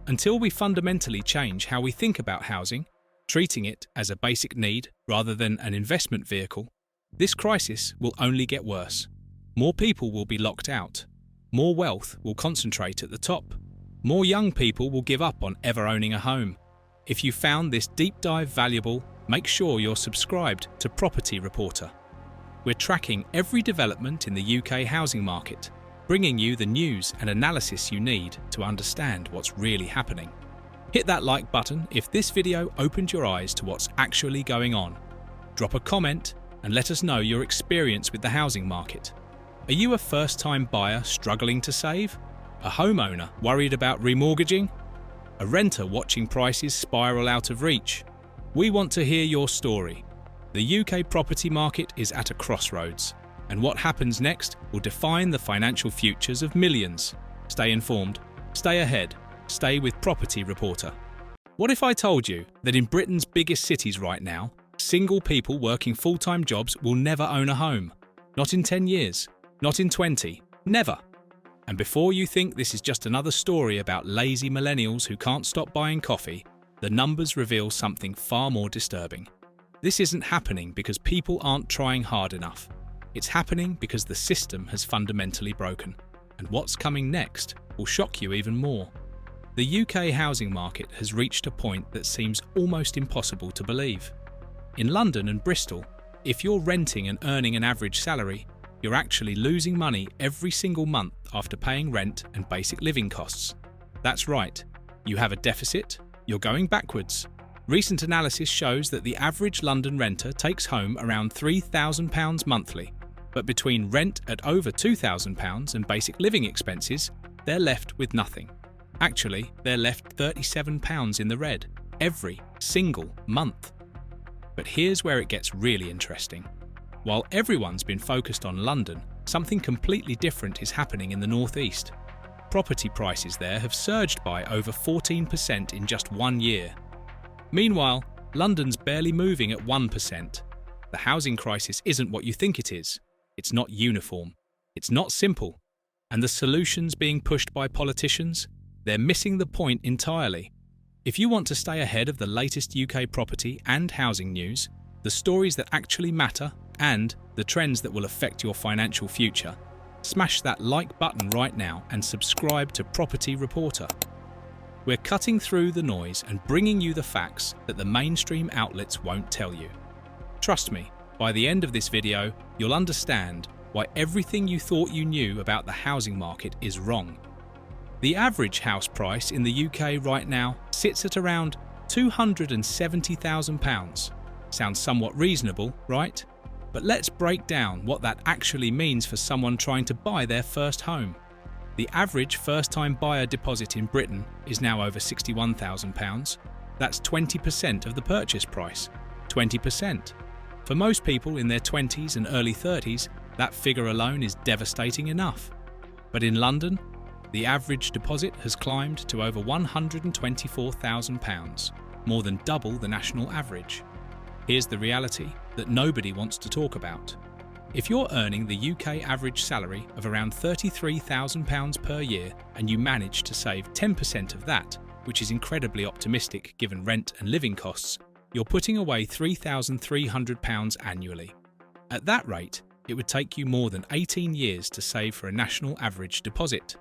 [SPEAKER 1] Until we fundamentally change how we think about housing, treating it as a basic need rather than an investment vehicle, this crisis will only get worse. More people will be locked out. More wealth will concentrate at the top. More young people will give up on ever owning a home. If you found this deep dive valuable, make sure you're subscribed to Property Reporter. We're tracking every development in the UK housing market, bringing you the news and analysis you need to understand what's really happening. Hit that like button if this video opened your eyes to what's actually going on. Drop a comment and let us know your experience with the housing market. Are you a first-time buyer struggling to save? A homeowner worried about remortgaging? A renter watching prices spiral out of reach? We want to hear your story. The UK property market is at a crossroads, and what happens next will define the financial futures of millions. Stay informed, stay ahead, stay with Property Reporter. What if I told you that in Britain's biggest cities right now, single people working full-time jobs will never own a home? Not in 10 years, not in 20, never. And before you think this is just another story about lazy millennials who can't stop buying coffee, the numbers reveal something far more disturbing. This isn't happening because people aren't trying hard enough. It's happening because the system has fundamentally broken. And what's coming next will shock you even more. The UK housing market has reached a point that seems almost impossible to believe. In London and Bristol, if you're renting and earning an average salary, you're actually losing money every single month after paying rent and basic living costs. That's right, you have a deficit, you're going backwards. Recent analysis shows that the average London renter takes home around £3,000 monthly, but between rent at over £2,000 and basic living expenses, they're left with nothing. Actually, they're left £37 in the red every single month. But here's where it gets really interesting. While everyone's been focused on London, something completely different is happening in the North East. Property prices there have surged by over 14% in just 1 year. Meanwhile, London's barely moving at 1%. The housing crisis isn't what you think it is. It's not uniform. It's not simple. And the solutions being pushed by politicians, they're missing the point entirely. If you want to stay ahead of the latest UK property and housing news, the stories that actually matter, and the trends that will affect your financial future, smash that like button right now and subscribe to Property Reporter. We're cutting through the noise and bringing you the facts that the mainstream outlets won't tell you. Trust me, by the end of this video, you'll understand why everything you thought you knew about the housing market is wrong. The average house price in the UK right now sits at around £270,000. Sounds somewhat reasonable, right? But let's break down what that actually means for someone trying to buy their first home. The average first-time buyer deposit in Britain is now over £61,000. That's 20% of the purchase price. 20%. For most people in their 20s and early 30s, that figure alone is devastating enough. But in London, the average deposit has climbed to over £124,000, more than double the national average. Here's the reality that nobody wants to talk about. If you're earning the UK average salary of around £33,000 per year and you manage to save 10% of that, which is incredibly optimistic given rent and living costs, you're putting away £3,300 annually. At that rate, it would take you more than 18 years to save for a national average deposit.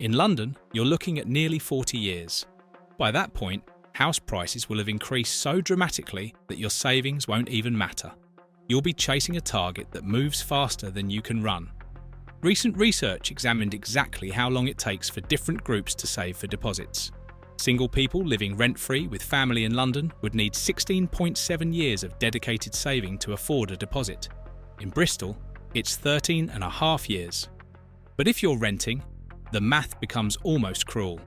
[SPEAKER 1] In London, you're looking at nearly 40 years. By that point, house prices will have increased so dramatically that your savings won't even matter. You'll be chasing a target that moves faster than you can run. Recent research examined exactly how long it takes for different groups to save for deposits. Single people living rent-free with family in London would need 16.7 years of dedicated saving to afford a deposit. In Bristol, it's 13.5 years. But if you're renting, the math becomes almost cruel.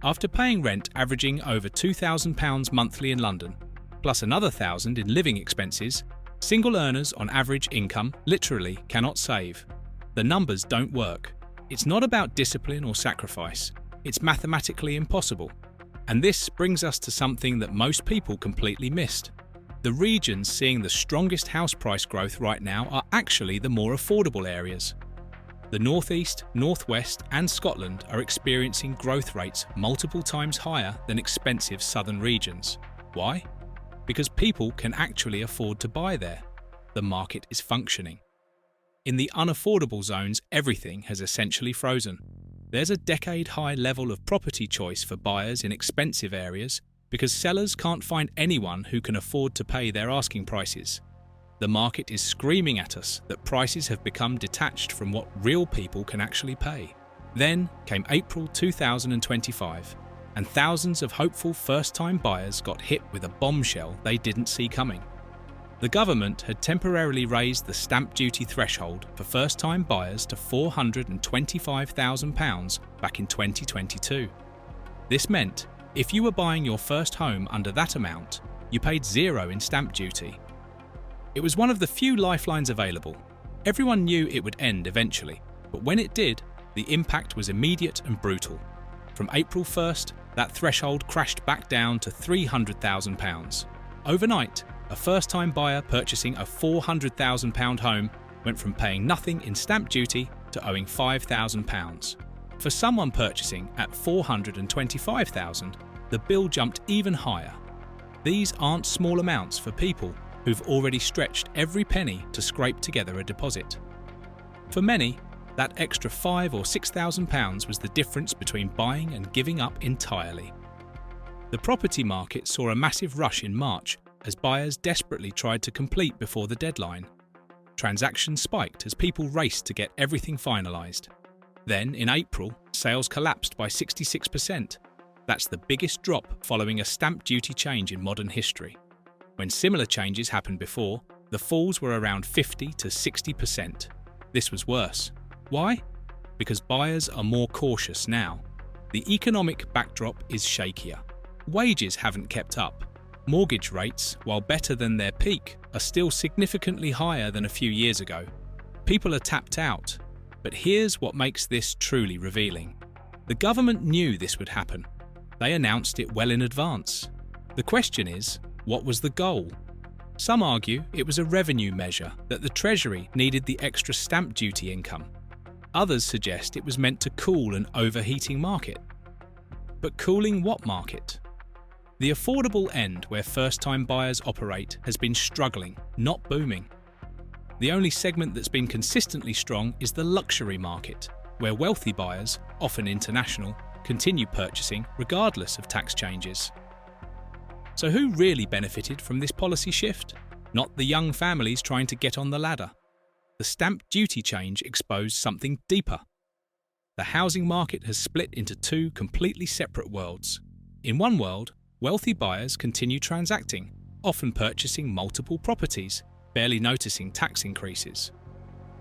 [SPEAKER 1] After paying rent averaging over £2,000 monthly in London, plus another £1,000 in living expenses, single earners on average income literally cannot save. The numbers don't work. It's not about discipline or sacrifice. It's mathematically impossible. And this brings us to something that most people completely missed. The regions seeing the strongest house price growth right now are actually the more affordable areas. The North East, North West and Scotland are experiencing growth rates multiple times higher than expensive southern regions. Why? Because people can actually afford to buy there. The market is functioning. In the unaffordable zones, everything has essentially frozen. There's a decade-high level of property choice for buyers in expensive areas because sellers can't find anyone who can afford to pay their asking prices. The market is screaming at us that prices have become detached from what real people can actually pay. Then came April 2025, and thousands of hopeful first-time buyers got hit with a bombshell they didn't see coming. The government had temporarily raised the stamp duty threshold for first-time buyers to £425,000 back in 2022. This meant if you were buying your first home under that amount, you paid zero in stamp duty. It was one of the few lifelines available. Everyone knew it would end eventually, but when it did, the impact was immediate and brutal. From April 1st, that threshold crashed back down to £300,000. Overnight, a first-time buyer purchasing a £400,000 home went from paying nothing in stamp duty to owing £5,000. For someone purchasing at £425,000, the bill jumped even higher. These aren't small amounts for people who've already stretched every penny to scrape together a deposit. For many, that extra £5,000 or £6,000 was the difference between buying and giving up entirely. The property market saw a massive rush in March as buyers desperately tried to complete before the deadline. Transactions spiked as people raced to get everything finalised. Then, in April, sales collapsed by 66%. That's the biggest drop following a stamp duty change in modern history. When similar changes happened before, the falls were around 50 to 60%. This was worse. Why? Because buyers are more cautious now. The economic backdrop is shakier. Wages haven't kept up. Mortgage rates, while better than their peak, are still significantly higher than a few years ago. People are tapped out. But here's what makes this truly revealing. The government knew this would happen. They announced it well in advance. The question is, what was the goal? Some argue it was a revenue measure that the Treasury needed the extra stamp duty income. Others suggest it was meant to cool an overheating market. But cooling what market? The affordable end where first-time buyers operate has been struggling, not booming. The only segment that's been consistently strong is the luxury market, where wealthy buyers, often international, continue purchasing regardless of tax changes. So who really benefited from this policy shift? Not the young families trying to get on the ladder. The stamp duty change exposed something deeper. The housing market has split into two completely separate worlds. In one world, wealthy buyers continue transacting, often purchasing multiple properties, barely noticing tax increases.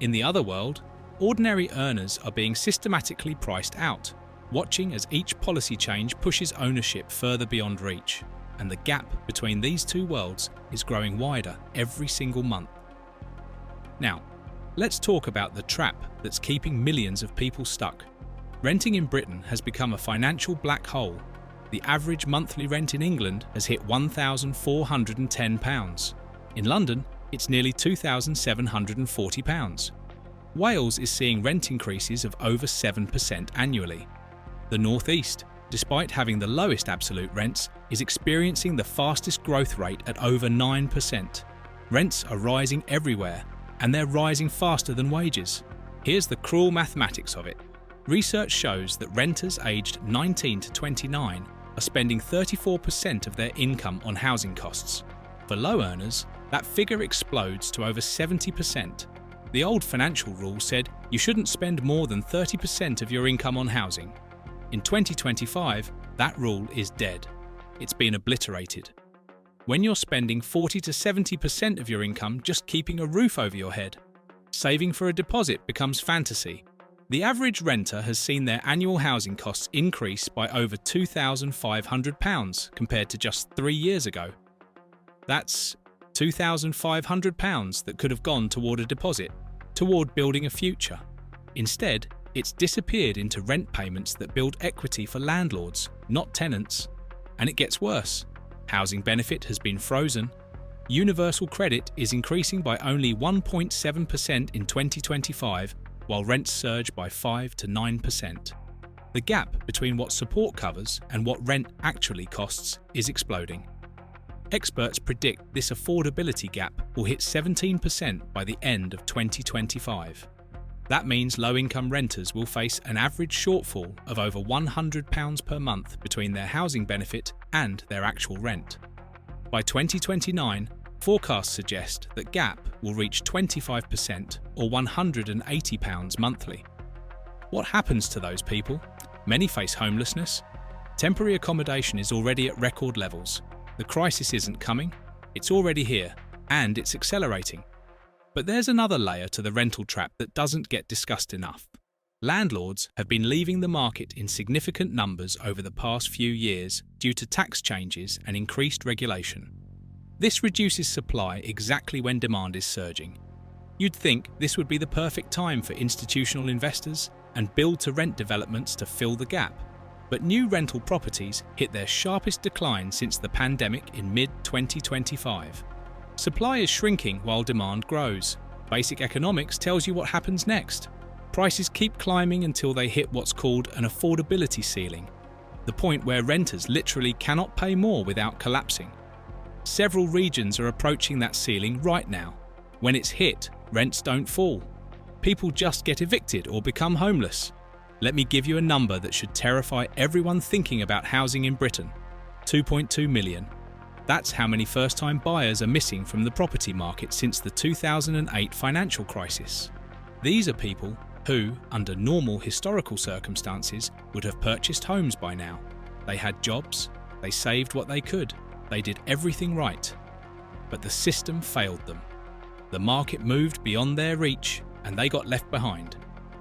[SPEAKER 1] In the other world, ordinary earners are being systematically priced out, watching as each policy change pushes ownership further beyond reach, and the gap between these two worlds is growing wider every single month. Now, let's talk about the trap that's keeping millions of people stuck. Renting in Britain has become a financial black hole. The average monthly rent in England has hit £1,410. In London, it's nearly £2,740. Wales is seeing rent increases of over 7% annually. The North East, despite having the lowest absolute rents, is experiencing the fastest growth rate at over 9%. Rents are rising everywhere, and they're rising faster than wages. Here's the cruel mathematics of it. Research shows that renters aged 19 to 29 are spending 34% of their income on housing costs. For low earners, that figure explodes to over 70%. The old financial rule said you shouldn't spend more than 30% of your income on housing. In 2025, that rule is dead. It's been obliterated. When you're spending 40 to 70% of your income just keeping a roof over your head, saving for a deposit becomes fantasy. The average renter has seen their annual housing costs increase by over £2,500 compared to just 3 years ago. That's £2,500 that could have gone toward a deposit, toward building a future. Instead, it's disappeared into rent payments that build equity for landlords, not tenants. And it gets worse. Housing benefit has been frozen. Universal credit is increasing by only 1.7% in 2025, while rents surge by 5 to 9%. The gap between what support covers and what rent actually costs is exploding. Experts predict this affordability gap will hit 17% by the end of 2025. That means low-income renters will face an average shortfall of over £100 per month between their housing benefit and their actual rent. By 2029, forecasts suggest that gap will reach 25% or £180 monthly. What happens to those people? Many face homelessness. Temporary accommodation is already at record levels. The crisis isn't coming, it's already here, and it's accelerating. But there's another layer to the rental trap that doesn't get discussed enough. Landlords have been leaving the market in significant numbers over the past few years due to tax changes and increased regulation. This reduces supply exactly when demand is surging. You'd think this would be the perfect time for institutional investors and build-to-rent developments to fill the gap. But new rental properties hit their sharpest decline since the pandemic in mid-2025. Supply is shrinking while demand grows. Basic economics tells you what happens next. Prices keep climbing until they hit what's called an affordability ceiling, the point where renters literally cannot pay more without collapsing. Several regions are approaching that ceiling right now. When it's hit, rents don't fall. People just get evicted or become homeless. Let me give you a number that should terrify everyone thinking about housing in Britain. 2.2 million. That's how many first-time buyers are missing from the property market since the 2008 financial crisis. These are people who, under normal historical circumstances, would have purchased homes by now. They had jobs, they saved what they could, they did everything right. But the system failed them. The market moved beyond their reach, and they got left behind.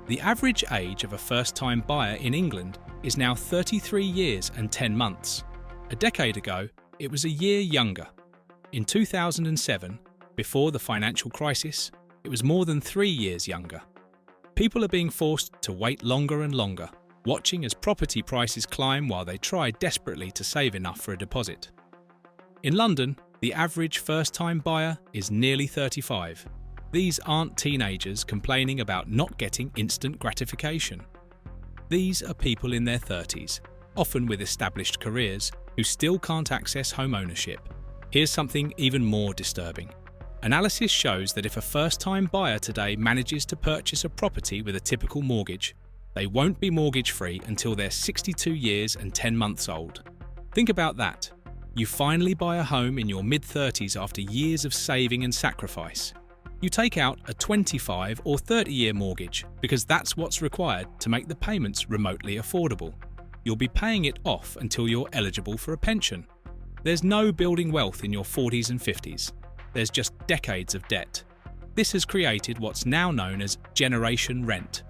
[SPEAKER 1] The average age of a first-time buyer in England is now 33 years and 10 months. A decade ago, it was a year younger. In 2007, before the financial crisis, it was more than 3 years younger. People are being forced to wait longer and longer. watching as property prices climb while they try desperately to save enough for a deposit. In London, the average first-time buyer is nearly 35. These aren't teenagers complaining about not getting instant gratification. These are people in their 30s, often with established careers, who still can't access home ownership. Here's something even more disturbing. Analysis shows that if a first-time buyer today manages to purchase a property with a typical mortgage, they won't be mortgage-free until they're 62 years and 10 months old. Think about that. You finally buy a home in your mid-30s after years of saving and sacrifice. You take out a 25 or 30-year mortgage because that's what's required to make the payments remotely affordable. You'll be paying it off until you're eligible for a pension. There's no building wealth in your 40s and 50s. There's just decades of debt. This has created what's now known as generation rent.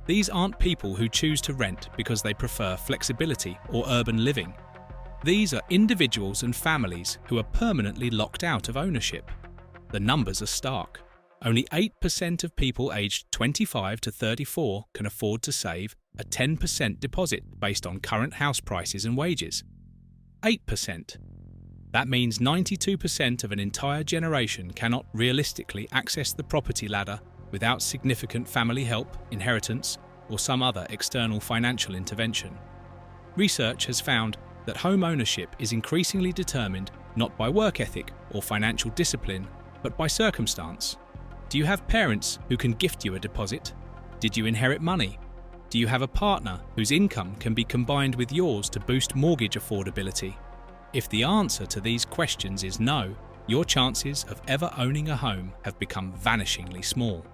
[SPEAKER 1] These aren't people who choose to rent because they prefer flexibility or urban living. These are individuals and families who are permanently locked out of ownership. The numbers are stark. Only 8% of people aged 25 to 34 can afford to save a 10% deposit based on current house prices and wages. 8%. That means 92% of an entire generation cannot realistically access the property ladder without significant family help, inheritance, or some other external financial intervention. Research has found that home ownership is increasingly determined not by work ethic or financial discipline, but by circumstance. Do you have parents who can gift you a deposit? Did you inherit money? Do you have a partner whose income can be combined with yours to boost mortgage affordability? If the answer to these questions is no, your chances of ever owning a home have become vanishingly small.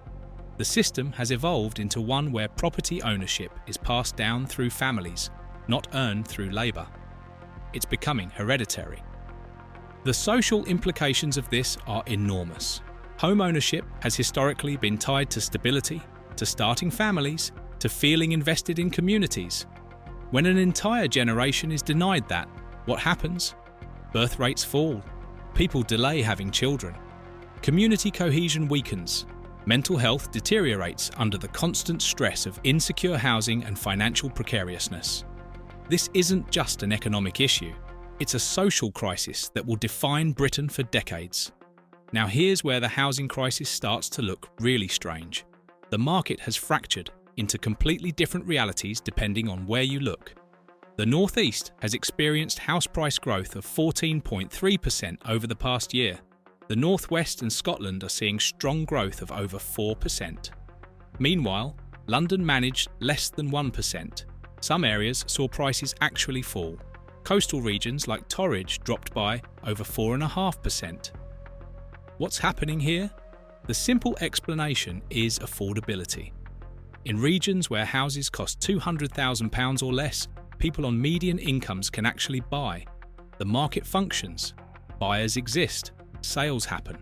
[SPEAKER 1] The system has evolved into one where property ownership is passed down through families, not earned through labour. It's becoming hereditary. The social implications of this are enormous. Home ownership has historically been tied to stability, to starting families, to feeling invested in communities. When an entire generation is denied that, what happens? Birth rates fall. People delay having children. Community cohesion weakens. Mental health deteriorates under the constant stress of insecure housing and financial precariousness. This isn't just an economic issue, it's a social crisis that will define Britain for decades. Now here's where the housing crisis starts to look really strange. The market has fractured into completely different realities depending on where you look. The North East has experienced house price growth of 14.3% over the past year. The North West and Scotland are seeing strong growth of over 4%. Meanwhile, London managed less than 1%. Some areas saw prices actually fall. Coastal regions like Torridge dropped by over 4.5%. What's happening here? The simple explanation is affordability. In regions where houses cost £200,000 or less, people on median incomes can actually buy. The market functions. Buyers exist. Sales happen.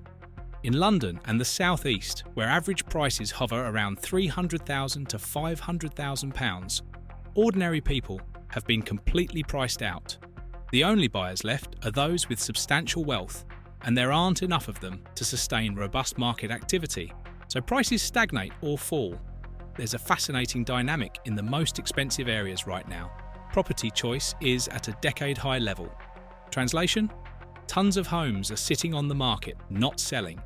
[SPEAKER 1] In London and the South East, where average prices hover around £300,000 to £500,000, ordinary people have been completely priced out. The only buyers left are those with substantial wealth, and there aren't enough of them to sustain robust market activity, so prices stagnate or fall. There's a fascinating dynamic in the most expensive areas right now. Property choice is at a decade-high level. Translation? Tons of homes are sitting on the market, not selling.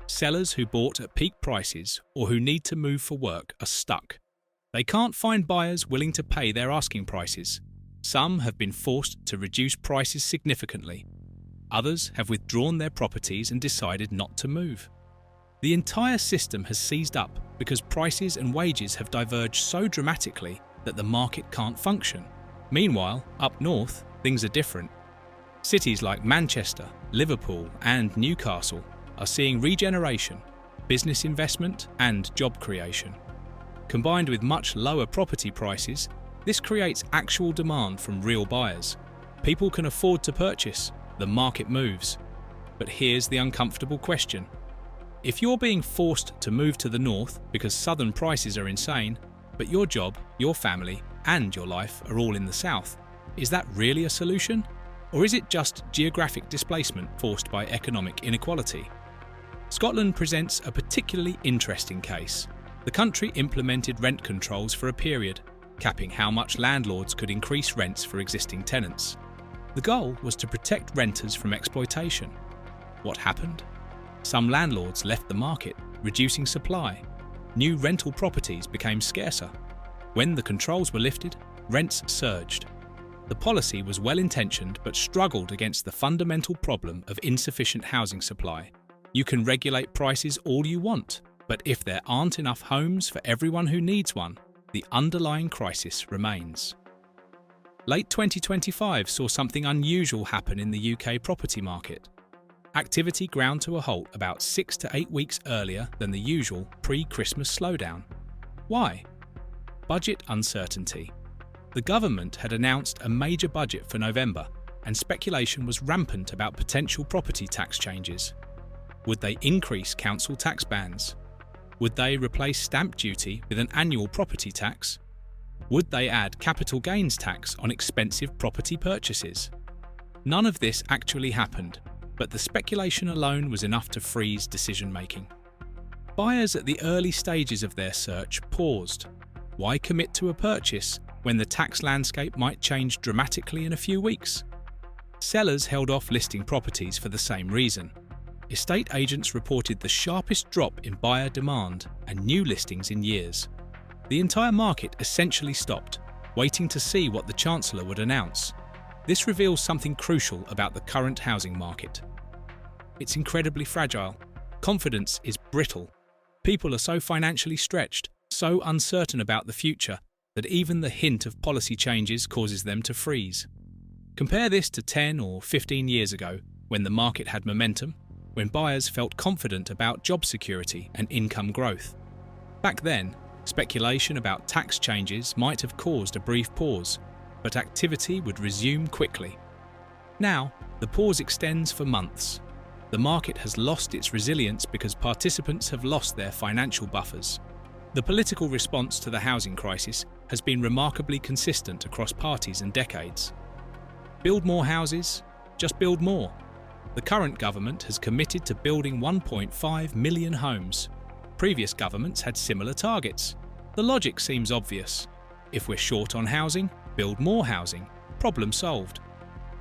[SPEAKER 1] Sellers who bought at peak prices or who need to move for work are stuck. They can't find buyers willing to pay their asking prices. Some have been forced to reduce prices significantly. Others have withdrawn their properties and decided not to move. The entire system has seized up because prices and wages have diverged so dramatically that the market can't function. Meanwhile, up north, things are different. Cities like Manchester, Liverpool, and Newcastle are seeing regeneration, business investment, and job creation. Combined with much lower property prices, this creates actual demand from real buyers. People can afford to purchase, the market moves. But here's the uncomfortable question. If you're being forced to move to the north because southern prices are insane, but your job, your family, and your life are all in the south, is that really a solution? Or is it just geographic displacement forced by economic inequality? Scotland presents a particularly interesting case. The country implemented rent controls for a period, capping how much landlords could increase rents for existing tenants. The goal was to protect renters from exploitation. What happened? Some landlords left the market, reducing supply. New rental properties became scarcer. When the controls were lifted, rents surged. The policy was well-intentioned but struggled against the fundamental problem of insufficient housing supply. You can regulate prices all you want, but if there aren't enough homes for everyone who needs one, the underlying crisis remains. Late 2025 saw something unusual happen in the UK property market. Activity ground to a halt about 6 to 8 weeks earlier than the usual pre-Christmas slowdown. Why? Budget uncertainty. The government had announced a major budget for November, and speculation was rampant about potential property tax changes. Would they increase council tax bands? Would they replace stamp duty with an annual property tax? Would they add capital gains tax on expensive property purchases? None of this actually happened, but the speculation alone was enough to freeze decision-making. Buyers at the early stages of their search paused. Why commit to a purchase when the tax landscape might change dramatically in a few weeks? Sellers held off listing properties for the same reason. Estate agents reported the sharpest drop in buyer demand and new listings in years. The entire market essentially stopped, waiting to see what the Chancellor would announce. This reveals something crucial about the current housing market. It's incredibly fragile. Confidence is brittle. People are so financially stretched, so uncertain about the future, that even the hint of policy changes causes them to freeze. Compare this to 10 or 15 years ago, when the market had momentum, when buyers felt confident about job security and income growth. Back then, speculation about tax changes might have caused a brief pause, but activity would resume quickly. Now, the pause extends for months. The market has lost its resilience because participants have lost their financial buffers. The political response to the housing crisis has been remarkably consistent across parties and decades. Build more houses, just build more. The current government has committed to building 1.5 million homes. Previous governments had similar targets. The logic seems obvious. If we're short on housing, build more housing. Problem solved.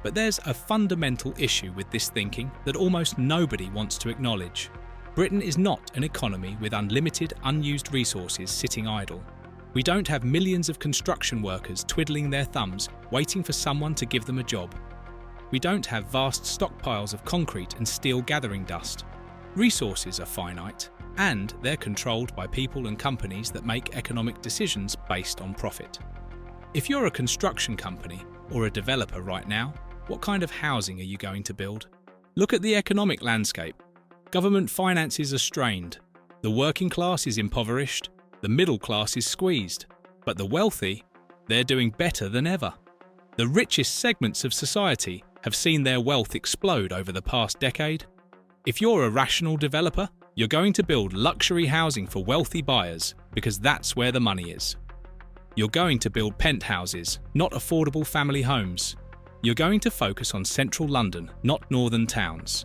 [SPEAKER 1] But there's a fundamental issue with this thinking that almost nobody wants to acknowledge. Britain is not an economy with unlimited, unused resources sitting idle. We don't have millions of construction workers twiddling their thumbs, waiting for someone to give them a job. We don't have vast stockpiles of concrete and steel gathering dust. Resources are finite, and they're controlled by people and companies that make economic decisions based on profit. If you're a construction company or a developer right now, what kind of housing are you going to build? Look at the economic landscape. Government finances are strained. The working class is impoverished. The middle class is squeezed. But the wealthy, they're doing better than ever. The richest segments of society have seen their wealth explode over the past decade. If you're a rational developer, you're going to build luxury housing for wealthy buyers because that's where the money is. You're going to build penthouses, not affordable family homes. You're going to focus on central London, not northern towns.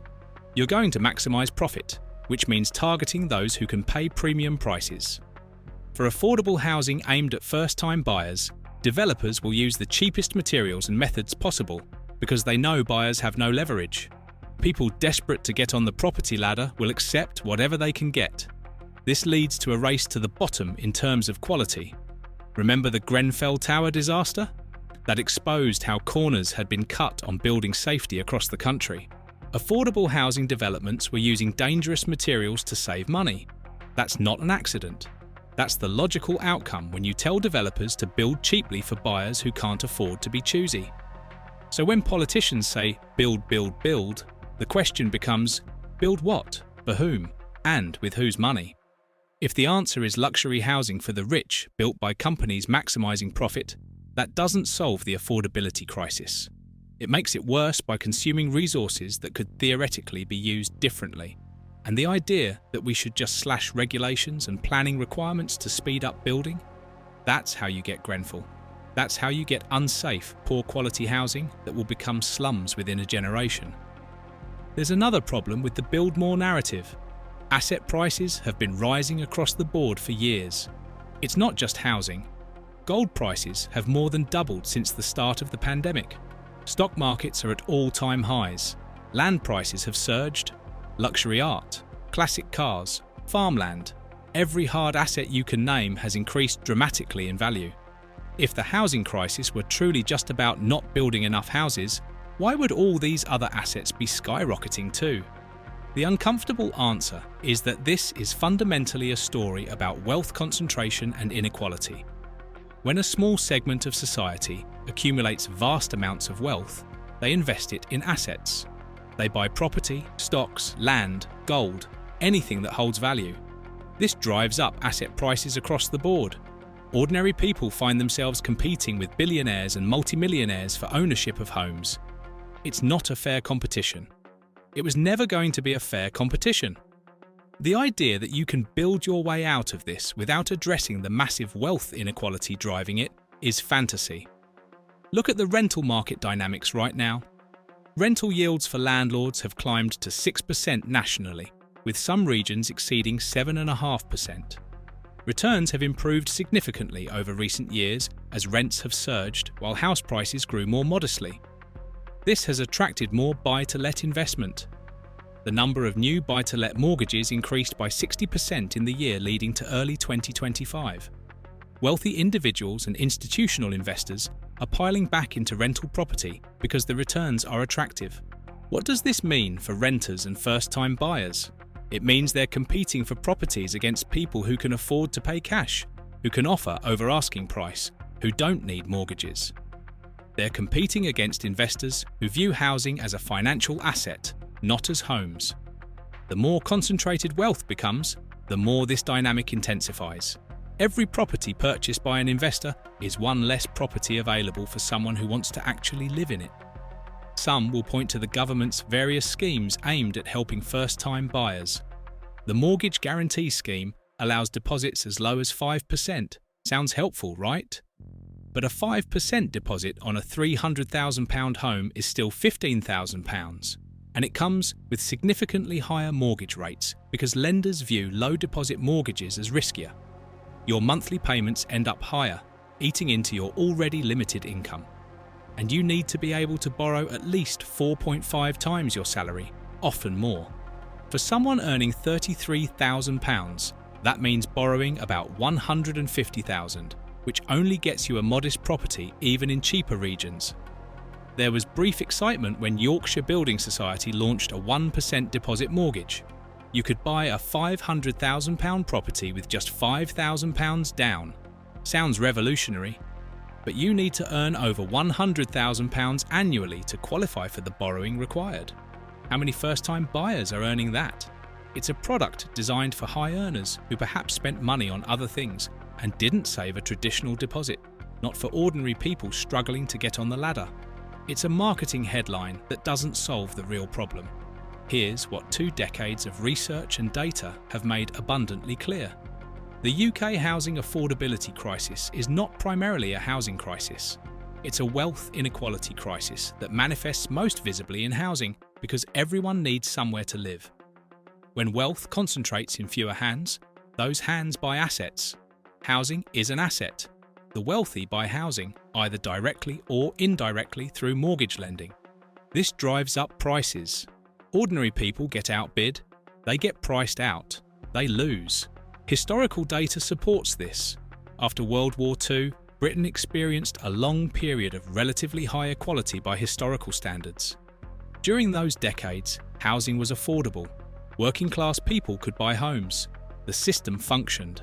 [SPEAKER 1] You're going to maximise profit, which means targeting those who can pay premium prices. For affordable housing aimed at first-time buyers, developers will use the cheapest materials and methods possible because they know buyers have no leverage. People desperate to get on the property ladder will accept whatever they can get. This leads to a race to the bottom in terms of quality. Remember the Grenfell Tower disaster? That exposed how corners had been cut on building safety across the country. Affordable housing developments were using dangerous materials to save money. That's not an accident. That's the logical outcome when you tell developers to build cheaply for buyers who can't afford to be choosy. So when politicians say, build, build, build, the question becomes, build what, for whom, and with whose money? If the answer is luxury housing for the rich built by companies maximising profit, that doesn't solve the affordability crisis. It makes it worse by consuming resources that could theoretically be used differently. And the idea that we should just slash regulations and planning requirements to speed up building, that's how you get Grenfell. That's how you get unsafe, poor quality housing that will become slums within a generation. There's another problem with the build more narrative. Asset prices have been rising across the board for years. It's not just housing. Gold prices have more than doubled since the start of the pandemic. Stock markets are at all-time highs. Land prices have surged. Luxury art, classic cars, farmland, every hard asset you can name has increased dramatically in value. If the housing crisis were truly just about not building enough houses, why would all these other assets be skyrocketing too? The uncomfortable answer is that this is fundamentally a story about wealth concentration and inequality. When a small segment of society accumulates vast amounts of wealth, they invest it in assets. They buy property, stocks, land, gold, anything that holds value. This drives up asset prices across the board. Ordinary people find themselves competing with billionaires and multimillionaires for ownership of homes. It's not a fair competition. It was never going to be a fair competition. The idea that you can build your way out of this without addressing the massive wealth inequality driving it is fantasy. Look at the rental market dynamics right now. Rental yields for landlords have climbed to 6% nationally, with some regions exceeding 7.5%. Returns have improved significantly over recent years as rents have surged while house prices grew more modestly. This has attracted more buy-to-let investment. The number of new buy-to-let mortgages increased by 60% in the year leading to early 2025. Wealthy individuals and institutional investors are piling back into rental property because the returns are attractive. What does this mean for renters and first-time buyers? It means they're competing for properties against people who can afford to pay cash, who can offer over asking price, who don't need mortgages. They're competing against investors who view housing as a financial asset, not as homes. The more concentrated wealth becomes, the more this dynamic intensifies. Every property purchased by an investor is one less property available for someone who wants to actually live in it. Some will point to the government's various schemes aimed at helping first-time buyers. The Mortgage Guarantee Scheme allows deposits as low as 5%. Sounds helpful, right? But a 5% deposit on a £300,000 home is still £15,000, and it comes with significantly higher mortgage rates because lenders view low deposit mortgages as riskier. Your monthly payments end up higher, eating into your already limited income. And you need to be able to borrow at least 4.5 times your salary, often more. For someone earning £33,000, that means borrowing about £150,000, which only gets you a modest property even in cheaper regions. There was brief excitement when Yorkshire Building Society launched a 1% deposit mortgage. You could buy a £500,000 property with just £5,000 down. Sounds revolutionary. But you need to earn over £100,000 annually to qualify for the borrowing required. How many first-time buyers are earning that? It's a product designed for high earners who perhaps spent money on other things and didn't save a traditional deposit, not for ordinary people struggling to get on the ladder. It's a marketing headline that doesn't solve the real problem. Here's what 2 decades of research and data have made abundantly clear. The UK housing affordability crisis is not primarily a housing crisis. It's a wealth inequality crisis that manifests most visibly in housing because everyone needs somewhere to live. When wealth concentrates in fewer hands, those hands buy assets. Housing is an asset. The wealthy buy housing, either directly or indirectly through mortgage lending. This drives up prices. Ordinary people get outbid, they get priced out, they lose. Historical data supports this. After World War II, Britain experienced a long period of relatively high equality by historical standards. During those decades, housing was affordable. Working-class people could buy homes. The system functioned.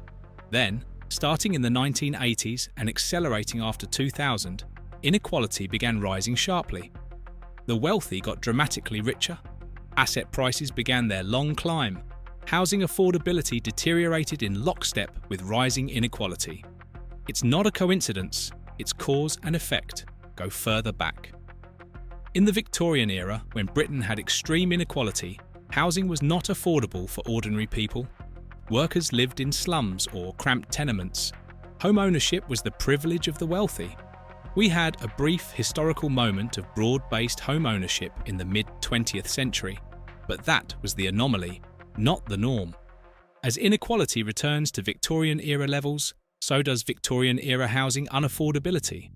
[SPEAKER 1] Then, starting in the 1980s and accelerating after 2000, inequality began rising sharply. The wealthy got dramatically richer. Asset prices began their long climb. Housing affordability deteriorated in lockstep with rising inequality. It's not a coincidence, its cause and effect go further back. In the Victorian era, when Britain had extreme inequality, housing was not affordable for ordinary people. Workers lived in slums or cramped tenements. Home ownership was the privilege of the wealthy. We had a brief historical moment of broad-based home ownership in the mid-20th century, but that was the anomaly, not the norm. As inequality returns to Victorian-era levels, so does Victorian-era housing unaffordability.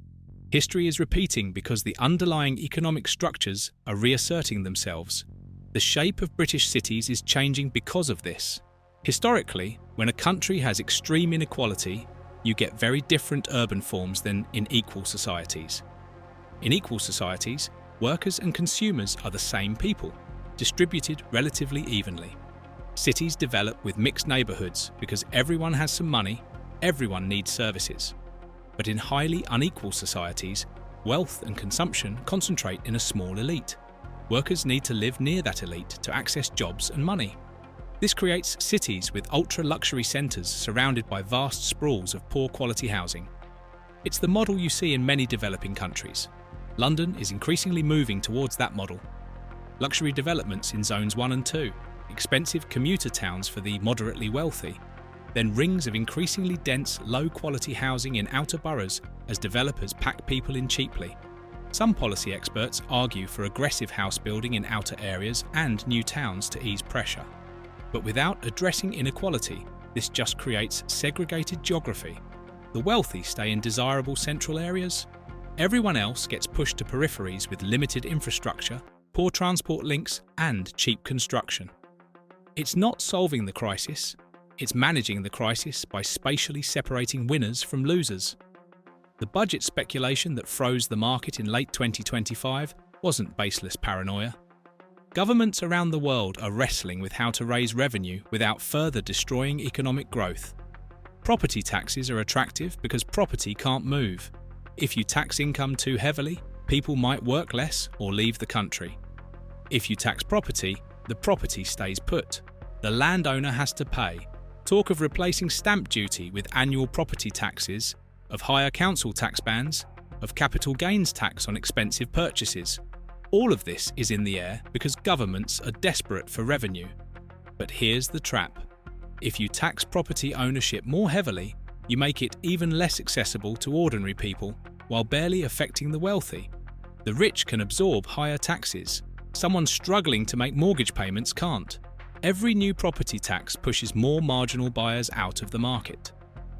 [SPEAKER 1] History is repeating because the underlying economic structures are reasserting themselves. The shape of British cities is changing because of this. Historically, when a country has extreme inequality, you get very different urban forms than in equal societies. In equal societies, workers and consumers are the same people, distributed relatively evenly. Cities develop with mixed neighbourhoods because everyone has some money, everyone needs services. But in highly unequal societies, wealth and consumption concentrate in a small elite. Workers need to live near that elite to access jobs and money. This creates cities with ultra-luxury centres surrounded by vast sprawls of poor-quality housing. It's the model you see in many developing countries. London is increasingly moving towards that model. Luxury developments in Zones 1 and 2, expensive commuter towns for the moderately wealthy, then rings of increasingly dense, low-quality housing in outer boroughs as developers pack people in cheaply. Some policy experts argue for aggressive house building in outer areas and new towns to ease pressure. But without addressing inequality, this just creates segregated geography. The wealthy stay in desirable central areas. Everyone else gets pushed to peripheries with limited infrastructure, poor transport links, and cheap construction. It's not solving the crisis, it's managing the crisis by spatially separating winners from losers. The budget speculation that froze the market in late 2025 wasn't baseless paranoia. Governments around the world are wrestling with how to raise revenue without further destroying economic growth. Property taxes are attractive because property can't move. If you tax income too heavily, people might work less or leave the country. If you tax property, the property stays put. The landowner has to pay. Talk of replacing stamp duty with annual property taxes, of higher council tax bans, of capital gains tax on expensive purchases. All of this is in the air because governments are desperate for revenue. But here's the trap. If you tax property ownership more heavily, you make it even less accessible to ordinary people while barely affecting the wealthy. The rich can absorb higher taxes. Someone struggling to make mortgage payments can't. Every new property tax pushes more marginal buyers out of the market.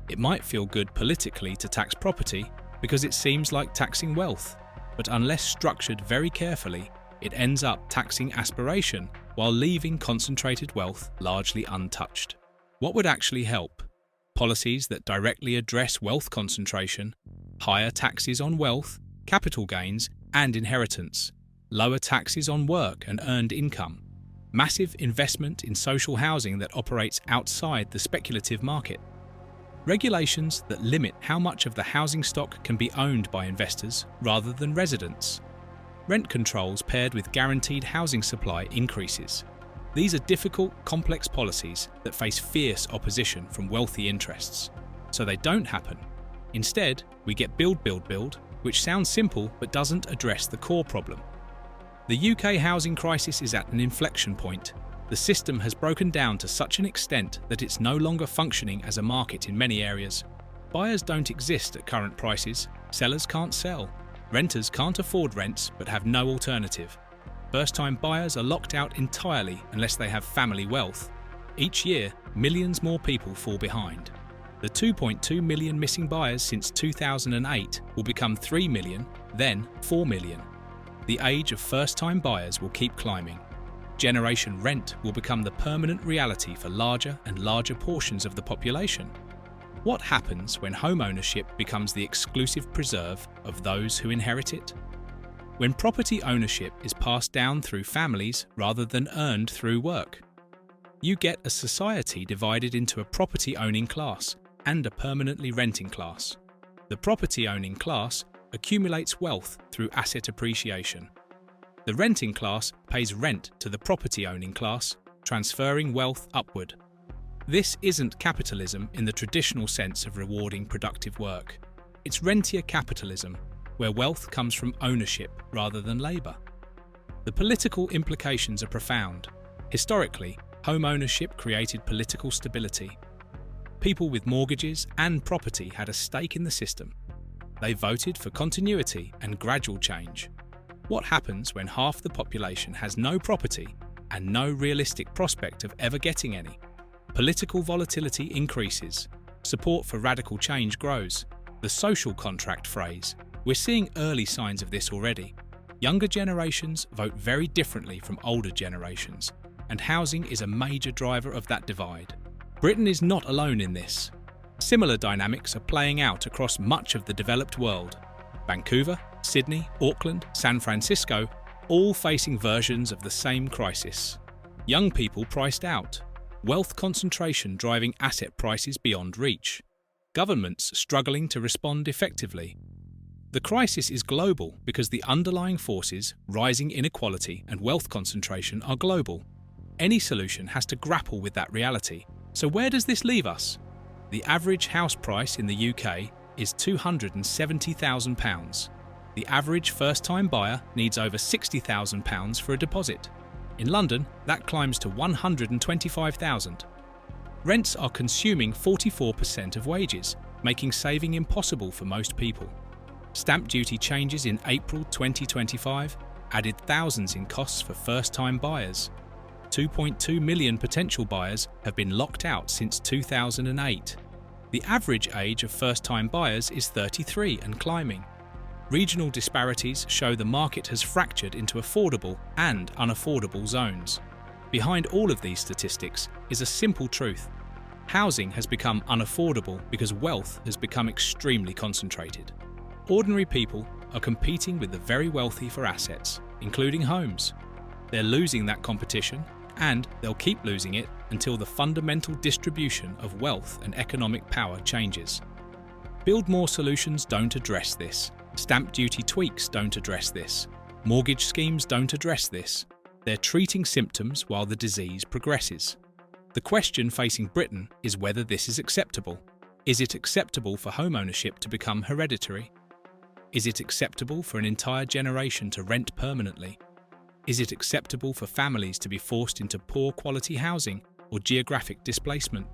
[SPEAKER 1] It might feel good politically to tax property because it seems like taxing wealth. But unless structured very carefully, it ends up taxing aspiration while leaving concentrated wealth largely untouched. What would actually help? Policies that directly address wealth concentration, higher taxes on wealth, capital gains, and inheritance, lower taxes on work and earned income, massive investment in social housing that operates outside the speculative market, regulations that limit how much of the housing stock can be owned by investors rather than residents. Rent controls paired with guaranteed housing supply increases. These are difficult, complex policies that face fierce opposition from wealthy interests. So they don't happen. Instead, we get build, build, build, which sounds simple but doesn't address the core problem. The UK housing crisis is at an inflection point. The system has broken down to such an extent that it's no longer functioning as a market in many areas. Buyers don't exist at current prices, sellers can't sell, renters can't afford rents but have no alternative. First-time buyers are locked out entirely unless they have family wealth. Each year, millions more people fall behind. The 2.2 million missing buyers since 2008 will become 3 million, then 4 million. The age of first-time buyers will keep climbing. Generation rent will become the permanent reality for larger and larger portions of the population. What happens when homeownership becomes the exclusive preserve of those who inherit it? When property ownership is passed down through families rather than earned through work, you get a society divided into a property-owning class and a permanently renting class. The property-owning class accumulates wealth through asset appreciation. The renting class pays rent to the property-owning class, transferring wealth upward. This isn't capitalism in the traditional sense of rewarding productive work. It's rentier capitalism, where wealth comes from ownership rather than labour. The political implications are profound. Historically, home ownership created political stability. People with mortgages and property had a stake in the system. They voted for continuity and gradual change. What happens when half the population has no property and no realistic prospect of ever getting any? Political volatility increases. support for radical change grows. The social contract phrase. We're seeing early signs of this already. Younger generations vote very differently from older generations, and housing is a major driver of that divide. Britain is not alone in this. Similar dynamics are playing out across much of the developed world. Vancouver, Sydney, Auckland, San Francisco, all facing versions of the same crisis. Young people priced out. Wealth concentration driving asset prices beyond reach. Governments struggling to respond effectively. The crisis is global because the underlying forces, rising inequality and wealth concentration, are global. Any solution has to grapple with that reality. So where does this leave us? The average house price in the UK is £270,000. The average first-time buyer needs over £60,000 for a deposit. In London, that climbs to £125,000. Rents are consuming 44% of wages, making saving impossible for most people. Stamp duty changes in April 2025 added thousands in costs for first-time buyers. 2.2 million potential buyers have been locked out since 2008. The average age of first-time buyers is 33 and climbing. Regional disparities show the market has fractured into affordable and unaffordable zones. Behind all of these statistics is a simple truth. Housing has become unaffordable because wealth has become extremely concentrated. Ordinary people are competing with the very wealthy for assets, including homes. They're losing that competition, and they'll keep losing it until the fundamental distribution of wealth and economic power changes. Build More solutions don't address this. Stamp duty tweaks don't address this. Mortgage schemes don't address this. They're treating symptoms while the disease progresses. The question facing Britain is whether this is acceptable. Is it acceptable for homeownership to become hereditary? Is it acceptable for an entire generation to rent permanently? Is it acceptable for families to be forced into poor quality housing or geographic displacement?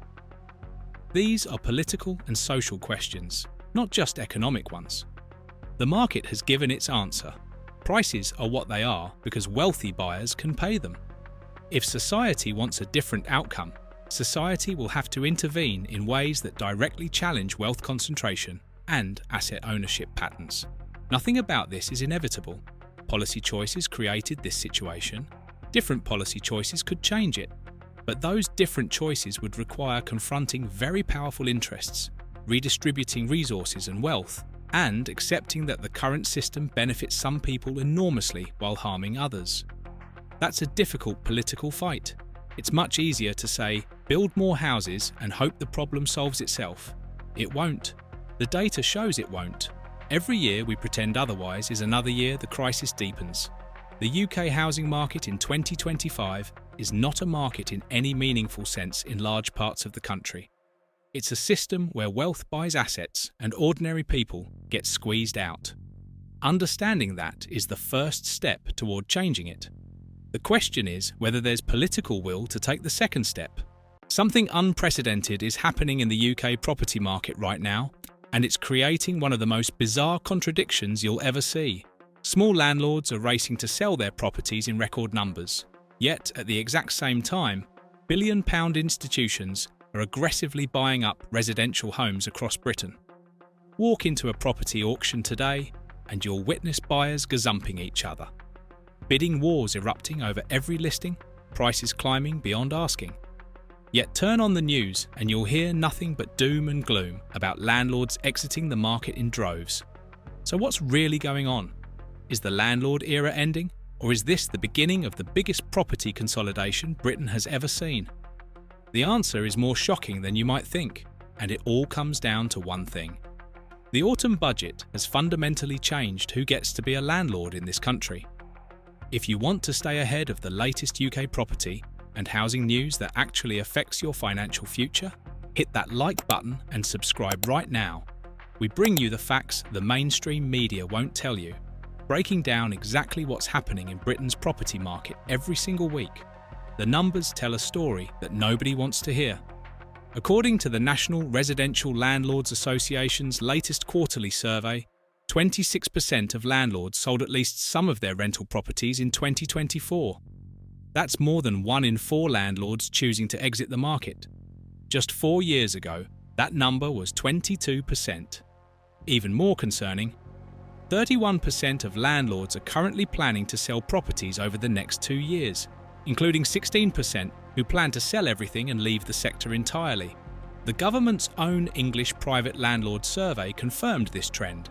[SPEAKER 1] These are political and social questions, not just economic ones. The market has given its answer. Prices are what they are because wealthy buyers can pay them. If society wants a different outcome, society will have to intervene in ways that directly challenge wealth concentration and asset ownership patterns. Nothing about this is inevitable. Policy choices created this situation. Different policy choices could change it. But those different choices would require confronting very powerful interests, redistributing resources and wealth, and accepting that the current system benefits some people enormously while harming others. That's a difficult political fight. It's much easier to say, build more houses and hope the problem solves itself. It won't. The data shows it won't. Every year we pretend otherwise is another year the crisis deepens. The UK housing market in 2025 is not a market in any meaningful sense in large parts of the country. It's a system where wealth buys assets and ordinary people get squeezed out. Understanding that is the first step toward changing it. The question is whether there's political will to take the second step. Something unprecedented is happening in the UK property market right now, and it's creating one of the most bizarre contradictions you'll ever see. Small landlords are racing to sell their properties in record numbers. Yet, at the exact same time, billion-pound institutions are aggressively buying up residential homes across Britain. Walk into a property auction today, and you'll witness buyers gazumping each other. Bidding wars erupting over every listing, prices climbing beyond asking. Yet turn on the news and you'll hear nothing but doom and gloom about landlords exiting the market in droves. So what's really going on? Is the landlord era ending, or is this the beginning of the biggest property consolidation Britain has ever seen? The answer is more shocking than you might think, and it all comes down to one thing. The autumn budget has fundamentally changed who gets to be a landlord in this country. If you want to stay ahead of the latest UK property and housing news that actually affects your financial future, hit that like button and subscribe right now. We bring you the facts the mainstream media won't tell you, breaking down exactly what's happening in Britain's property market every single week. The numbers tell a story that nobody wants to hear. According to the National Residential Landlords Association's latest quarterly survey, 26% of landlords sold at least some of their rental properties in 2024. That's more than 1 in 4 landlords choosing to exit the market. Just 4 years ago, That number was 22%. Even more concerning, 31% of landlords are currently planning to sell properties over the next 2 years, including 16% who plan to sell everything and leave the sector entirely. The government's own English Private Landlord Survey confirmed this trend,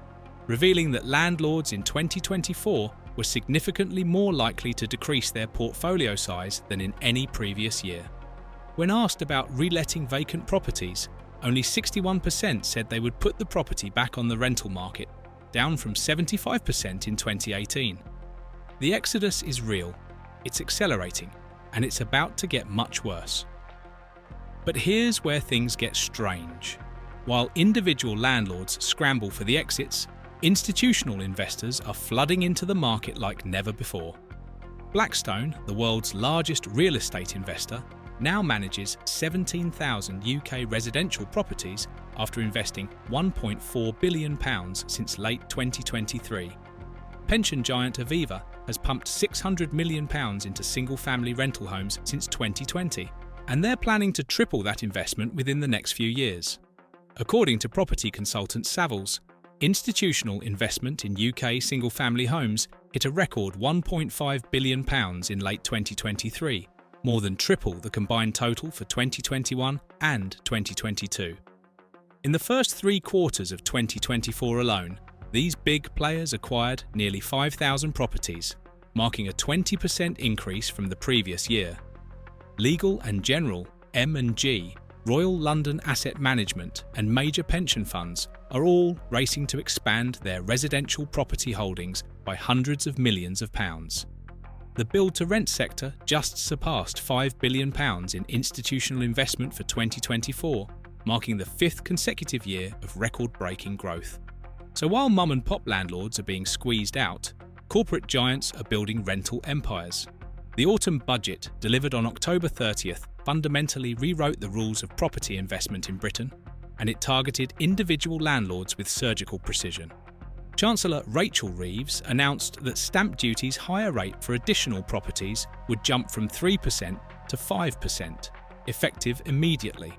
[SPEAKER 1] revealing that landlords in 2024 were significantly more likely to decrease their portfolio size than in any previous year. When asked about reletting vacant properties, only 61% said they would put the property back on the rental market, down from 75% in 2018. The exodus is real, it's accelerating, and it's about to get much worse. But here's where things get strange. While individual landlords scramble for the exits, institutional investors are flooding into the market like never before. Blackstone, the world's largest real estate investor, now manages 17,000 UK residential properties after investing £1.4 billion since late 2023. Pension giant Aviva has pumped £600 million into single-family rental homes since 2020, and they're planning to triple that investment within the next few years. According to property consultant Savills, institutional investment in UK single-family homes hit a record £1.5 billion in late 2023, more than triple the combined total for 2021 and 2022. In the first 3 quarters of 2024 alone, these big players acquired nearly 5,000 properties, marking a 20% increase from the previous year. Legal & General, M&G, Royal London Asset Management and major pension funds are all racing to expand their residential property holdings by hundreds of millions of pounds. The build-to-rent sector just surpassed £5 billion in institutional investment for 2024, marking the 5th consecutive year of record-breaking growth. So while mum-and-pop landlords are being squeezed out, corporate giants are building rental empires. The autumn budget, delivered on October 30th, fundamentally rewrote the rules of property investment in Britain, and it targeted individual landlords with surgical precision. Chancellor Rachel Reeves announced that stamp duty's higher rate for additional properties would jump from 3% to 5%, effective immediately.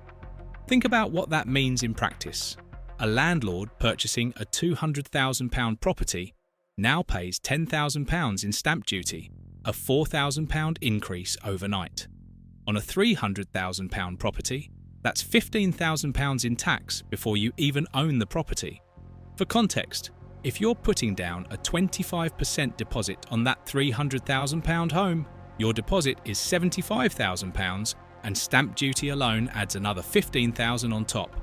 [SPEAKER 1] Think about what that means in practice. A landlord purchasing a £200,000 property now pays £10,000 in stamp duty, a £4,000 increase overnight. On a £300,000 property, that's £15,000 in tax before you even own the property. For context, if you're putting down a 25% deposit on that £300,000 home, your deposit is £75,000 and stamp duty alone adds another £15,000 on top.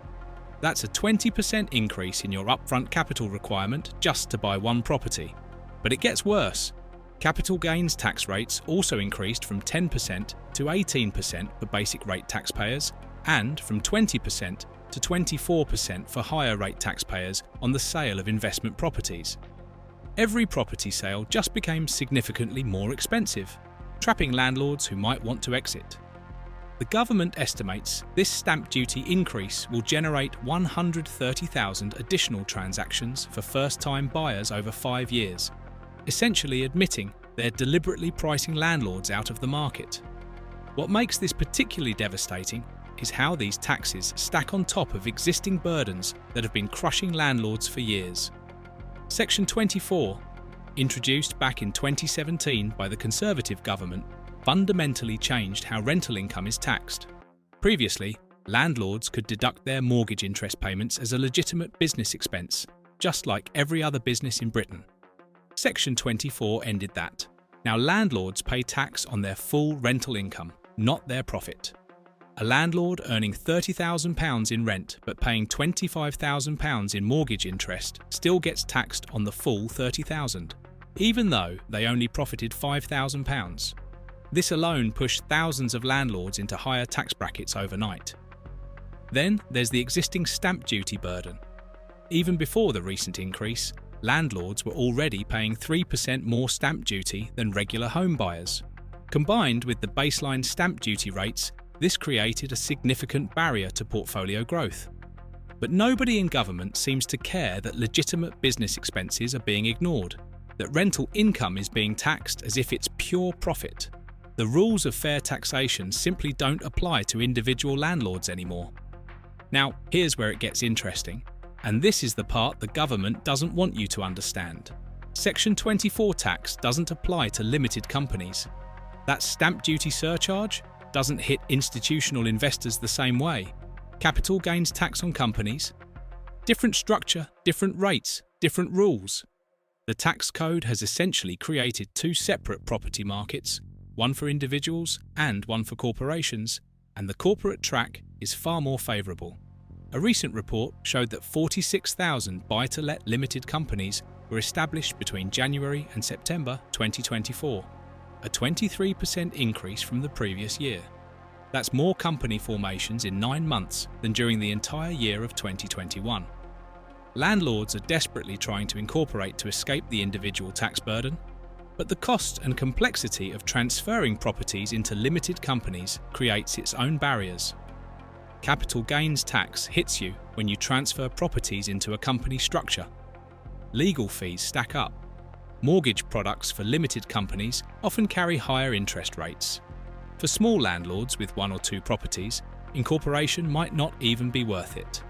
[SPEAKER 1] That's a 20% increase in your upfront capital requirement just to buy one property. But it gets worse. Capital gains tax rates also increased from 10% to 18% for basic rate taxpayers and from 20% to 24% for higher rate taxpayers on the sale of investment properties. Every property sale just became significantly more expensive, trapping landlords who might want to exit. The government estimates this stamp duty increase will generate 130,000 additional transactions for first-time buyers over 5 years, essentially admitting they're deliberately pricing landlords out of the market. What makes this particularly devastating is how these taxes stack on top of existing burdens that have been crushing landlords for years. Section 24, introduced back in 2017 by the Conservative government, fundamentally changed how rental income is taxed. Previously, landlords could deduct their mortgage interest payments as a legitimate business expense, just like every other business in Britain. Section 24 ended that. Now landlords pay tax on their full rental income, not their profit. A landlord earning £30,000 in rent but paying £25,000 in mortgage interest still gets taxed on the full £30,000, even though they only profited £5,000. This alone pushed thousands of landlords into higher tax brackets overnight. Then there's the existing stamp duty burden. Even before the recent increase, landlords were already paying 3% more stamp duty than regular home buyers. Combined with the baseline stamp duty rates, this created a significant barrier to portfolio growth. But nobody in government seems to care that legitimate business expenses are being ignored, that rental income is being taxed as if it's pure profit. The rules of fair taxation simply don't apply to individual landlords anymore. Now, here's where it gets interesting. And this is the part the government doesn't want you to understand. Section 24 tax doesn't apply to limited companies. That stamp duty surcharge doesn't hit institutional investors the same way. Capital gains tax on companies. Different structure, different rates, different rules. The tax code has essentially created two separate property markets, one for individuals and one for corporations, and the corporate track is far more favourable. A recent report showed that 46,000 buy-to-let limited companies were established between January and September 2024, a 23% increase from the previous year. That's more company formations in 9 months than during the entire year of 2021. Landlords are desperately trying to incorporate to escape the individual tax burden, but the cost and complexity of transferring properties into limited companies creates its own barriers. Capital gains tax hits you when you transfer properties into a company structure. Legal fees stack up. Mortgage products for limited companies often carry higher interest rates. For small landlords with 1 or 2 properties, incorporation might not even be worth it.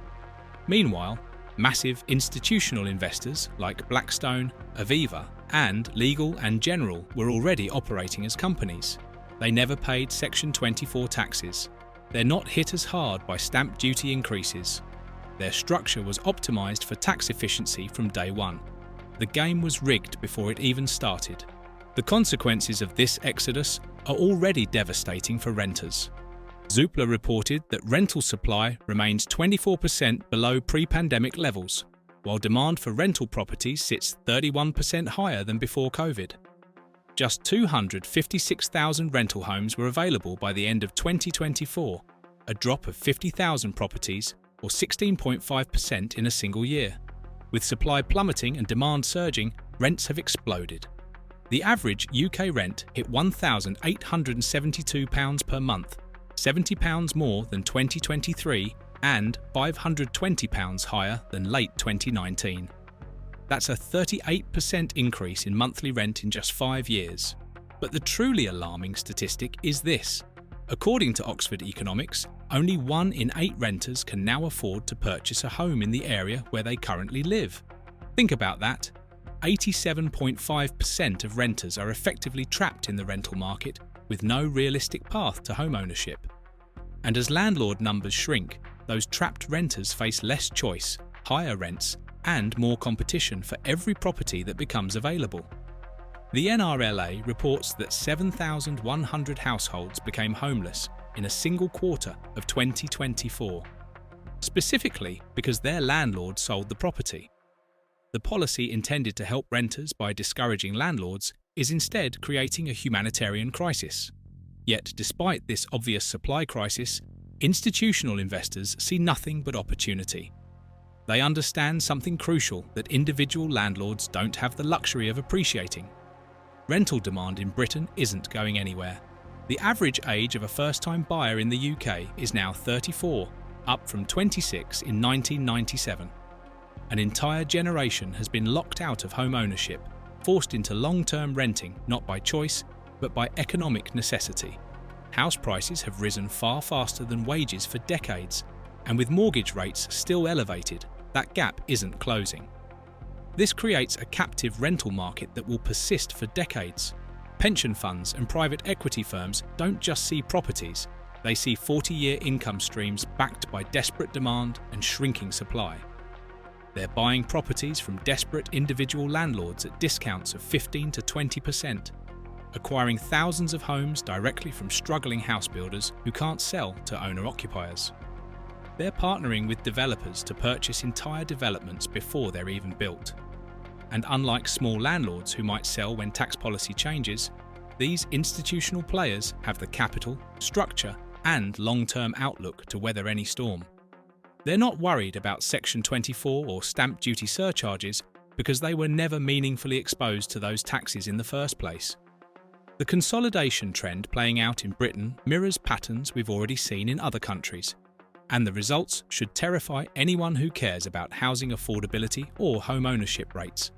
[SPEAKER 1] Meanwhile, massive institutional investors like Blackstone, Aviva, and Legal & General were already operating as companies. They never paid Section 24 taxes. They're not hit as hard by stamp duty increases. Their structure was optimized for tax efficiency from day one. The game was rigged before it even started. The consequences of this exodus are already devastating for renters. Zoopla reported that rental supply remains 24% below pre-pandemic levels, while demand for rental properties sits 31% higher than before COVID. Just 256,000 rental homes were available by the end of 2024, a drop of 50,000 properties, or 16.5% in a single year. With supply plummeting and demand surging, rents have exploded. The average UK rent hit £1,872 per month, £70 more than 2023 and £520 higher than late 2019. That's a 38% increase in monthly rent in just 5 years. But the truly alarming statistic is this. According to Oxford Economics, only 1 in 8 renters can now afford to purchase a home in the area where they currently live. Think about that. 87.5% of renters are effectively trapped in the rental market with no realistic path to home ownership. And as landlord numbers shrink, those trapped renters face less choice, higher rents, and more competition for every property that becomes available. The NRLA reports that 7,100 households became homeless in a single quarter of 2024, specifically because their landlord sold the property. The policy intended to help renters by discouraging landlords is instead creating a humanitarian crisis. Yet, despite this obvious supply crisis, institutional investors see nothing but opportunity. They understand something crucial that individual landlords don't have the luxury of appreciating. Rental demand in Britain isn't going anywhere. The average age of a first-time buyer in the UK is now 34, up from 26 in 1997. An entire generation has been locked out of home ownership, forced into long-term renting not by choice, but by economic necessity. House prices have risen far faster than wages for decades, and with mortgage rates still elevated, that gap isn't closing. This creates a captive rental market that will persist for decades. Pension funds and private equity firms don't just see properties, they see 40-year income streams backed by desperate demand and shrinking supply. They're buying properties from desperate individual landlords at discounts of 15 to 20%, acquiring thousands of homes directly from struggling house builders who can't sell to owner-occupiers. They're partnering with developers to purchase entire developments before they're even built. And unlike small landlords who might sell when tax policy changes, these institutional players have the capital, structure, and long-term outlook to weather any storm. They're not worried about Section 24 or stamp duty surcharges because they were never meaningfully exposed to those taxes in the first place. The consolidation trend playing out in Britain mirrors patterns we've already seen in other countries, and the results should terrify anyone who cares about housing affordability or home ownership rates.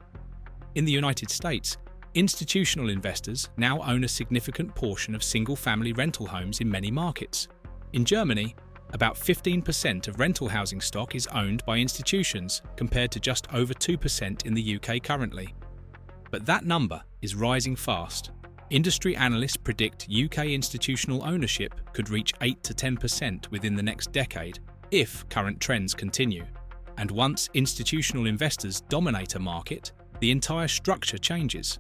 [SPEAKER 1] In the United States, institutional investors now own a significant portion of single-family rental homes in many markets. In Germany, About 15% of rental housing stock is owned by institutions, compared to just over 2% in the UK currently. But that number is rising fast. Industry analysts predict UK institutional ownership could reach 8 to 10% within the next decade if current trends continue. And once institutional investors dominate a market, the entire structure changes.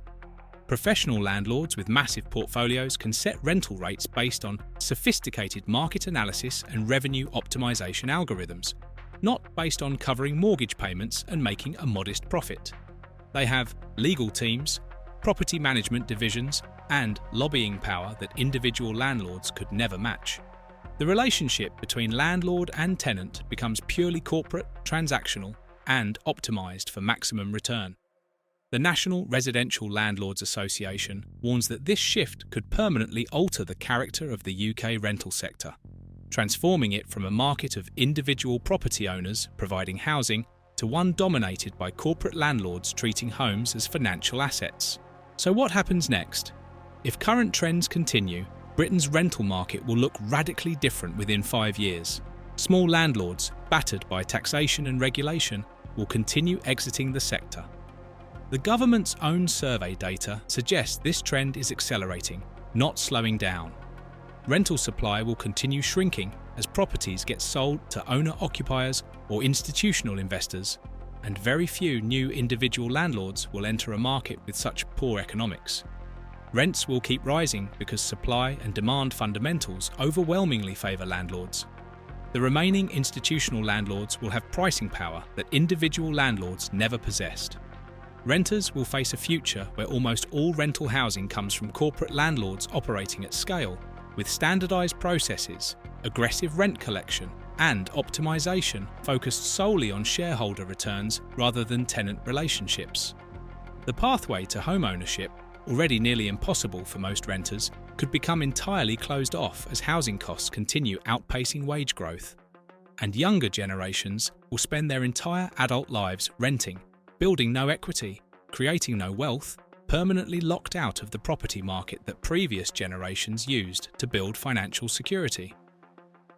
[SPEAKER 1] Professional landlords with massive portfolios can set rental rates based on sophisticated market analysis and revenue optimization algorithms, not based on covering mortgage payments and making a modest profit. They have legal teams, property management divisions, and lobbying power that individual landlords could never match. The relationship between landlord and tenant becomes purely corporate, transactional, and optimized for maximum return. The National Residential Landlords Association warns that this shift could permanently alter the character of the UK rental sector, transforming it from a market of individual property owners providing housing to one dominated by corporate landlords treating homes as financial assets. So what happens next? If current trends continue, Britain's rental market will look radically different within 5 years. Small landlords, battered by taxation and regulation, will continue exiting the sector. The government's own survey data suggests this trend is accelerating, not slowing down. Rental supply will continue shrinking as properties get sold to owner-occupiers or institutional investors, and very few new individual landlords will enter a market with such poor economics. Rents will keep rising because supply and demand fundamentals overwhelmingly favour landlords. The remaining institutional landlords will have pricing power that individual landlords never possessed. Renters will face a future where almost all rental housing comes from corporate landlords operating at scale, with standardised processes, aggressive rent collection, and optimisation focused solely on shareholder returns rather than tenant relationships. The pathway to homeownership, already nearly impossible for most renters, could become entirely closed off as housing costs continue outpacing wage growth. And younger generations will spend their entire adult lives renting, building no equity, creating no wealth, permanently locked out of the property market that previous generations used to build financial security.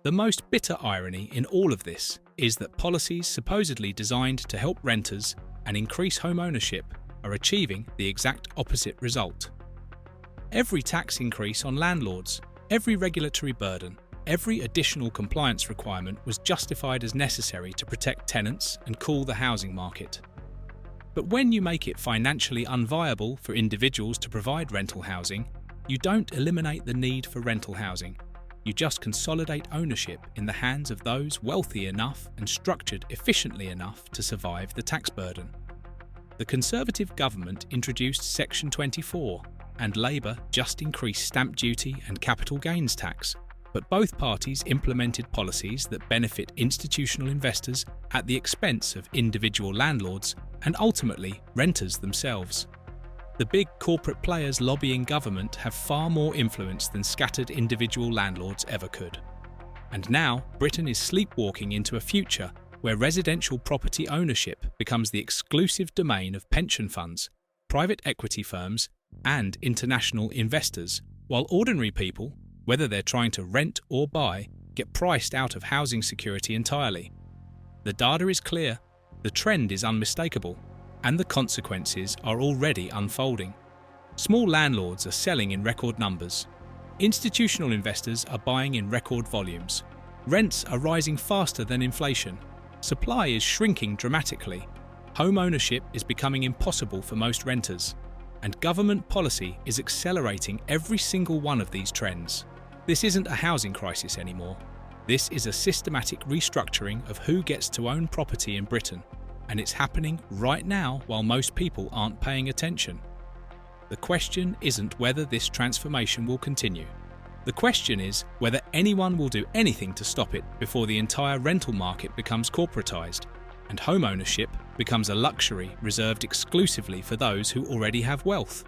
[SPEAKER 1] The most bitter irony in all of this is that policies supposedly designed to help renters and increase home ownership are achieving the exact opposite result. Every tax increase on landlords, every regulatory burden, every additional compliance requirement was justified as necessary to protect tenants and cool the housing market. But when you make it financially unviable for individuals to provide rental housing, you don't eliminate the need for rental housing. You just consolidate ownership in the hands of those wealthy enough and structured efficiently enough to survive the tax burden. The Conservative government introduced Section 24, and Labour just increased stamp duty and capital gains tax, but both parties implemented policies that benefit institutional investors at the expense of individual landlords and ultimately renters themselves. The big corporate players lobbying government have far more influence than scattered individual landlords ever could. And now Britain is sleepwalking into a future where residential property ownership becomes the exclusive domain of pension funds, private equity firms, and international investors, while ordinary people, whether they're trying to rent or buy, get priced out of housing security entirely. The data is clear, the trend is unmistakable, and the consequences are already unfolding. Small landlords are selling in record numbers. Institutional investors are buying in record volumes. Rents are rising faster than inflation. Supply is shrinking dramatically. Home ownership is becoming impossible for most renters. And government policy is accelerating every single one of these trends. This isn't a housing crisis anymore. This is a systematic restructuring of who gets to own property in Britain, and it's happening right now while most people aren't paying attention. The question isn't whether this transformation will continue. The question is whether anyone will do anything to stop it before the entire rental market becomes corporatized and home ownership becomes a luxury reserved exclusively for those who already have wealth.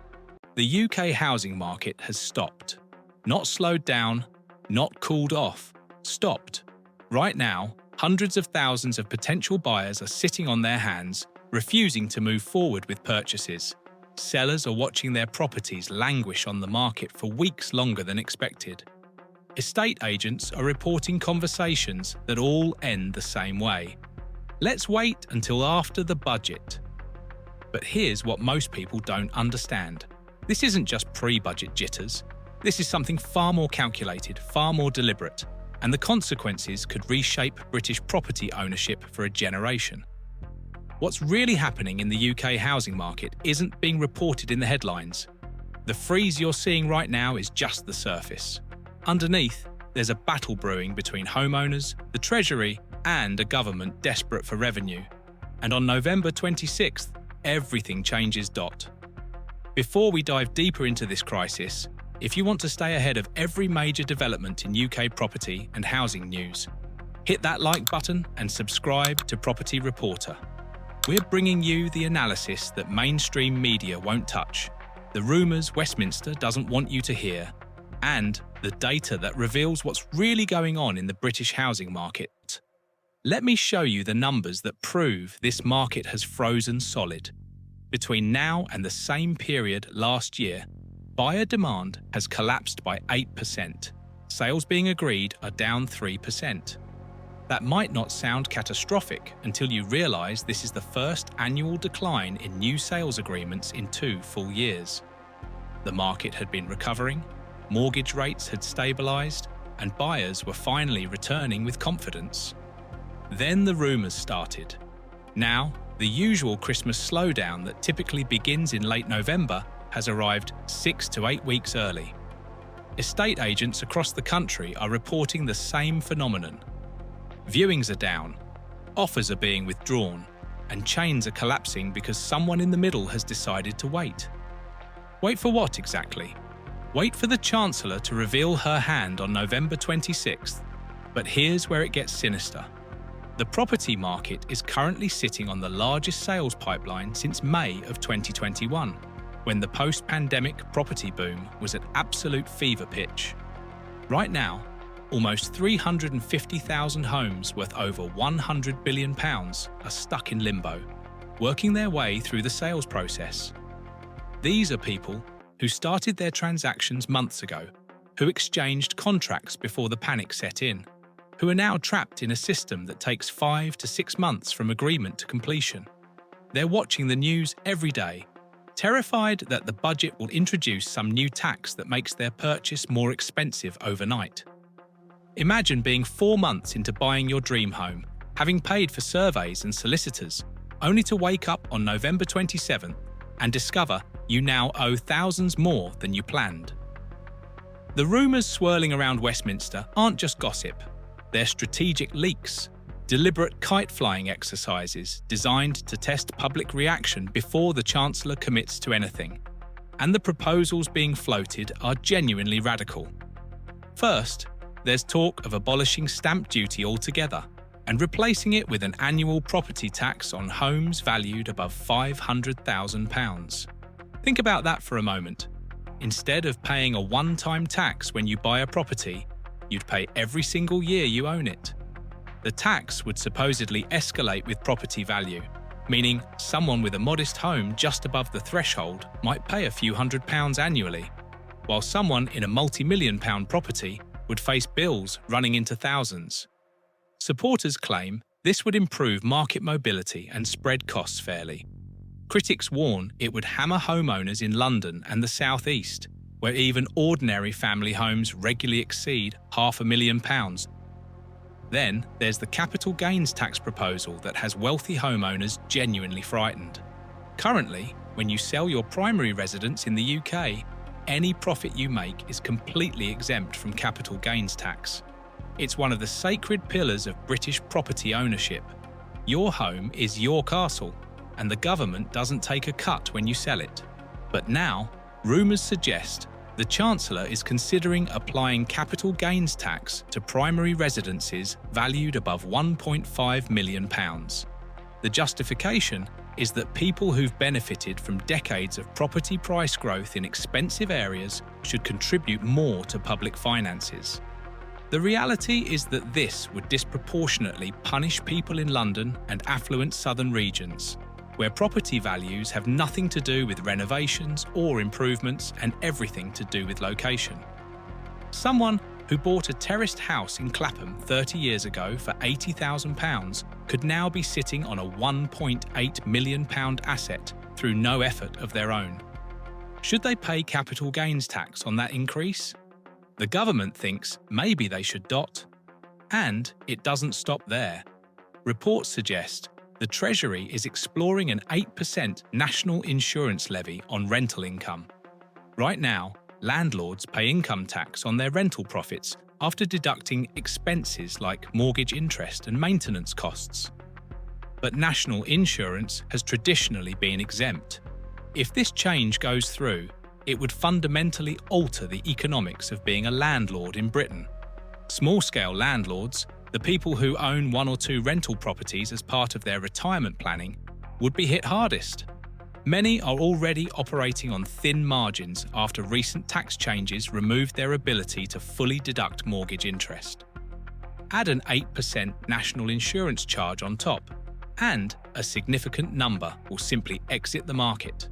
[SPEAKER 1] The UK housing market has stopped. Not slowed down, not cooled off, stopped. Right now, hundreds of thousands of potential buyers are sitting on their hands, refusing to move forward with purchases. Sellers are watching their properties languish on the market for weeks longer than expected. estate agents are reporting conversations that all end the same way. Let's wait until after the budget. But here's what most people don't understand. This isn't just pre-budget jitters. This is something far more calculated, far more deliberate, and the consequences could reshape British property ownership for a generation. What's really happening in the UK housing market isn't being reported in the headlines. The freeze you're seeing right now is just the surface. Underneath, there's a battle brewing between homeowners, the Treasury, and a government desperate for revenue. And on November 26th, everything changes. Before we dive deeper into this crisis, if you want to stay ahead of every major development in UK property and housing news, hit that like button and subscribe to Property Reporter. We're bringing you the analysis that mainstream media won't touch, the rumours Westminster doesn't want you to hear, and the data that reveals what's really going on in the British housing market. Let me show you the numbers that prove this market has frozen solid. Between now and the same period last year, buyer demand has collapsed by 8%. Sales being agreed are down 3%. That might not sound catastrophic until you realise this is the first annual decline in new sales agreements in 2 full years. The market had been recovering, mortgage rates had stabilised, and buyers were finally returning with confidence. Then the rumours started. Now, the usual Christmas slowdown that typically begins in late November has arrived 6 to 8 weeks early. Estate agents across the country are reporting the same phenomenon. Viewings are down, offers are being withdrawn, and chains are collapsing because someone in the middle has decided to wait. Wait for what exactly? Wait for the Chancellor to reveal her hand on November 26th. But here's where it gets sinister. The property market is currently sitting on the largest sales pipeline since May of 2021, when the post-pandemic property boom was at absolute fever pitch. Right now, almost 350,000 homes worth over £100 billion are stuck in limbo, working their way through the sales process. These are people who started their transactions months ago, who exchanged contracts before the panic set in, who are now trapped in a system that takes 5 to 6 months from agreement to completion. They're watching the news every day, terrified that the budget will introduce some new tax that makes their purchase more expensive overnight. Imagine being 4 months into buying your dream home, having paid for surveys and solicitors, only to wake up on November 27th and discover you now owe thousands more than you planned. The rumours swirling around Westminster aren't just gossip. They're strategic leaks, deliberate kite-flying exercises designed to test public reaction before the Chancellor commits to anything. And the proposals being floated are genuinely radical. First, there's talk of abolishing stamp duty altogether and replacing it with an annual property tax on homes valued above £500,000. Think about that for a moment. Instead of paying a one-time tax when you buy a property, you'd pay every single year you own it. The tax would supposedly escalate with property value, meaning someone with a modest home just above the threshold might pay a few £100s annually, while someone in a multi-million-pound property would face bills running into thousands. Supporters claim this would improve market mobility and spread costs fairly. Critics warn it would hammer homeowners in London and the South East, where even ordinary family homes regularly exceed £500,000. Then there's the capital gains tax proposal that has wealthy homeowners genuinely frightened. Currently, when you sell your primary residence in the UK, any profit you make is completely exempt from capital gains tax. It's one of the sacred pillars of British property ownership. Your home is your castle, and the government doesn't take a cut when you sell it. But now, rumours suggest the Chancellor is considering applying capital gains tax to primary residences valued above £1.5 million. The justification is that people who've benefited from decades of property price growth in expensive areas should contribute more to public finances. The reality is that this would disproportionately punish people in London and affluent southern regions, where property values have nothing to do with renovations or improvements and everything to do with location. Someone who bought a terraced house in Clapham 30 years ago for £80,000 could now be sitting on a £1.8 million asset through no effort of their own. Should they pay capital gains tax on that increase? The government thinks maybe they should dot. And it doesn't stop there. Reports suggest the Treasury is exploring an 8% national insurance levy on rental income. Right now, landlords pay income tax on their rental profits after deducting expenses like mortgage interest and maintenance costs. But national insurance has traditionally been exempt. If this change goes through, it would fundamentally alter the economics of being a landlord in Britain. Small-scale landlords, the people who own 1 or 2 rental properties as part of their retirement planning, would be hit hardest. Many are already operating on thin margins after recent tax changes removed their ability to fully deduct mortgage interest. Add an 8% national insurance charge on top, and a significant number will simply exit the market.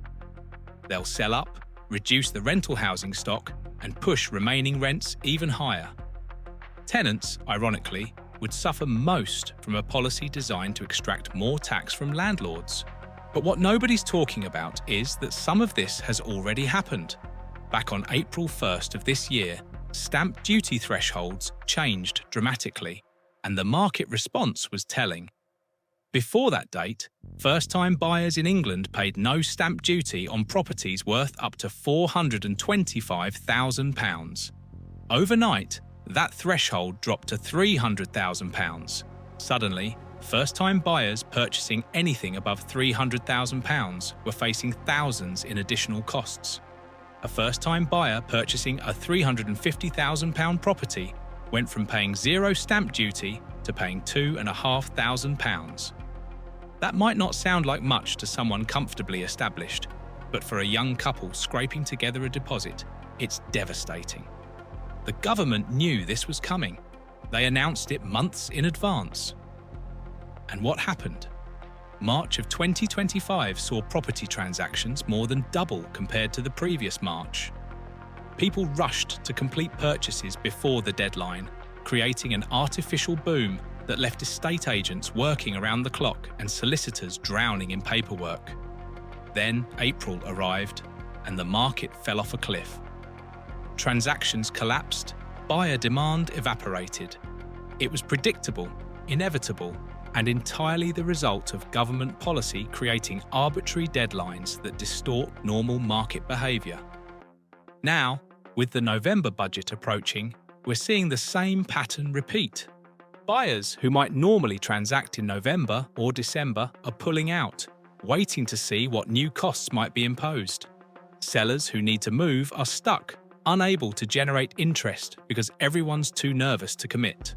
[SPEAKER 1] They'll sell up, reduce the rental housing stock, and push remaining rents even higher. Tenants, ironically, would suffer most from a policy designed to extract more tax from landlords. But what nobody's talking about is that some of this has already happened. Back on April 1st of this year, stamp duty thresholds changed dramatically, and the market response was telling. Before that date, first-time buyers in England paid no stamp duty on properties worth up to £425,000. Overnight, that threshold dropped to £300,000. Suddenly, first-time buyers purchasing anything above £300,000 were facing thousands in additional costs. A first-time buyer purchasing a £350,000 property went from paying 0 stamp duty to paying £2,500. That might not sound like much to someone comfortably established, but for a young couple scraping together a deposit, it's devastating. The government knew this was coming. They announced it months in advance. And what happened? March of 2025 saw property transactions more than double compared to the previous March. People rushed to complete purchases before the deadline, creating an artificial boom that left estate agents working around the clock and solicitors drowning in paperwork. Then April arrived, and the market fell off a cliff. Transactions collapsed, buyer demand evaporated. It was predictable, inevitable, and entirely the result of government policy creating arbitrary deadlines that distort normal market behaviour. Now, with the November budget approaching, we're seeing the same pattern repeat. Buyers who might normally transact in November or December are pulling out, waiting to see what new costs might be imposed. Sellers who need to move are stuck, unable to generate interest because everyone's too nervous to commit.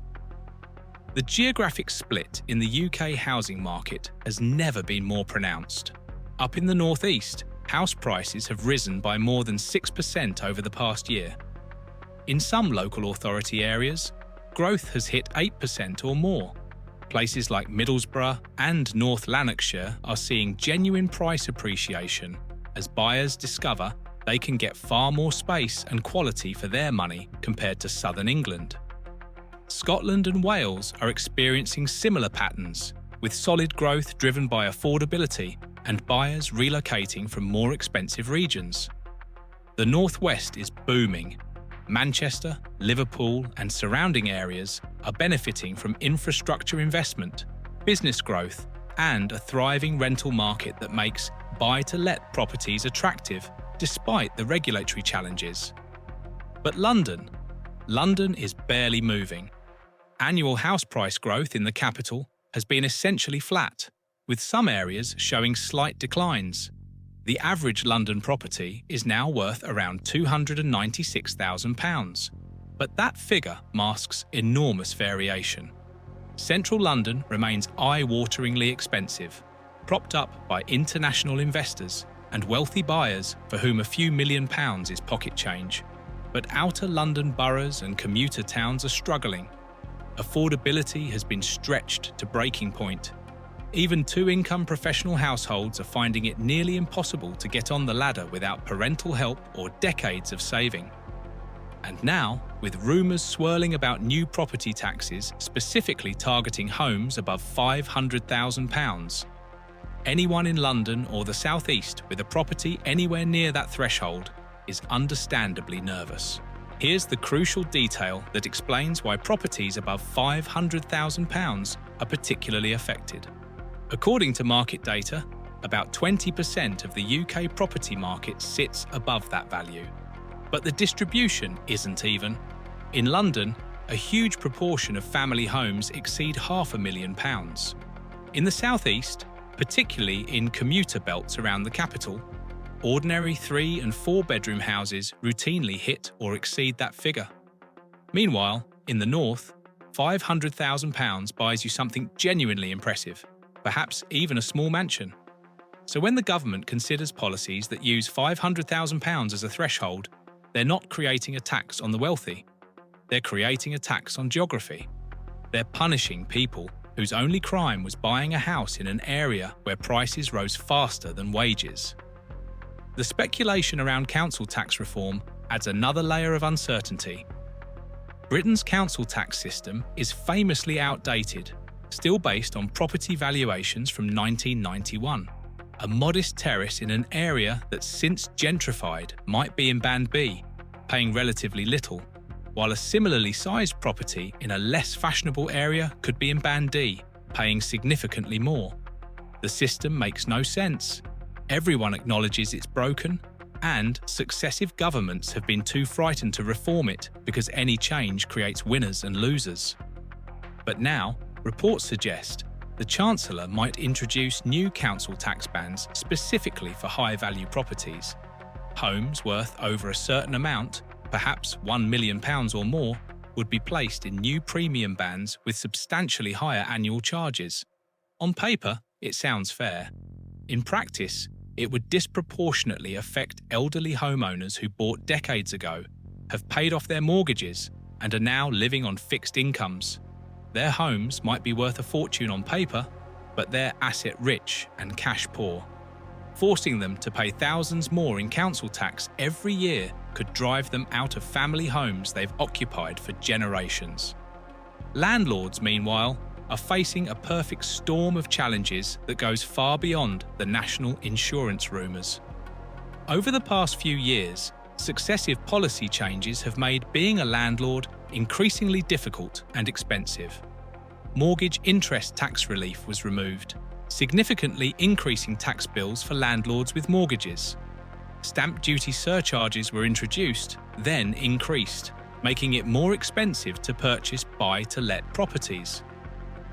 [SPEAKER 1] The geographic split in the UK housing market has never been more pronounced. Up in the northeast, house prices have risen by more than 6% over the past year. In some local authority areas, growth has hit 8% or more. Places like Middlesbrough and North Lanarkshire are seeing genuine price appreciation as buyers discover they can get far more space and quality for their money compared to southern England. Scotland and Wales are experiencing similar patterns, with solid growth driven by affordability and buyers relocating from more expensive regions. The northwest is booming. Manchester, Liverpool, and surrounding areas are benefiting from infrastructure investment, business growth, and a thriving rental market that makes buy-to-let properties attractive despite the regulatory challenges. But London is barely moving. Annual house price growth in the capital has been essentially flat, with some areas showing slight declines. The average London property is now worth around £296,000, but that figure masks enormous variation. Central London remains eye-wateringly expensive, propped up by international investors and wealthy buyers for whom a few £1,000,000 is pocket change. But outer London boroughs and commuter towns are struggling. Affordability has been stretched to breaking point. Even two-income professional households are finding it nearly impossible to get on the ladder without parental help or decades of saving. And now, with rumours swirling about new property taxes specifically targeting homes above £500,000. Anyone in London or the South East with a property anywhere near that threshold is understandably nervous. Here's the crucial detail that explains why properties above £500,000 are particularly affected. According to market data, about 20% of the UK property market sits above that value. But the distribution isn't even. In London, a huge proportion of family homes exceed £500,000. In the South East, particularly in commuter belts around the capital, ordinary 3- and 4-bedroom houses routinely hit or exceed that figure. Meanwhile, in the north, £500,000 buys you something genuinely impressive, perhaps even a small mansion. So when the government considers policies that use £500,000 as a threshold, they're not creating a tax on the wealthy. They're creating a tax on geography. They're punishing people whose only crime was buying a house in an area where prices rose faster than wages. The speculation around council tax reform adds another layer of uncertainty. Britain's council tax system is famously outdated, still based on property valuations from 1991. A modest terrace in an area that's since gentrified might be in Band B, paying relatively little, while a similarly sized property in a less fashionable area could be in Band D, paying significantly more. The system makes no sense. Everyone acknowledges it's broken, and successive governments have been too frightened to reform it because any change creates winners and losers. But now, reports suggest the Chancellor might introduce new council tax bands specifically for high-value properties. Homes worth over a certain amount, perhaps £1 million or more, would be placed in new premium bands with substantially higher annual charges. On paper, it sounds fair. In practice, it would disproportionately affect elderly homeowners who bought decades ago, have paid off their mortgages, and are now living on fixed incomes. Their homes might be worth a fortune on paper, but they're asset-rich and cash-poor. Forcing them to pay thousands more in council tax every year could drive them out of family homes they've occupied for generations. Landlords, meanwhile, are facing a perfect storm of challenges that goes far beyond the national insurance rumours. Over the past few years, successive policy changes have made being a landlord increasingly difficult and expensive. Mortgage interest tax relief was removed, significantly increasing tax bills for landlords with mortgages. Stamp duty surcharges were introduced, then increased, making it more expensive to purchase buy-to-let properties.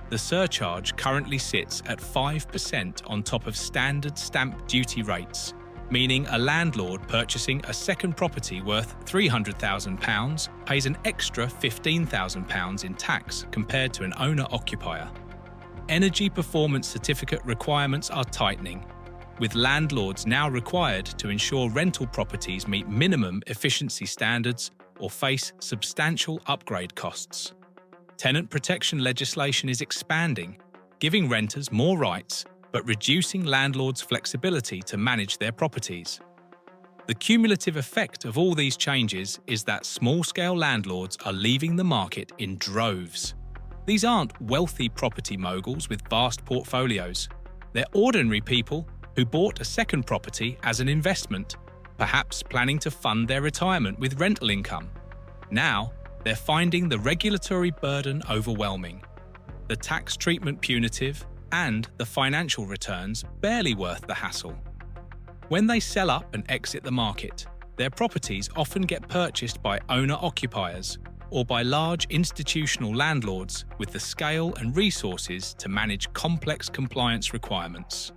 [SPEAKER 1] The surcharge currently sits at 5% on top of standard stamp duty rates, meaning a landlord purchasing a second property worth £300,000 pays an extra £15,000 in tax compared to an owner-occupier. Energy performance certificate requirements are tightening, with landlords now required to ensure rental properties meet minimum efficiency standards or face substantial upgrade costs. Tenant protection legislation is expanding, giving renters more rights but reducing landlords' flexibility to manage their properties. The cumulative effect of all these changes is that small-scale landlords are leaving the market in droves. These aren't wealthy property moguls with vast portfolios. They're ordinary people who bought a second property as an investment, perhaps planning to fund their retirement with rental income. Now, they're finding the regulatory burden overwhelming, the tax treatment punitive, and the financial returns barely worth the hassle. When they sell up and exit the market, their properties often get purchased by owner-occupiers or by large institutional landlords with the scale and resources to manage complex compliance requirements.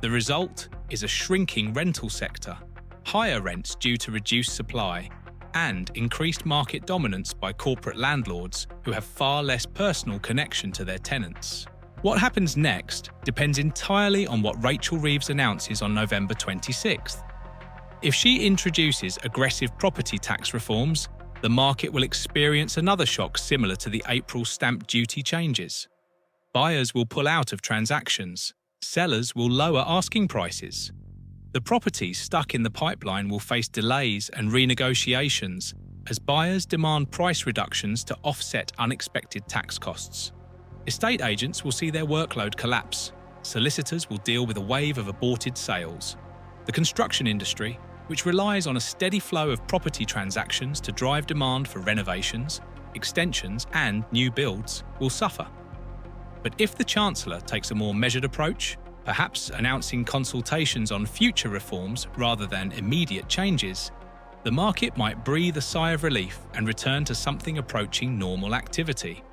[SPEAKER 1] The result is a shrinking rental sector, higher rents due to reduced supply, and increased market dominance by corporate landlords who have far less personal connection to their tenants. What happens next depends entirely on what Rachel Reeves announces on November 26th. If she introduces aggressive property tax reforms, the market will experience another shock similar to the April stamp duty changes. Buyers will pull out of transactions, sellers will lower asking prices. The properties stuck in the pipeline will face delays and renegotiations as buyers demand price reductions to offset unexpected tax costs. Estate agents will see their workload collapse. Solicitors will deal with a wave of aborted sales. The construction industry, which relies on a steady flow of property transactions to drive demand for renovations, extensions, and new builds, will suffer. But if the Chancellor takes a more measured approach, perhaps announcing consultations on future reforms rather than immediate changes, the market might breathe a sigh of relief and return to something approaching normal activity.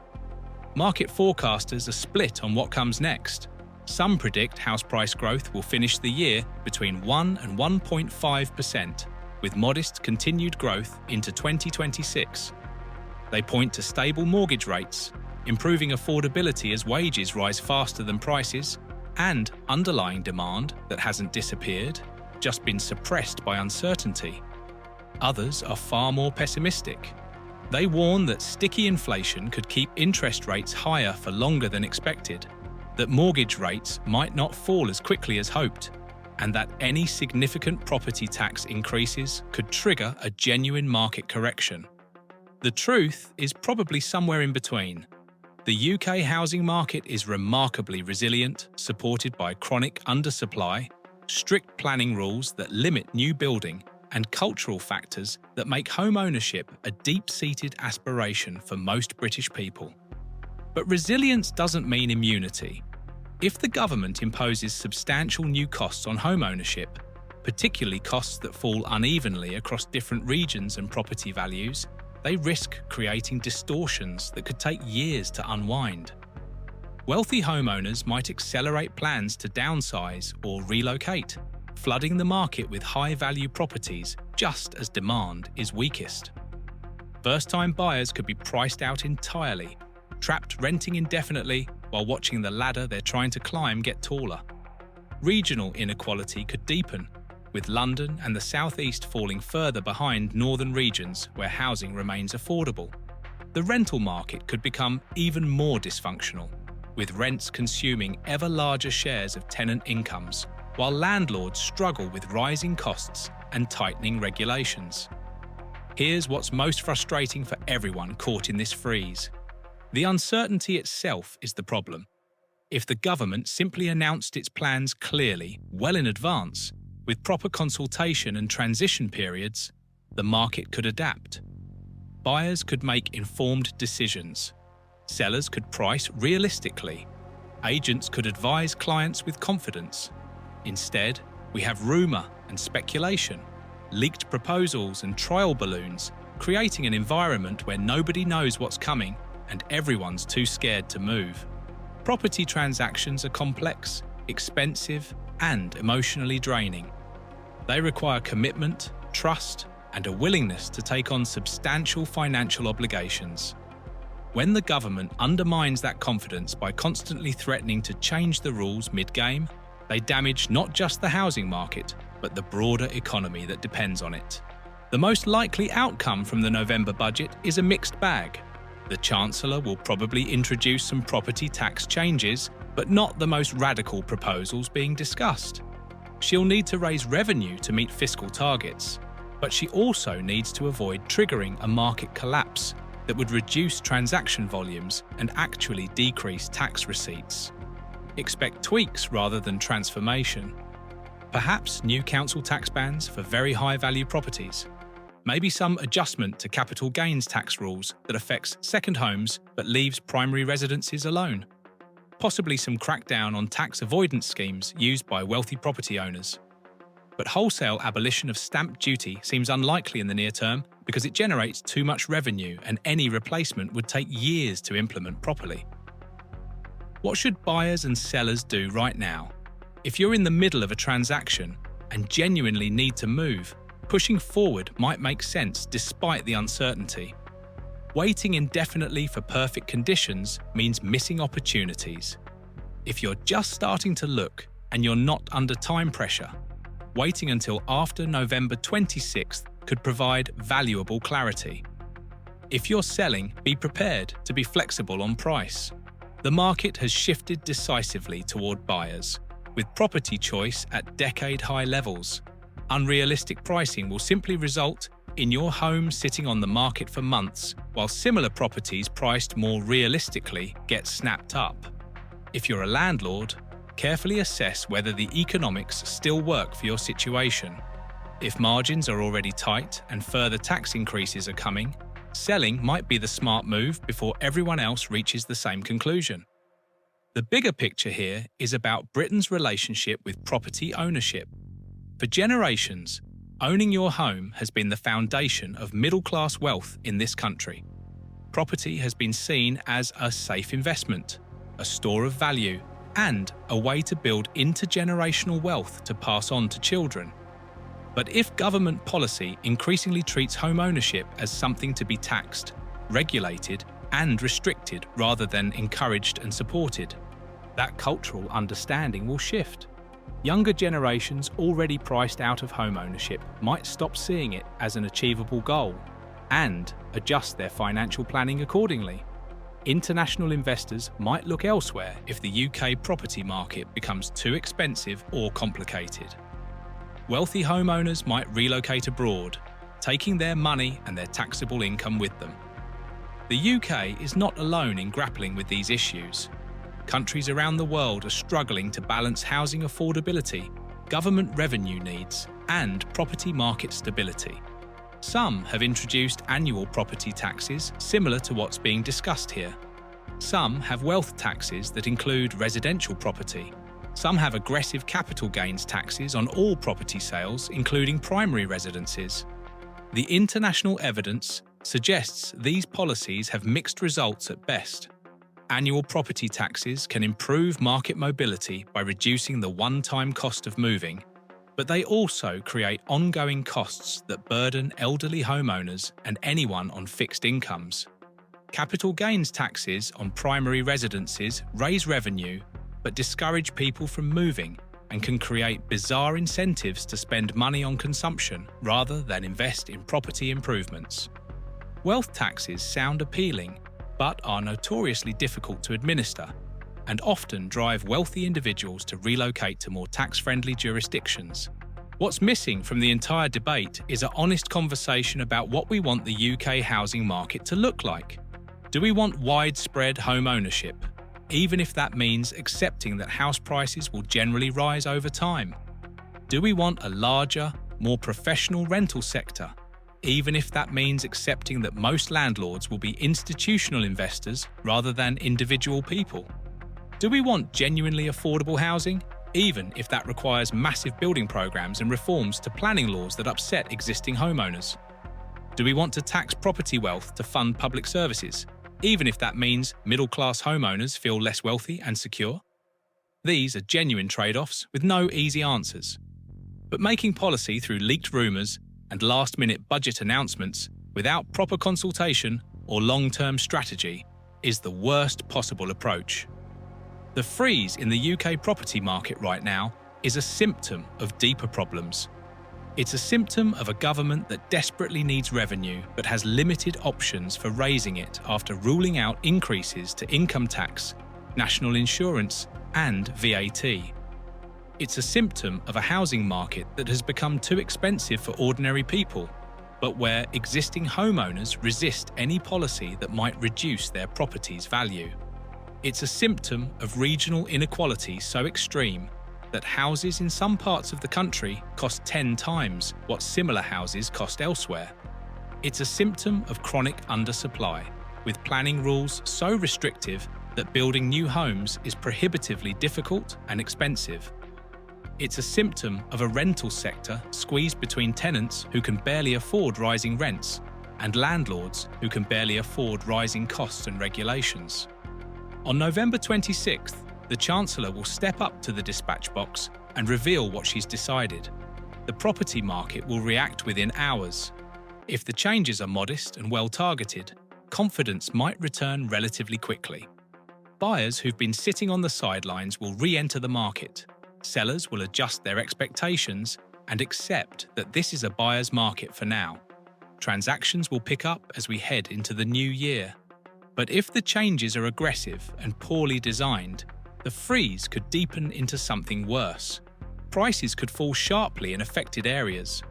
[SPEAKER 1] Market forecasters are split on what comes next. Some predict house price growth will finish the year between 1 and 1.5%, with modest continued growth into 2026. They point to stable mortgage rates, improving affordability as wages rise faster than prices, and underlying demand that hasn't disappeared, just been suppressed by uncertainty. Others are far more pessimistic. They warn that sticky inflation could keep interest rates higher for longer than expected, that mortgage rates might not fall as quickly as hoped, and that any significant property tax increases could trigger a genuine market correction. The truth is probably somewhere in between. The UK housing market is remarkably resilient, supported by chronic undersupply, strict planning rules that limit new building, and cultural factors that make home ownership a deep-seated aspiration for most British people. But resilience doesn't mean immunity. If the government imposes substantial new costs on home ownership, particularly costs that fall unevenly across different regions and property values, they risk creating distortions that could take years to unwind. Wealthy homeowners might accelerate plans to downsize or relocate, flooding the market with high-value properties just as demand is weakest. First-time buyers could be priced out entirely, trapped renting indefinitely while watching the ladder they're trying to climb get taller. Regional inequality could deepen, with London and the South East falling further behind northern regions where housing remains affordable. The rental market could become even more dysfunctional, with rents consuming ever larger shares of tenant incomes, while landlords struggle with rising costs and tightening regulations. Here's what's most frustrating for everyone caught in this freeze. The uncertainty itself is the problem. If the government simply announced its plans clearly, well in advance, with proper consultation and transition periods, the market could adapt. Buyers could make informed decisions. Sellers could price realistically. Agents could advise clients with confidence. Instead, we have rumour and speculation, leaked proposals and trial balloons, creating an environment where nobody knows what's coming and everyone's too scared to move. Property transactions are complex, expensive, and emotionally draining. They require commitment, trust, and a willingness to take on substantial financial obligations. When the government undermines that confidence by constantly threatening to change the rules mid-game, they damage not just the housing market, but the broader economy that depends on it. The most likely outcome from the November budget is a mixed bag. The Chancellor will probably introduce some property tax changes, but not the most radical proposals being discussed. She'll need to raise revenue to meet fiscal targets, but she also needs to avoid triggering a market collapse that would reduce transaction volumes and actually decrease tax receipts. Expect tweaks rather than transformation. Perhaps new council tax bans for very high-value properties. Maybe some adjustment to capital gains tax rules that affects second homes but leaves primary residences alone. Possibly some crackdown on tax avoidance schemes used by wealthy property owners. But wholesale abolition of stamp duty seems unlikely in the near term because it generates too much revenue and any replacement would take years to implement properly. What should buyers and sellers do right now? If you're in the middle of a transaction and genuinely need to move, pushing forward might make sense despite the uncertainty. Waiting indefinitely for perfect conditions means missing opportunities. If you're just starting to look and you're not under time pressure, waiting until after November 26th could provide valuable clarity. If you're selling, be prepared to be flexible on price. The market has shifted decisively toward buyers, with property choice at decade-high levels. Unrealistic pricing will simply result in your home sitting on the market for months, while similar properties priced more realistically get snapped up. If you're a landlord, carefully assess whether the economics still work for your situation. If margins are already tight and further tax increases are coming, selling might be the smart move before everyone else reaches the same conclusion. The bigger picture here is about Britain's relationship with property ownership. For generations, owning your home has been the foundation of middle-class wealth in this country. Property has been seen as a safe investment, a store of value, and a way to build intergenerational wealth to pass on to children. But if government policy increasingly treats home ownership as something to be taxed, regulated, and restricted rather than encouraged and supported, that cultural understanding will shift. Younger generations already priced out of home ownership might stop seeing it as an achievable goal and adjust their financial planning accordingly. International investors might look elsewhere if the UK property market becomes too expensive or complicated. Wealthy homeowners might relocate abroad, taking their money and their taxable income with them. The UK is not alone in grappling with these issues. Countries around the world are struggling to balance housing affordability, government revenue needs, and property market stability. Some have introduced annual property taxes similar to what's being discussed here. Some have wealth taxes that include residential property. Some have aggressive capital gains taxes on all property sales, including primary residences. The international evidence suggests these policies have mixed results at best. Annual property taxes can improve market mobility by reducing the one-time cost of moving, but they also create ongoing costs that burden elderly homeowners and anyone on fixed incomes. Capital gains taxes on primary residences raise revenue but discourage people from moving and can create bizarre incentives to spend money on consumption rather than invest in property improvements. Wealth taxes sound appealing, but are notoriously difficult to administer and often drive wealthy individuals to relocate to more tax-friendly jurisdictions. What's missing from the entire debate is an honest conversation about what we want the UK housing market to look like. Do we want widespread home ownership, even if that means accepting that house prices will generally rise over time? Do we want a larger, more professional rental sector, even if that means accepting that most landlords will be institutional investors rather than individual people? Do we want genuinely affordable housing, even if that requires massive building programs and reforms to planning laws that upset existing homeowners? Do we want to tax property wealth to fund public services, even if that means middle-class homeowners feel less wealthy and secure? These are genuine trade-offs with no easy answers. But making policy through leaked rumours and last-minute budget announcements without proper consultation or long-term strategy is the worst possible approach. The freeze in the UK property market right now is a symptom of deeper problems. It's a symptom of a government that desperately needs revenue but has limited options for raising it after ruling out increases to income tax, national insurance, and VAT. It's a symptom of a housing market that has become too expensive for ordinary people, but where existing homeowners resist any policy that might reduce their property's value. It's a symptom of regional inequality so extreme that houses in some parts of the country cost 10 times what similar houses cost elsewhere. It's a symptom of chronic undersupply, with planning rules so restrictive that building new homes is prohibitively difficult and expensive. It's a symptom of a rental sector squeezed between tenants who can barely afford rising rents and landlords who can barely afford rising costs and regulations. On November 26th, the Chancellor will step up to the dispatch box and reveal what she's decided. The property market will react within hours. If the changes are modest and well-targeted, confidence might return relatively quickly. Buyers who've been sitting on the sidelines will re-enter the market. Sellers will adjust their expectations and accept that this is a buyer's market for now. Transactions will pick up as we head into the new year. But if the changes are aggressive and poorly designed, the freeze could deepen into something worse. Prices could fall sharply in affected areas.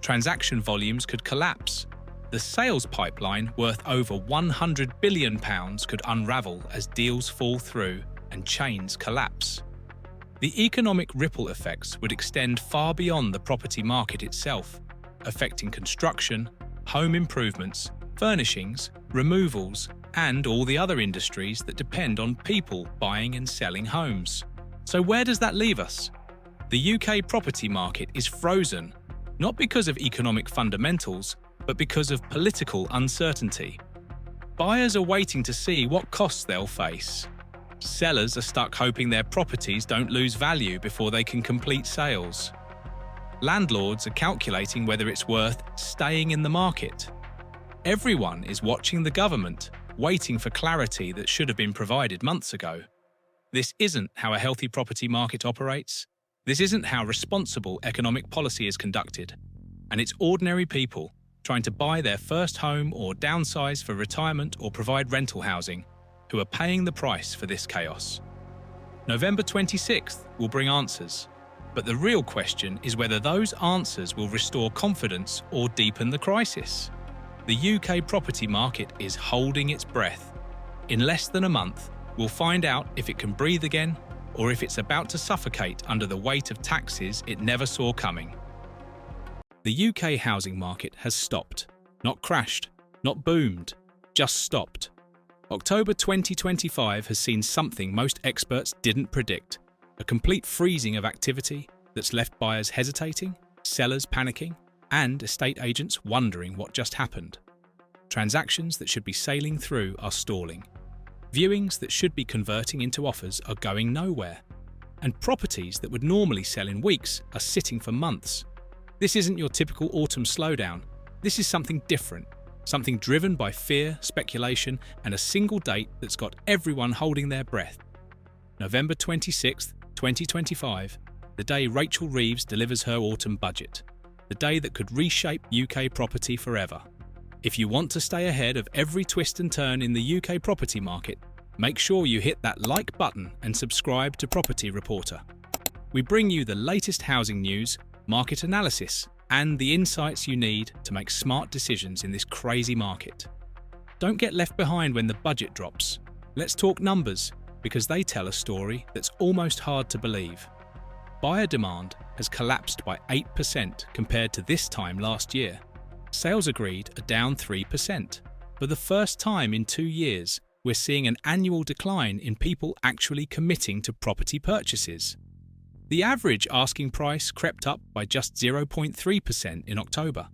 [SPEAKER 1] Transaction volumes could collapse. The sales pipeline, worth over £100 billion, could unravel as deals fall through and chains collapse. The economic ripple effects would extend far beyond the property market itself, affecting construction, home improvements, furnishings, removals, and all the other industries that depend on people buying and selling homes. So where does that leave us? The UK property market is frozen, not because of economic fundamentals, but because of political uncertainty. Buyers are waiting to see what costs they'll face. Sellers are stuck hoping their properties don't lose value before they can complete sales. Landlords are calculating whether it's worth staying in the market. Everyone is watching the government, waiting for clarity that should have been provided months ago. This isn't how a healthy property market operates. This isn't how responsible economic policy is conducted. And it's ordinary people trying to buy their first home or downsize for retirement or provide rental housing who are paying the price for this chaos. November 26th will bring answers, but the real question is whether those answers will restore confidence or deepen the crisis. The UK property market is holding its breath. In less than a month, we'll find out if it can breathe again or if it's about to suffocate under the weight of taxes it never saw coming. The UK housing market has stopped. Not crashed, not boomed, just stopped. October 2025 has seen something most experts didn't predict: a complete freezing of activity that's left buyers hesitating, sellers panicking, and estate agents wondering what just happened. Transactions that should be sailing through are stalling. Viewings that should be converting into offers are going nowhere. And properties that would normally sell in weeks are sitting for months. This isn't your typical autumn slowdown. This is something different. Something driven by fear, speculation, and a single date that's got everyone holding their breath. November 26th, 2025, the day Rachel Reeves delivers her autumn budget. The day that could reshape UK property forever. If you want to stay ahead of every twist and turn in the UK property market, make sure you hit that like button and subscribe to Property Reporter. We bring you the latest housing news, market analysis, and the insights you need to make smart decisions in this crazy market. Don't get left behind when the budget drops. Let's talk numbers, because they tell a story that's almost hard to believe. Buyer demand has collapsed by 8% compared to this time last year. Sales agreed are down 3%. For the first time in 2 years, we're seeing an annual decline in people actually committing to property purchases. The average asking price crept up by just 0.3% in October.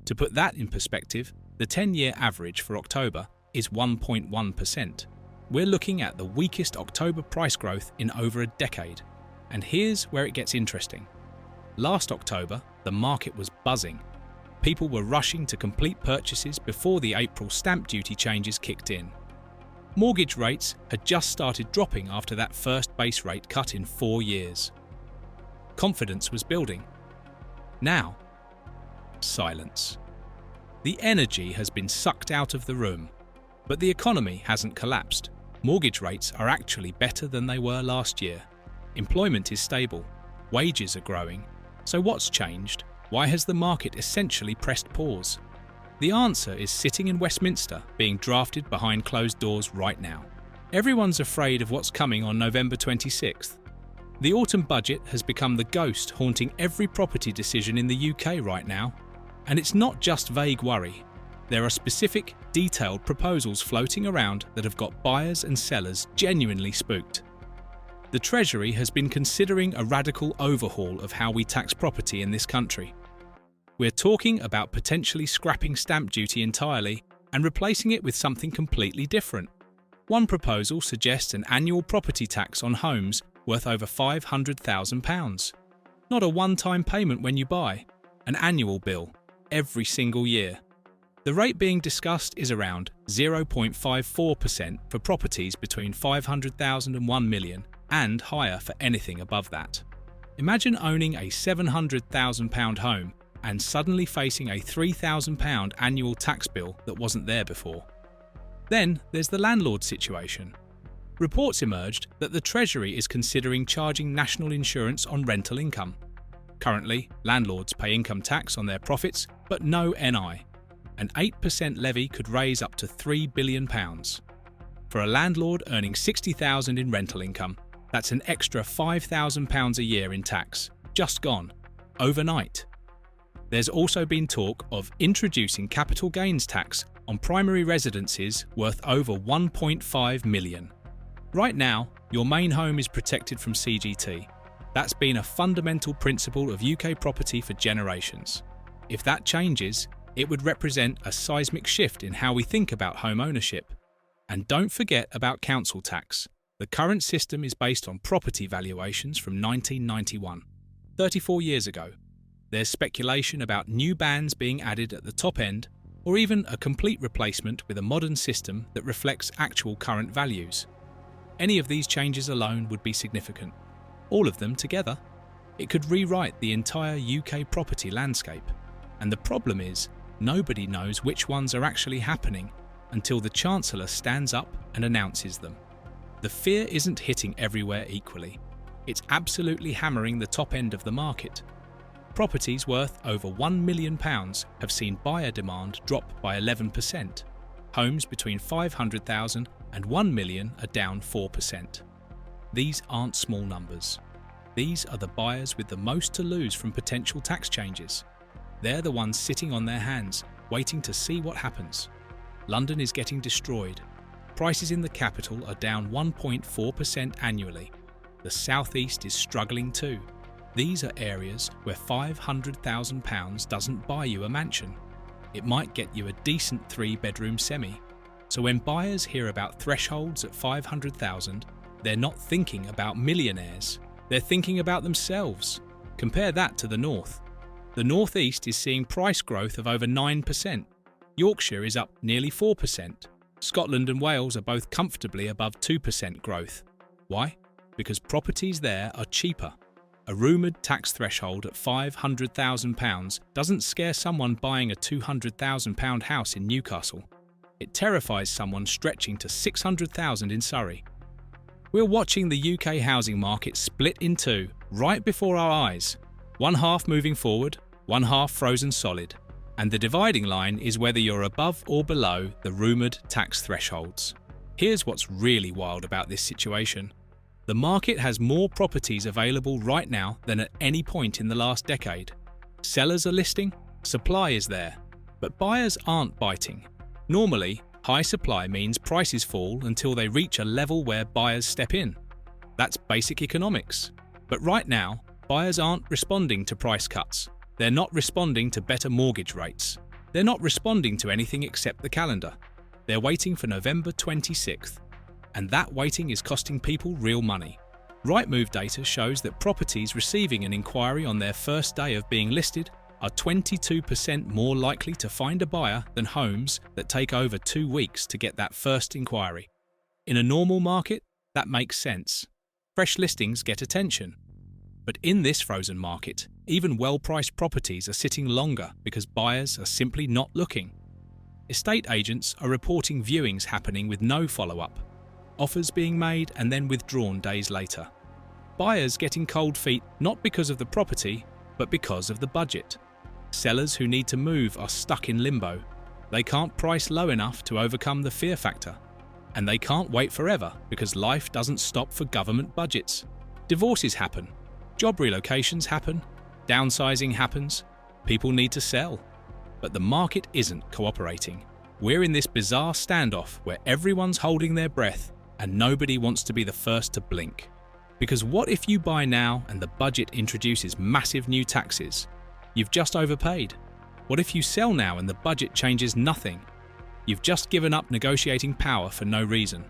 [SPEAKER 1] To put that in perspective, the 10-year average for October is 1.1%. We're looking at the weakest October price growth in over a decade. And here's where it gets interesting. Last October, the market was buzzing. People were rushing to complete purchases before the April stamp duty changes kicked in. Mortgage rates had just started dropping after that first base rate cut in 4 years. Confidence was building. Now, silence. The energy has been sucked out of the room, but the economy hasn't collapsed. Mortgage rates are actually better than they were last year. Employment is stable. Wages are growing. So what's changed? Why has the market essentially pressed pause? The answer is sitting in Westminster, being drafted behind closed doors right now. Everyone's afraid of what's coming on November 26th. The autumn budget has become the ghost haunting every property decision in the UK right now. And it's not just vague worry. There are specific, detailed proposals floating around that have got buyers and sellers genuinely spooked. The Treasury has been considering a radical overhaul of how we tax property in this country. We're talking about potentially scrapping stamp duty entirely and replacing it with something completely different. One proposal suggests an annual property tax on homes worth over £500,000. Not a one-time payment when you buy, an annual bill, every single year. The rate being discussed is around 0.54% for properties between £500,000 and £1 million, and higher for anything above that. Imagine owning a £700,000 home and suddenly facing a £3,000 annual tax bill that wasn't there before. Then there's the landlord situation. Reports emerged that the Treasury is considering charging national insurance on rental income. Currently, landlords pay income tax on their profits, but no NI. An 8% levy could raise up to £3 billion. For a landlord earning £60,000 in rental income, that's an extra £5,000 a year in tax, just gone, overnight. There's also been talk of introducing capital gains tax on primary residences worth over £1.5 million. Right now, your main home is protected from CGT. That's been a fundamental principle of UK property for generations. If that changes, it would represent a seismic shift in how we think about home ownership. And don't forget about council tax. The current system is based on property valuations from 1991, 34 years ago. There's speculation about new bands being added at the top end, or even a complete replacement with a modern system that reflects actual current values. Any of these changes alone would be significant. All of them together, it could rewrite the entire UK property landscape. And the problem is, nobody knows which ones are actually happening until the Chancellor stands up and announces them. The fear isn't hitting everywhere equally. It's absolutely hammering the top end of the market. Properties worth over £1 million have seen buyer demand drop by 11%. Homes between £500,000 and £1 million are down 4%. These aren't small numbers. These are the buyers with the most to lose from potential tax changes. They're the ones sitting on their hands, waiting to see what happens. London is getting destroyed. Prices in the capital are down 1.4% annually. The southeast is struggling too. These are areas where £500,000 doesn't buy you a mansion. It might get you a decent 3-bedroom semi. So when buyers hear about thresholds at £500,000, they're not thinking about millionaires. They're thinking about themselves. Compare that to the north. The northeast is seeing price growth of over 9%. Yorkshire is up nearly 4%. Scotland and Wales are both comfortably above 2% growth. Why? Because properties there are cheaper. A rumoured tax threshold at £500,000 doesn't scare someone buying a £200,000 house in Newcastle. It terrifies someone stretching to £600,000 in Surrey. We're watching the UK housing market split in two right before our eyes. One half moving forward, one half frozen solid. And the dividing line is whether you're above or below the rumoured tax thresholds. Here's what's really wild about this situation. The market has more properties available right now than at any point in the last decade. Sellers are listing, supply is there, but buyers aren't biting. Normally, high supply means prices fall until they reach a level where buyers step in. That's basic economics. But right now, buyers aren't responding to price cuts. They're not responding to better mortgage rates. They're not responding to anything except the calendar. They're waiting for November 26th. And that waiting is costing people real money. Rightmove data shows that properties receiving an inquiry on their first day of being listed are 22% more likely to find a buyer than homes that take over 2 weeks to get that first inquiry. In a normal market, that makes sense. Fresh listings get attention. But in this frozen market, even well-priced properties are sitting longer because buyers are simply not looking. Estate agents are reporting viewings happening with no follow-up. Offers being made and then withdrawn days later. Buyers getting cold feet not because of the property, but because of the budget. Sellers who need to move are stuck in limbo. They can't price low enough to overcome the fear factor. And they can't wait forever because life doesn't stop for government budgets. Divorces happen. Job relocations happen. Downsizing happens. People need to sell. But the market isn't cooperating. We're in this bizarre standoff where everyone's holding their breath and nobody wants to be the first to blink. Because what if you buy now and the budget introduces massive new taxes? You've just overpaid. What if you sell now and the budget changes nothing? You've just given up negotiating power for no reason.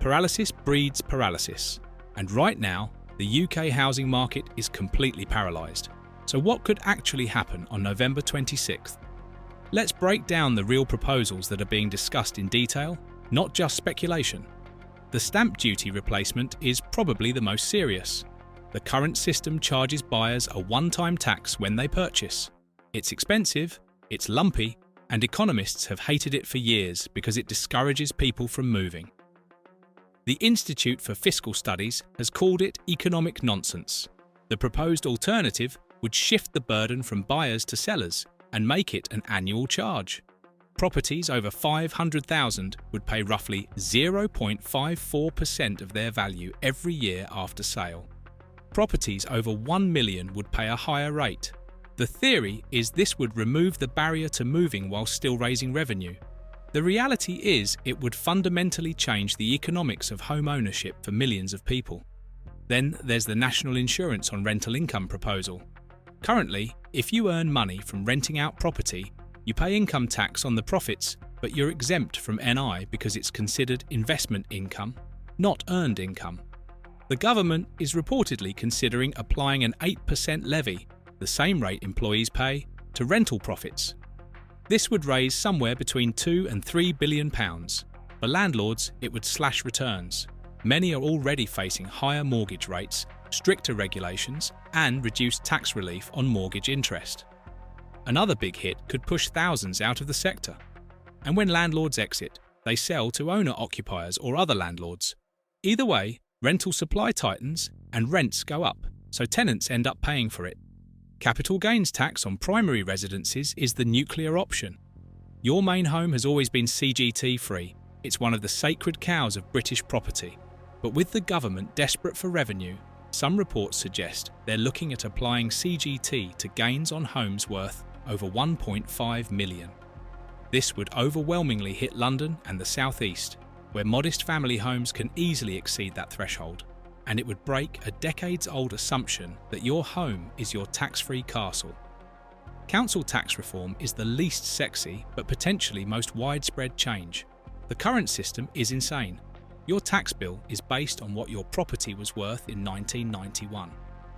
[SPEAKER 1] Paralysis breeds paralysis. And right now, the UK housing market is completely paralysed. So what could actually happen on November 26th? Let's break down the real proposals that are being discussed in detail, not just speculation. The stamp duty replacement is probably the most serious. The current system charges buyers a one-time tax when they purchase. It's expensive, it's lumpy, and economists have hated it for years because it discourages people from moving. The Institute for Fiscal Studies has called it economic nonsense. The proposed alternative would shift the burden from buyers to sellers and make it an annual charge. Properties over $500,000 would pay roughly 0.54% of their value every year after sale. Properties over $1 million would pay a higher rate. The theory is this would remove the barrier to moving while still raising revenue. The reality is it would fundamentally change the economics of home ownership for millions of people. Then there's the national insurance on rental income proposal. Currently, if you earn money from renting out property, you pay income tax on the profits, but you're exempt from NI because it's considered investment income, not earned income. The government is reportedly considering applying an 8% levy, the same rate employees pay, to rental profits. This would raise somewhere between £2 and £3 billion. For landlords, it would slash returns. Many are already facing higher mortgage rates, stricter regulations, and reduced tax relief on mortgage interest. Another big hit could push thousands out of the sector. And when landlords exit, they sell to owner-occupiers or other landlords. Either way, rental supply tightens and rents go up, so tenants end up paying for it. Capital gains tax on primary residences is the nuclear option. Your main home has always been CGT-free. It's one of the sacred cows of British property. But with the government desperate for revenue, some reports suggest they're looking at applying CGT to gains on homes worth over $1.5 million. This would overwhelmingly hit London and the South East, where modest family homes can easily exceed that threshold, and it would break a decades-old assumption that your home is your tax-free castle. Council tax reform is the least sexy but potentially most widespread change. The current system is insane. Your tax bill is based on what your property was worth in 1991.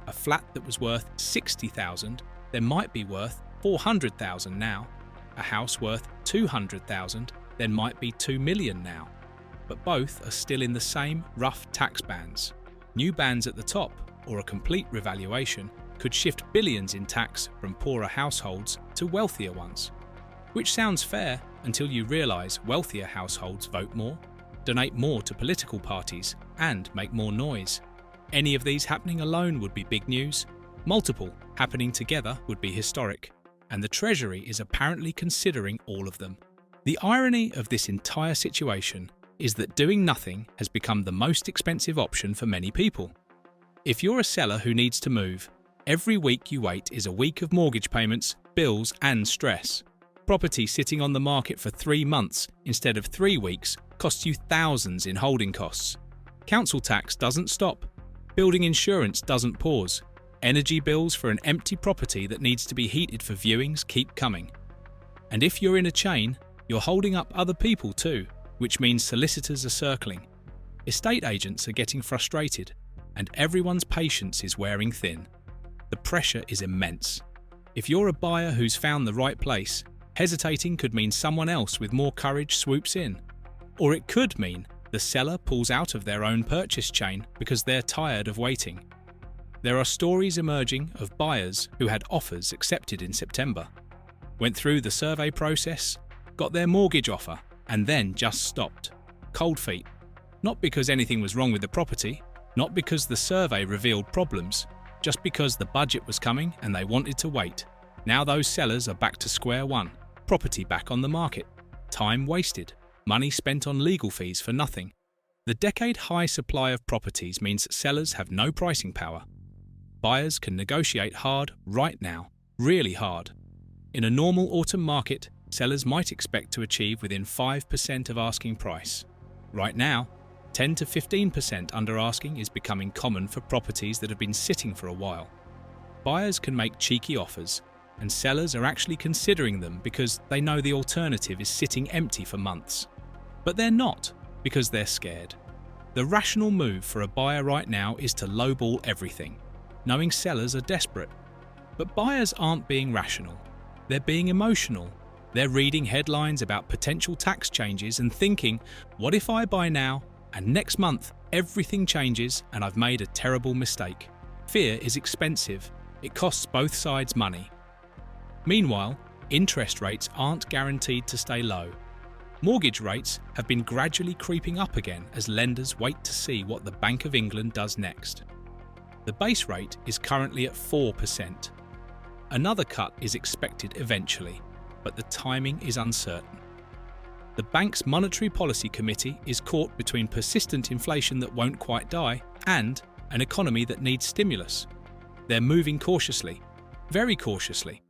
[SPEAKER 1] A flat that was worth $60,000 then might be worth $400,000 now. A house worth $200,000 then might be $2 million now. But both are still in the same rough tax bands. New bands at the top, or a complete revaluation, could shift billions in tax from poorer households to wealthier ones. Which sounds fair until you realise wealthier households vote more, donate more to political parties, and make more noise. Any of these happening alone would be big news. Multiple happening together would be historic. And the Treasury is apparently considering all of them. The irony of this entire situation is that doing nothing has become the most expensive option for many people. If you're a seller who needs to move, every week you wait is a week of mortgage payments, bills, and stress. Property sitting on the market for 3 months instead of 3 weeks costs you thousands in holding costs. Council tax doesn't stop. Building insurance doesn't pause. Energy bills for an empty property that needs to be heated for viewings keep coming. And if you're in a chain, you're holding up other people too, which means solicitors are circling. Estate agents are getting frustrated, and everyone's patience is wearing thin. The pressure is immense. If you're a buyer who's found the right place, hesitating could mean someone else with more courage swoops in. Or it could mean the seller pulls out of their own purchase chain because they're tired of waiting. There are stories emerging of buyers who had offers accepted in September, went through the survey process, got their mortgage offer, and then just stopped. Cold feet. Not because anything was wrong with the property, not because the survey revealed problems, just because the budget was coming and they wanted to wait. Now those sellers are back to square one. Property back on the market. Time wasted. Money spent on legal fees for nothing. The decade-high supply of properties means sellers have no pricing power. Buyers can negotiate hard right now, really hard. In a normal autumn market, sellers might expect to achieve within 5% of asking price. Right now, 10 to 15% under asking is becoming common for properties that have been sitting for a while. Buyers can make cheeky offers, and sellers are actually considering them because they know the alternative is sitting empty for months. But they're not, because they're scared. The rational move for a buyer right now is to lowball everything, knowing sellers are desperate. But buyers aren't being rational. They're being emotional. They're reading headlines about potential tax changes and thinking, what if I buy now and next month everything changes and I've made a terrible mistake? Fear is expensive. It costs both sides money. Meanwhile, interest rates aren't guaranteed to stay low. Mortgage rates have been gradually creeping up again as lenders wait to see what the Bank of England does next. The base rate is currently at 4%. Another cut is expected eventually, but the timing is uncertain. The bank's Monetary Policy Committee is caught between persistent inflation that won't quite die and an economy that needs stimulus. They're moving cautiously, very cautiously.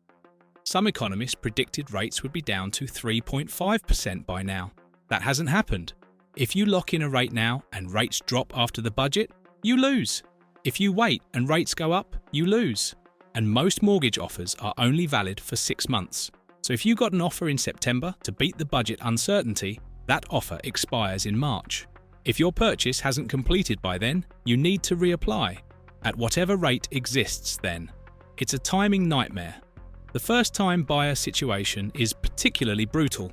[SPEAKER 1] Some economists predicted rates would be down to 3.5% by now. That hasn't happened. If you lock in a rate now and rates drop after the budget, you lose. If you wait and rates go up, you lose. And most mortgage offers are only valid for 6 months. So if you got an offer in September to beat the budget uncertainty, that offer expires in March. If your purchase hasn't completed by then, you need to reapply, at whatever rate exists then. It's a timing nightmare. The first-time buyer situation is particularly brutal.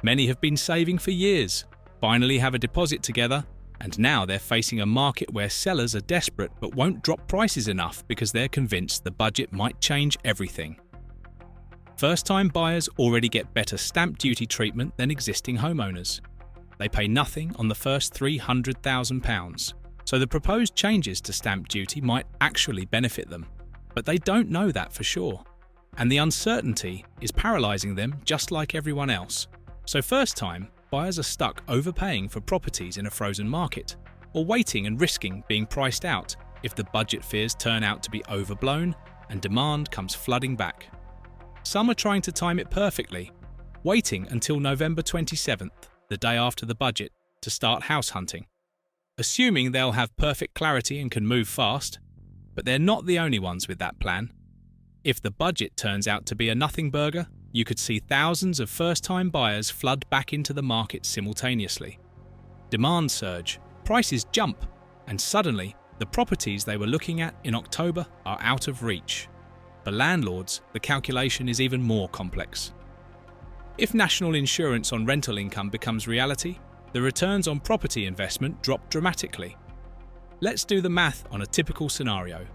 [SPEAKER 1] Many have been saving for years, finally have a deposit together, and now they're facing a market where sellers are desperate but won't drop prices enough because they're convinced the budget might change everything. First-time buyers already get better stamp duty treatment than existing homeowners. They pay nothing on the first £300,000, so the proposed changes to stamp duty might actually benefit them. But they don't know that for sure. And the uncertainty is paralysing them just like everyone else. So first-time buyers are stuck overpaying for properties in a frozen market, or waiting and risking being priced out if the budget fears turn out to be overblown and demand comes flooding back. Some are trying to time it perfectly, waiting until November 27th, the day after the budget, to start house hunting, assuming they'll have perfect clarity and can move fast. But they're not the only ones with that plan. If the budget turns out to be a nothing burger, you could see thousands of first-time buyers flood back into the market simultaneously. Demand surge, prices jump, and suddenly the properties they were looking at in October are out of reach. For landlords, the calculation is even more complex. If national insurance on rental income becomes reality, the returns on property investment drop dramatically. Let's do the math on a typical scenario.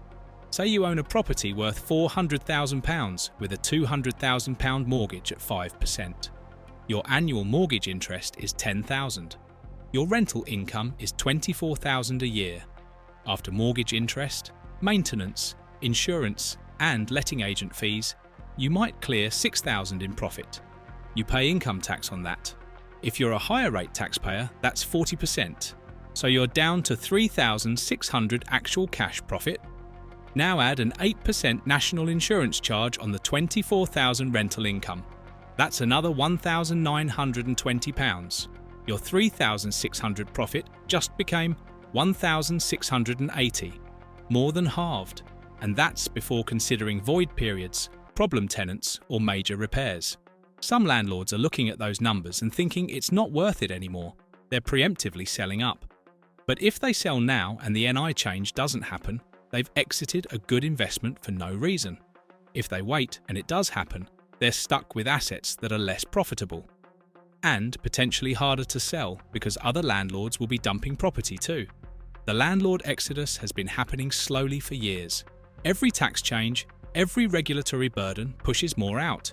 [SPEAKER 1] Say you own a property worth £400,000 with a £200,000 mortgage at 5%. Your annual mortgage interest is £10,000. Your rental income is £24,000 a year. After mortgage interest, maintenance, insurance, and letting agent fees, you might clear £6,000 in profit. You pay income tax on that. If you're a higher rate taxpayer, that's 40%. So you're down to £3,600 actual cash profit. Now add an 8% national insurance charge on the £24,000 rental income. That's another £1,920. Your £3,600 profit just became £1,680, more than halved. And that's before considering void periods, problem tenants, or major repairs. Some landlords are looking at those numbers and thinking it's not worth it anymore. They're preemptively selling up. But if they sell now and the NI change doesn't happen, they've exited a good investment for no reason. If they wait and it does happen, they're stuck with assets that are less profitable and potentially harder to sell because other landlords will be dumping property too. The landlord exodus has been happening slowly for years. Every tax change, every regulatory burden pushes more out.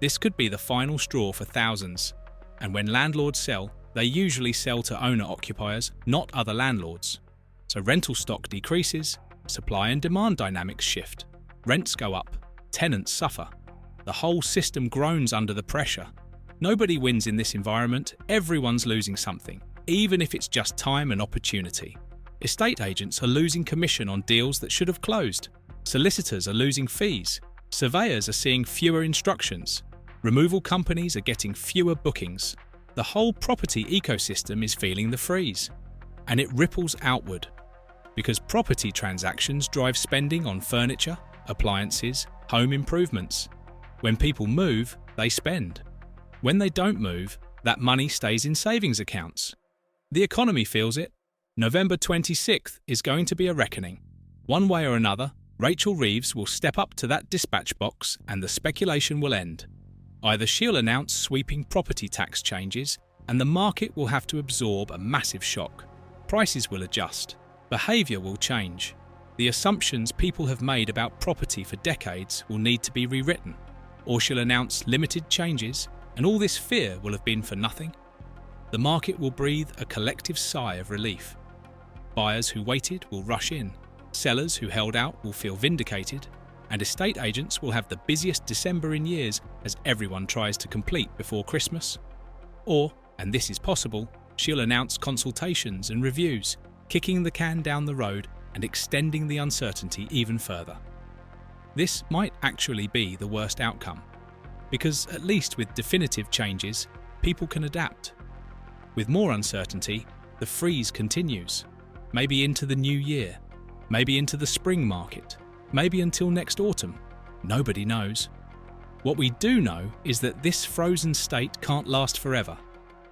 [SPEAKER 1] This could be the final straw for thousands. And when landlords sell, they usually sell to owner-occupiers, not other landlords. So rental stock decreases, supply and demand dynamics shift, rents go up, tenants suffer. The whole system groans under the pressure. Nobody wins in this environment, everyone's losing something, even if it's just time and opportunity. Estate agents are losing commission on deals that should have closed. Solicitors are losing fees. Surveyors are seeing fewer instructions. Removal companies are getting fewer bookings. The whole property ecosystem is feeling the freeze. And it ripples outward. Because property transactions drive spending on furniture, appliances, home improvements. When people move, they spend. When they don't move, that money stays in savings accounts. The economy feels it. November 26th is going to be a reckoning. One way or another, Rachel Reeves will step up to that dispatch box and the speculation will end. Either she'll announce sweeping property tax changes and the market will have to absorb a massive shock. Prices will adjust. Behaviour will change. The assumptions people have made about property for decades will need to be rewritten. Or she'll announce limited changes and all this fear will have been for nothing. The market will breathe a collective sigh of relief. Buyers who waited will rush in. Sellers who held out will feel vindicated. and estate agents will have the busiest December in years as everyone tries to complete before Christmas. Or, and this is possible, she'll announce consultations and reviews, kicking the can down the road and extending the uncertainty even further. This might actually be the worst outcome, because at least with definitive changes, people can adapt. With more uncertainty, the freeze continues, maybe into the new year, maybe into the spring market, maybe until next autumn. Nobody knows. What we do know is that this frozen state can't last forever.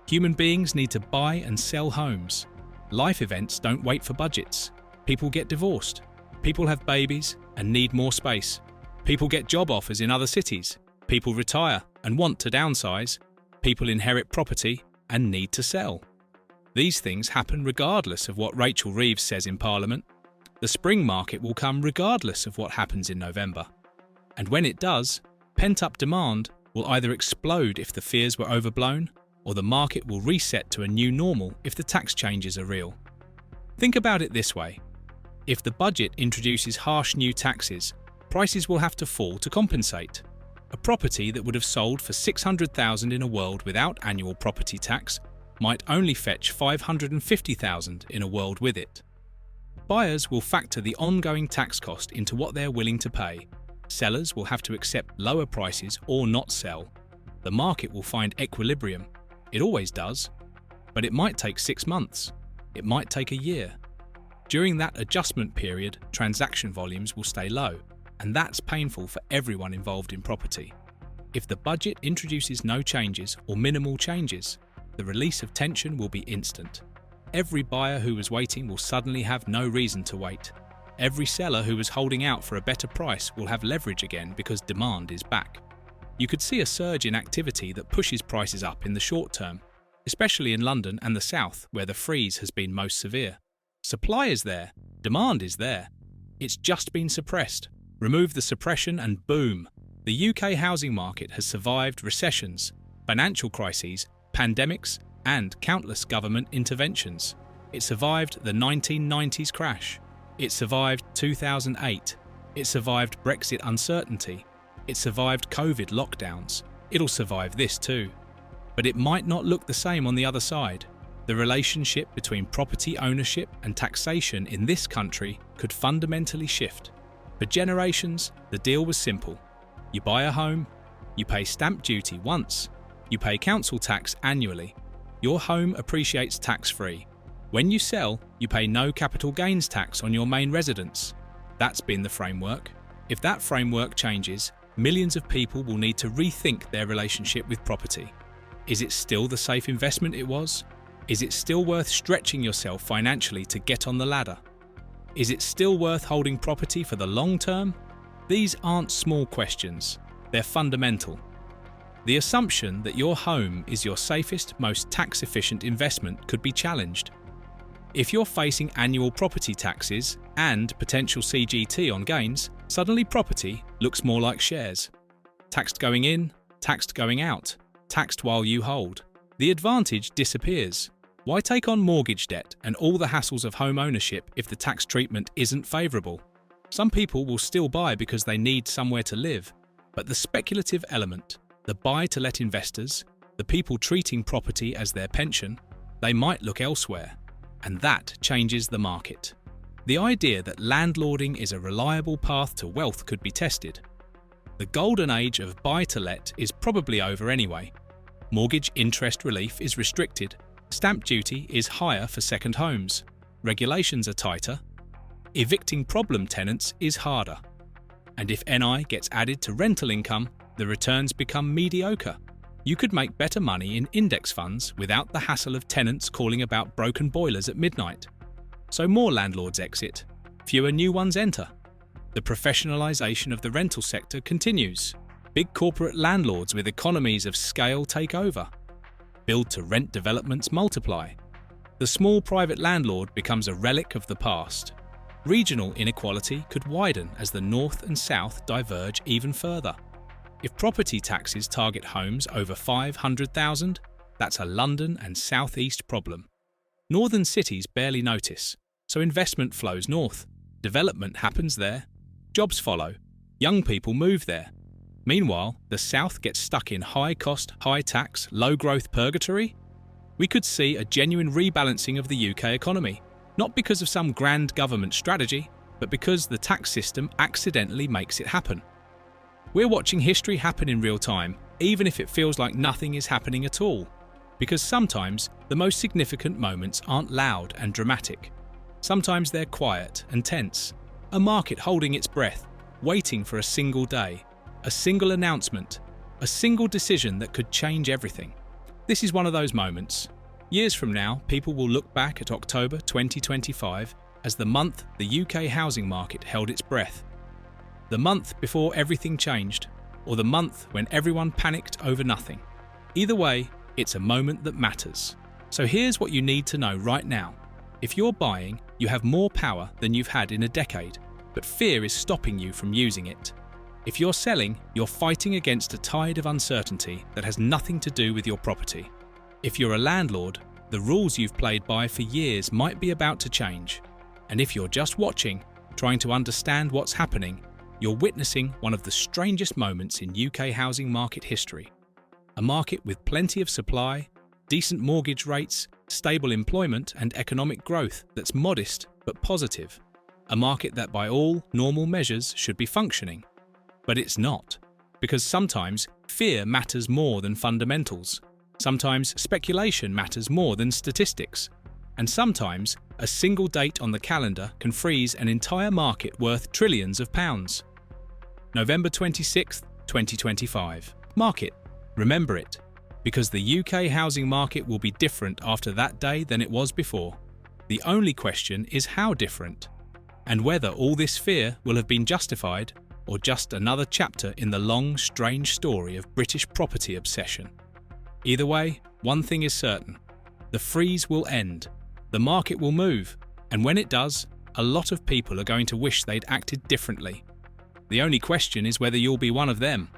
[SPEAKER 1] Human beings need to buy and sell homes. Life events don't wait for budgets. People get divorced. People have babies and need more space. People get job offers in other cities. People retire and want to downsize. People inherit property and need to sell. These things happen regardless of what Rachel Reeves says in Parliament. The spring market will come regardless of what happens in November. And when it does, pent-up demand will either explode if the fears were overblown, or the market will reset to a new normal if the tax changes are real. Think about it this way. If the budget introduces harsh new taxes, prices will have to fall to compensate. A property that would have sold for $600,000 in a world without annual property tax might only fetch $550,000 in a world with it. Buyers will factor the ongoing tax cost into what they're willing to pay. Sellers will have to accept lower prices or not sell. The market will find equilibrium. It always does. But it might take 6 months. It might take a year. During that adjustment period, transaction volumes will stay low, and that's painful for everyone involved in property. If the budget introduces no changes or minimal changes, the release of tension will be instant. Every buyer who was waiting will suddenly have no reason to wait. Every seller who was holding out for a better price will have leverage again because demand is back. You could see a surge in activity that pushes prices up in the short term, especially in London and the south where the freeze has been most severe. Supply is there, demand is there. It's just been suppressed. Remove the suppression and boom! The UK housing market has survived recessions, financial crises, pandemics, and countless government interventions. It survived the 1990s crash. It survived 2008. It survived Brexit uncertainty. It survived COVID lockdowns. It'll survive this too. But it might not look the same on the other side. The relationship between property ownership and taxation in this country could fundamentally shift. For generations, the deal was simple. You buy a home, you pay stamp duty once, you pay council tax annually. Your home appreciates tax-free. When you sell, you pay no capital gains tax on your main residence. That's been the framework. If that framework changes, millions of people will need to rethink their relationship with property. Is it still the safe investment it was? Is it still worth stretching yourself financially to get on the ladder? Is it still worth holding property for the long term? These aren't small questions. They're fundamental. The assumption that your home is your safest, most tax-efficient investment could be challenged. If you're facing annual property taxes and potential CGT on gains, suddenly property looks more like shares. Taxed going in, taxed going out, taxed while you hold. The advantage disappears. Why take on mortgage debt and all the hassles of home ownership if the tax treatment isn't favourable? Some people will still buy because they need somewhere to live, but the speculative element, the buy-to-let investors, the people treating property as their pension, they might look elsewhere, and that changes the market. The idea that landlording is a reliable path to wealth could be tested. The golden age of buy-to-let is probably over anyway. Mortgage interest relief is restricted, stamp duty is higher for second homes, regulations are tighter, evicting problem tenants is harder. And if NI gets added to rental income, the returns become mediocre. You could make better money in index funds without the hassle of tenants calling about broken boilers at midnight. So more landlords exit, fewer new ones enter. The professionalisation of the rental sector continues. Big corporate landlords with economies of scale take over. Build-to-rent developments multiply. The small private landlord becomes a relic of the past. Regional inequality could widen as the north and south diverge even further. If property taxes target homes over $500,000, that's a London and South East problem. Northern cities barely notice, so investment flows north. Development happens there. Jobs follow. Young people move there. Meanwhile, the South gets stuck in high-cost, high-tax, low-growth purgatory. We could see a genuine rebalancing of the UK economy, not because of some grand government strategy, but because the tax system accidentally makes it happen. We're watching history happen in real time, even if it feels like nothing is happening at all. Because sometimes the most significant moments aren't loud and dramatic. Sometimes they're quiet and tense. A market holding its breath, waiting for a single day, a single announcement, a single decision that could change everything. This is one of those moments. Years from now, people will look back at October 2025 as the month the UK housing market held its breath. The month before everything changed, or the month when everyone panicked over nothing. Either way, it's a moment that matters. So here's what you need to know right now. If you're buying, you have more power than you've had in a decade, but fear is stopping you from using it. If you're selling, you're fighting against a tide of uncertainty that has nothing to do with your property. If you're a landlord, the rules you've played by for years might be about to change. And if you're just watching, trying to understand what's happening, you're witnessing one of the strangest moments in UK housing market history. A market with plenty of supply, decent mortgage rates, stable employment and economic growth that's modest but positive. A market that by all normal measures should be functioning. But it's not, because sometimes fear matters more than fundamentals. Sometimes speculation matters more than statistics. And sometimes a single date on the calendar can freeze an entire market worth trillions of pounds. November 26, 2025. Market. Remember it, because the UK housing market will be different after that day than it was before. The only question is how different, and whether all this fear will have been justified or just another chapter in the long, strange story of British property obsession. Either way, one thing is certain. The freeze will end, the market will move, and when it does, a lot of people are going to wish they'd acted differently. The only question is whether you'll be one of them.